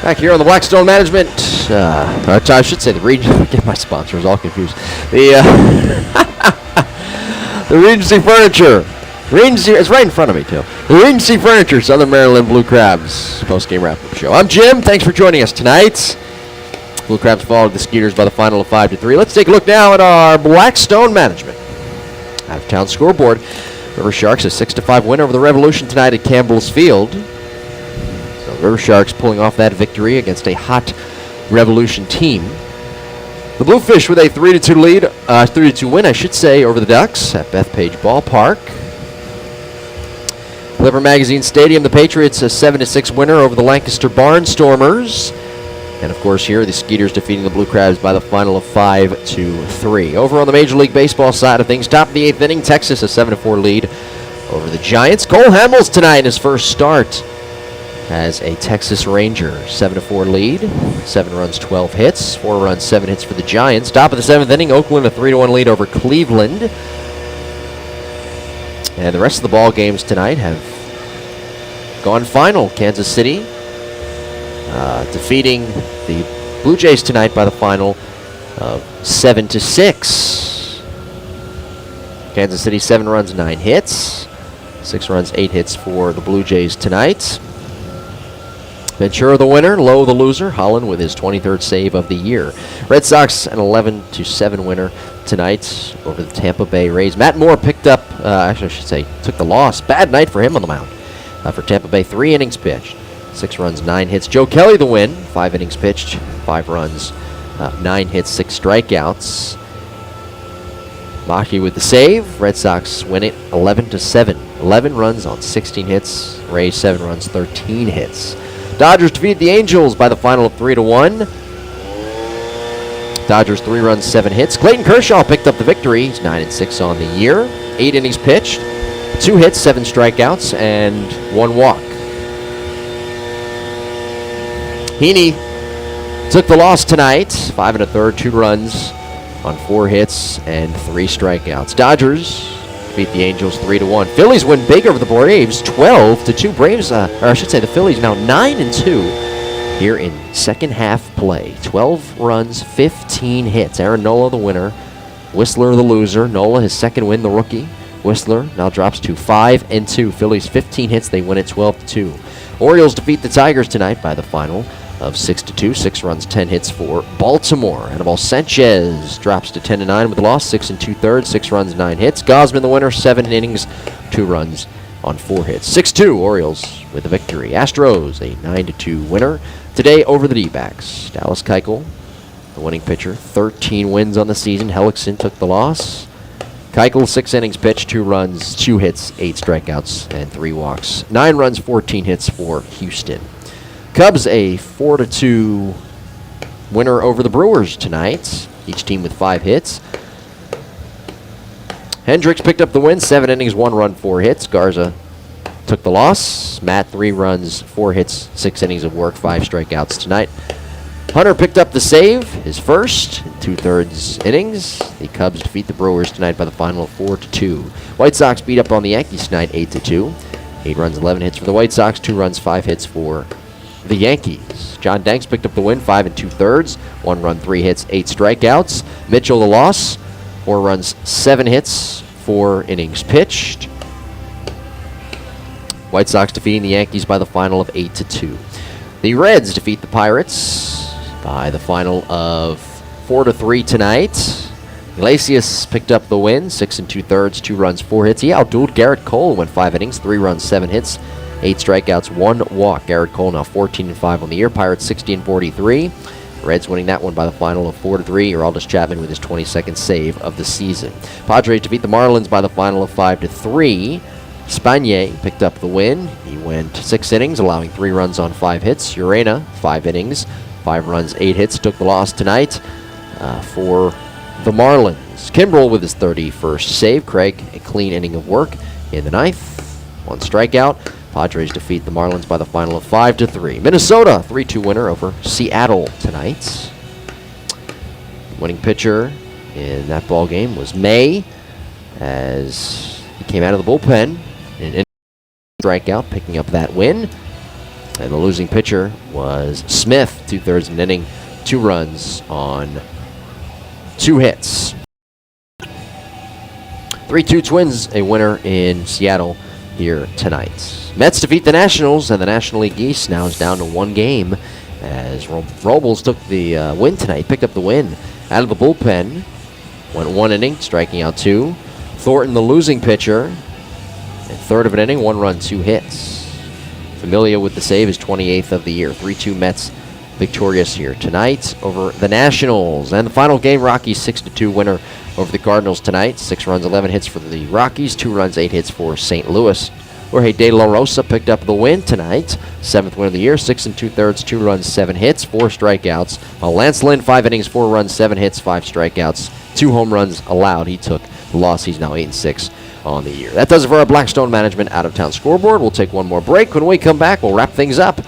Back here on the Blackstone Management, I should say the region. Get my sponsors all confused. The the Regency Furniture. Regency, it's right in front of me too. The Regency Furniture, Southern Maryland Blue Crabs post-game wrap-up show. I'm Jim. Thanks for joining us tonight. Blue Crabs followed the Skeeters by the final of 5-3. Let's take a look now at our Blackstone Management out-of-town scoreboard. River Sharks a 6-5 win over the Revolution tonight at Campbell's Field. So River Sharks pulling off that victory against a hot Revolution team. The Bluefish with a 3-2 lead, 3-2 win, I should say, over the Ducks at Bethpage Ballpark. Clipper Magazine Stadium, the Patriots a 7-6 winner over the Lancaster Barnstormers. And of course here, the Skeeters defeating the Blue Crabs by the final of 5-3. Over on the Major League Baseball side of things, top of the 8th inning, Texas a 7-4 lead over the Giants. Cole Hamels tonight in his first start as a Texas Ranger. 7-4 lead, 7 runs, 12 hits, 4 runs, 7 hits for the Giants. Top of the 7th inning, Oakland a 3-1 lead over Cleveland. And the rest of the ball games tonight have gone final. Kansas City defeating the Blue Jays tonight by the final of 7-6. Kansas City 7 runs, 9 hits, 6 runs, 8 hits for the Blue Jays tonight. Ventura the winner, Lowe the loser. Holland with his 23rd save of the year. Red Sox an 11-7 winner tonight over the Tampa Bay Rays. Matt Moore picked up, actually I should say, took the loss. Bad night for him on the mound. For Tampa Bay, 3 innings pitched, 6 runs, 9 hits. Joe Kelly the win, 5 innings pitched, 5 runs, 9 hits, 6 strikeouts. Mahi with the save. Red Sox win it 11-7. 11 runs on 16 hits. Rays 7 runs, 13 hits. Dodgers defeated the Angels by the final of 3-1. Dodgers 3 runs, 7 hits. Clayton Kershaw picked up the victory. He's 9-6 on the year. 8 innings pitched, 2 hits, 7 strikeouts, and 1 walk. Heaney took the loss tonight. 5 1/3, 2 runs on 4 hits and 3 strikeouts. Dodgers beat the Angels 3-1. Phillies win big over the Braves, 12-2. Braves, or I should say the Phillies now 9-2 here in second half play. 12 runs, 15 hits. Aaron Nola the winner, Whistler the loser. Nola his second win, the rookie. Whistler now drops to 5-2. Phillies 15 hits, they win it 12-2. Orioles defeat the Tigers tonight by the final of 6-2. 6 runs, 10 hits for Baltimore. Anibal Sanchez drops to 10-9 with the loss, 6 2/3, 6 runs, 9 hits. Gosman the winner, 7 innings, 2 runs on 4 hits. 6-2 Orioles with the victory. Astros a 9-2 winner today over the D-backs. Dallas Keuchel, the winning pitcher, 13 wins on the season. Hellickson took the loss. Keuchel 6 innings pitched, 2 runs, 2 hits, 8 strikeouts, and 3 walks. 9 runs, 14 hits for Houston. Cubs a 4-2 winner over the Brewers tonight. Each team with 5 hits. Hendricks picked up the win, 7 innings, 1 run, 4 hits. Garza took the loss. Matt 3 runs, 4 hits, 6 innings of work, 5 strikeouts tonight. Hunter picked up the save, his first in 2/3 innings. The Cubs defeat the Brewers tonight by the final of 4-2. White Sox beat up on the Yankees tonight 8-2. 8 runs, 11 hits for the White Sox, 2 runs, 5 hits for the Yankees. John Danks picked up the win, 5 2/3, 1 run, 3 hits, 8 strikeouts. Mitchell the loss, 4 runs, 7 hits, 4 innings pitched. White Sox defeating the Yankees by the final of 8-2. The Reds defeat the Pirates by the final of 4-3 tonight. Iglesias picked up the win, 6 2/3, 2 runs, 4 hits. He outdueled Garrett Cole, went 5 innings, 3 runs, 7 hits, 8 strikeouts, 1 walk. Garrett Cole now 14-5 on the year. Pirates 60-43. Reds winning that one by the final of 4-3. Aroldis Chapman with his 22nd save of the season. Padres defeat the Marlins by the final of 5-3. Spanier picked up the win. He went 6 innings, allowing 3 runs on 5 hits. Urena, 5 innings, 5 runs, 8 hits. Took the loss tonight for the Marlins. Kimbrel with his 31st save. Craig, a clean inning of work in the 9th. 1 strikeout. Padres defeat the Marlins by the final of 5-3. Minnesota, 3-2 winner over Seattle tonight. Winning pitcher in that ball game was May, as he came out of the bullpen and strikeout, picking up that win. And the losing pitcher was Smith, 2/3 of an inning, 2 runs on 2 hits. 3-2 Twins, a winner in Seattle here tonight. Mets defeat the Nationals, and the National League East now is down to 1 game as Robles took the win tonight, picked up the win out of the bullpen. Went 1 inning, striking out 2. Thornton, the losing pitcher, in 1/3 of an inning, 1 run, 2 hits. Familia with the save, is 28th of the year. 3-2 Mets victorious here tonight over the Nationals. And the final game, Rockies 6-2 winner over the Cardinals tonight. 6 runs, 11 hits for the Rockies, 2 runs, 8 hits for St. Louis. Jorge De La Rosa picked up the win tonight. 7th win of the year, 6 2/3, 2 runs, 7 hits, 4 strikeouts. While Lance Lynn, 5 innings, 4 runs, 7 hits, 5 strikeouts, 2 home runs allowed. He took the loss. He's now 8-6 on the year. That does it for our Blackstone Management out-of-town scoreboard. We'll take one more break. When we come back, we'll wrap things up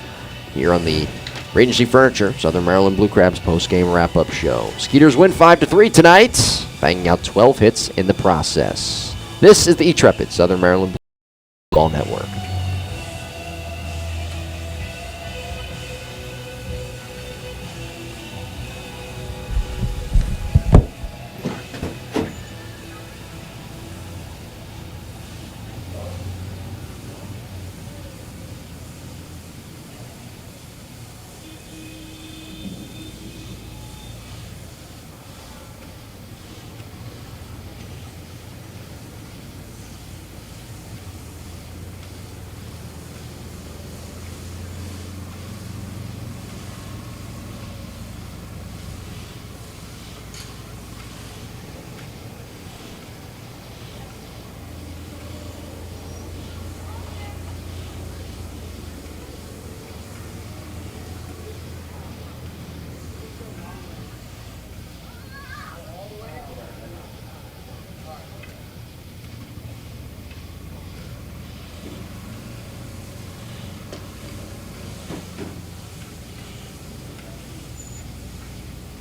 here on the Regency Furniture Southern Maryland Blue Crabs post-game wrap-up show. Skeeters win 5-3 tonight, banging out 12 hits in the process. This is the E-Trepid Southern Maryland Ball Network.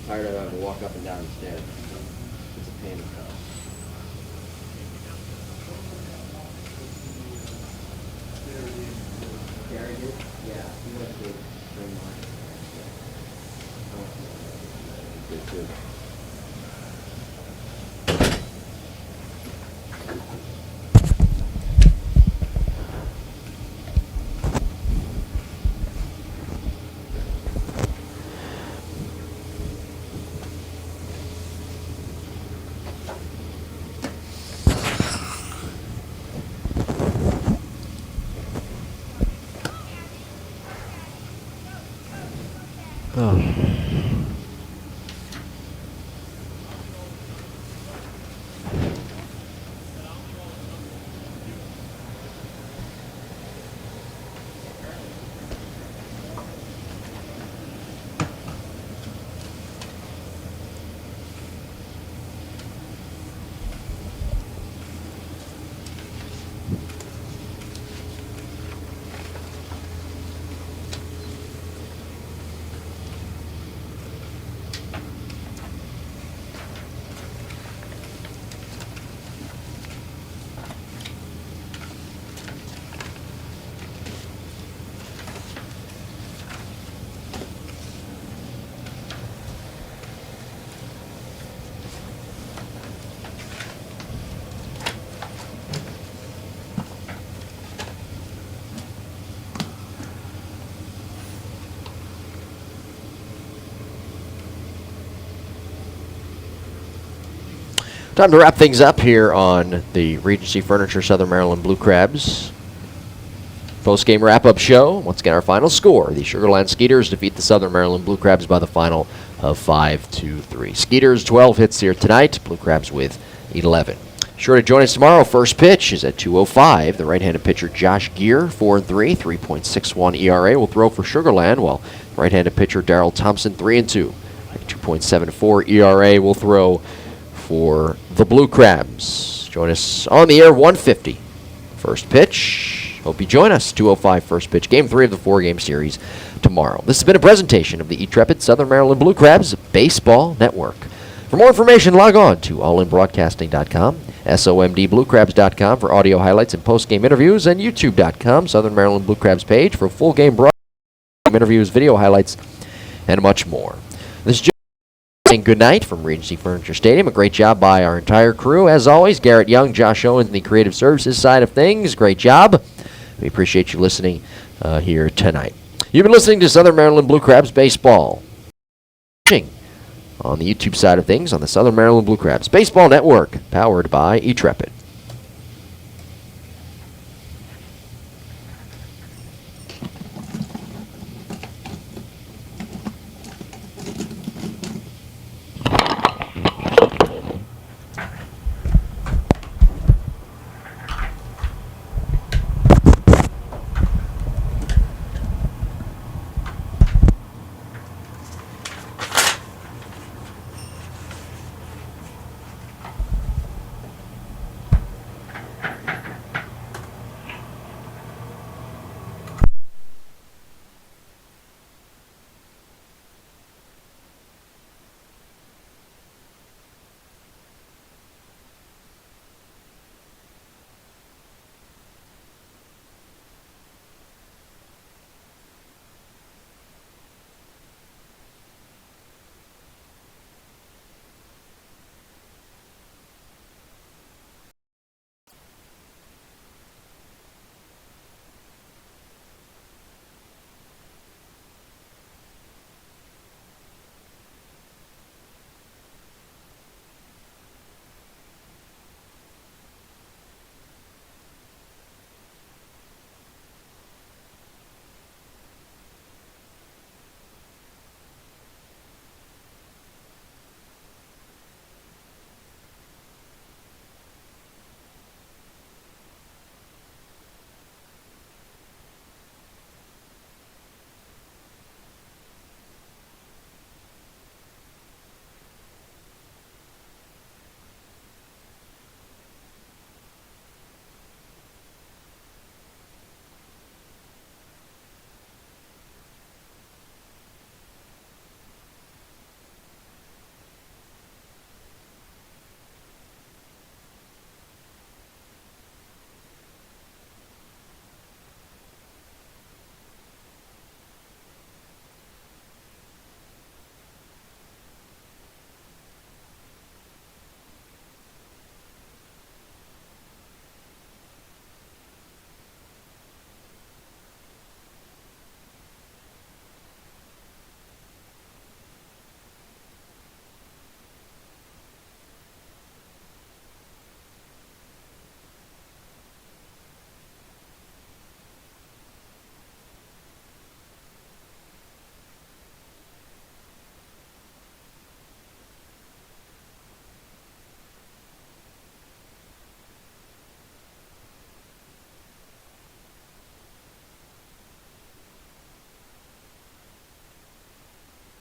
Tired of having to walk up and down the stairs. It's a pain in the ass. Gary did? Yeah, he went to bring mine. Good too. Time to wrap things up here on the Regency Furniture Southern Maryland Blue Crabs post-game wrap-up show. Once again, our final score. The Sugar Land Skeeters defeat the Southern Maryland Blue Crabs by the final of 5-3. Skeeters 12 hits here tonight. Blue Crabs with 11. Sure to join us tomorrow. First pitch is at 2:05. The right-handed pitcher Josh Gear, 4-3, 3.61 ERA, will throw for Sugar Land, while right-handed pitcher Darrell Thompson, 3-2, 2.74 ERA, will throw for the Blue Crabs. Join us on the air, 1:50. First pitch. Hope you join us. 2:05 first pitch. Game 3 of the 4-game series tomorrow. This has been a presentation of the E-Trepid Southern Maryland Blue Crabs Baseball Network. For more information, log on to allinbroadcasting.com, somdbluecrabs.com for audio highlights and post-game interviews, and youtube.com, Southern Maryland Blue Crabs page for full game broadcast. interviews, video highlights, and much more. This is saying good night from Regency Furniture Stadium. A great job by our entire crew. As always, Garrett Young, Josh Owens, and the creative services side of things. Great job. We appreciate you listening here tonight. You've been listening to Southern Maryland Blue Crabs Baseball. On the YouTube side of things on the Southern Maryland Blue Crabs Baseball Network, powered by eTrepid.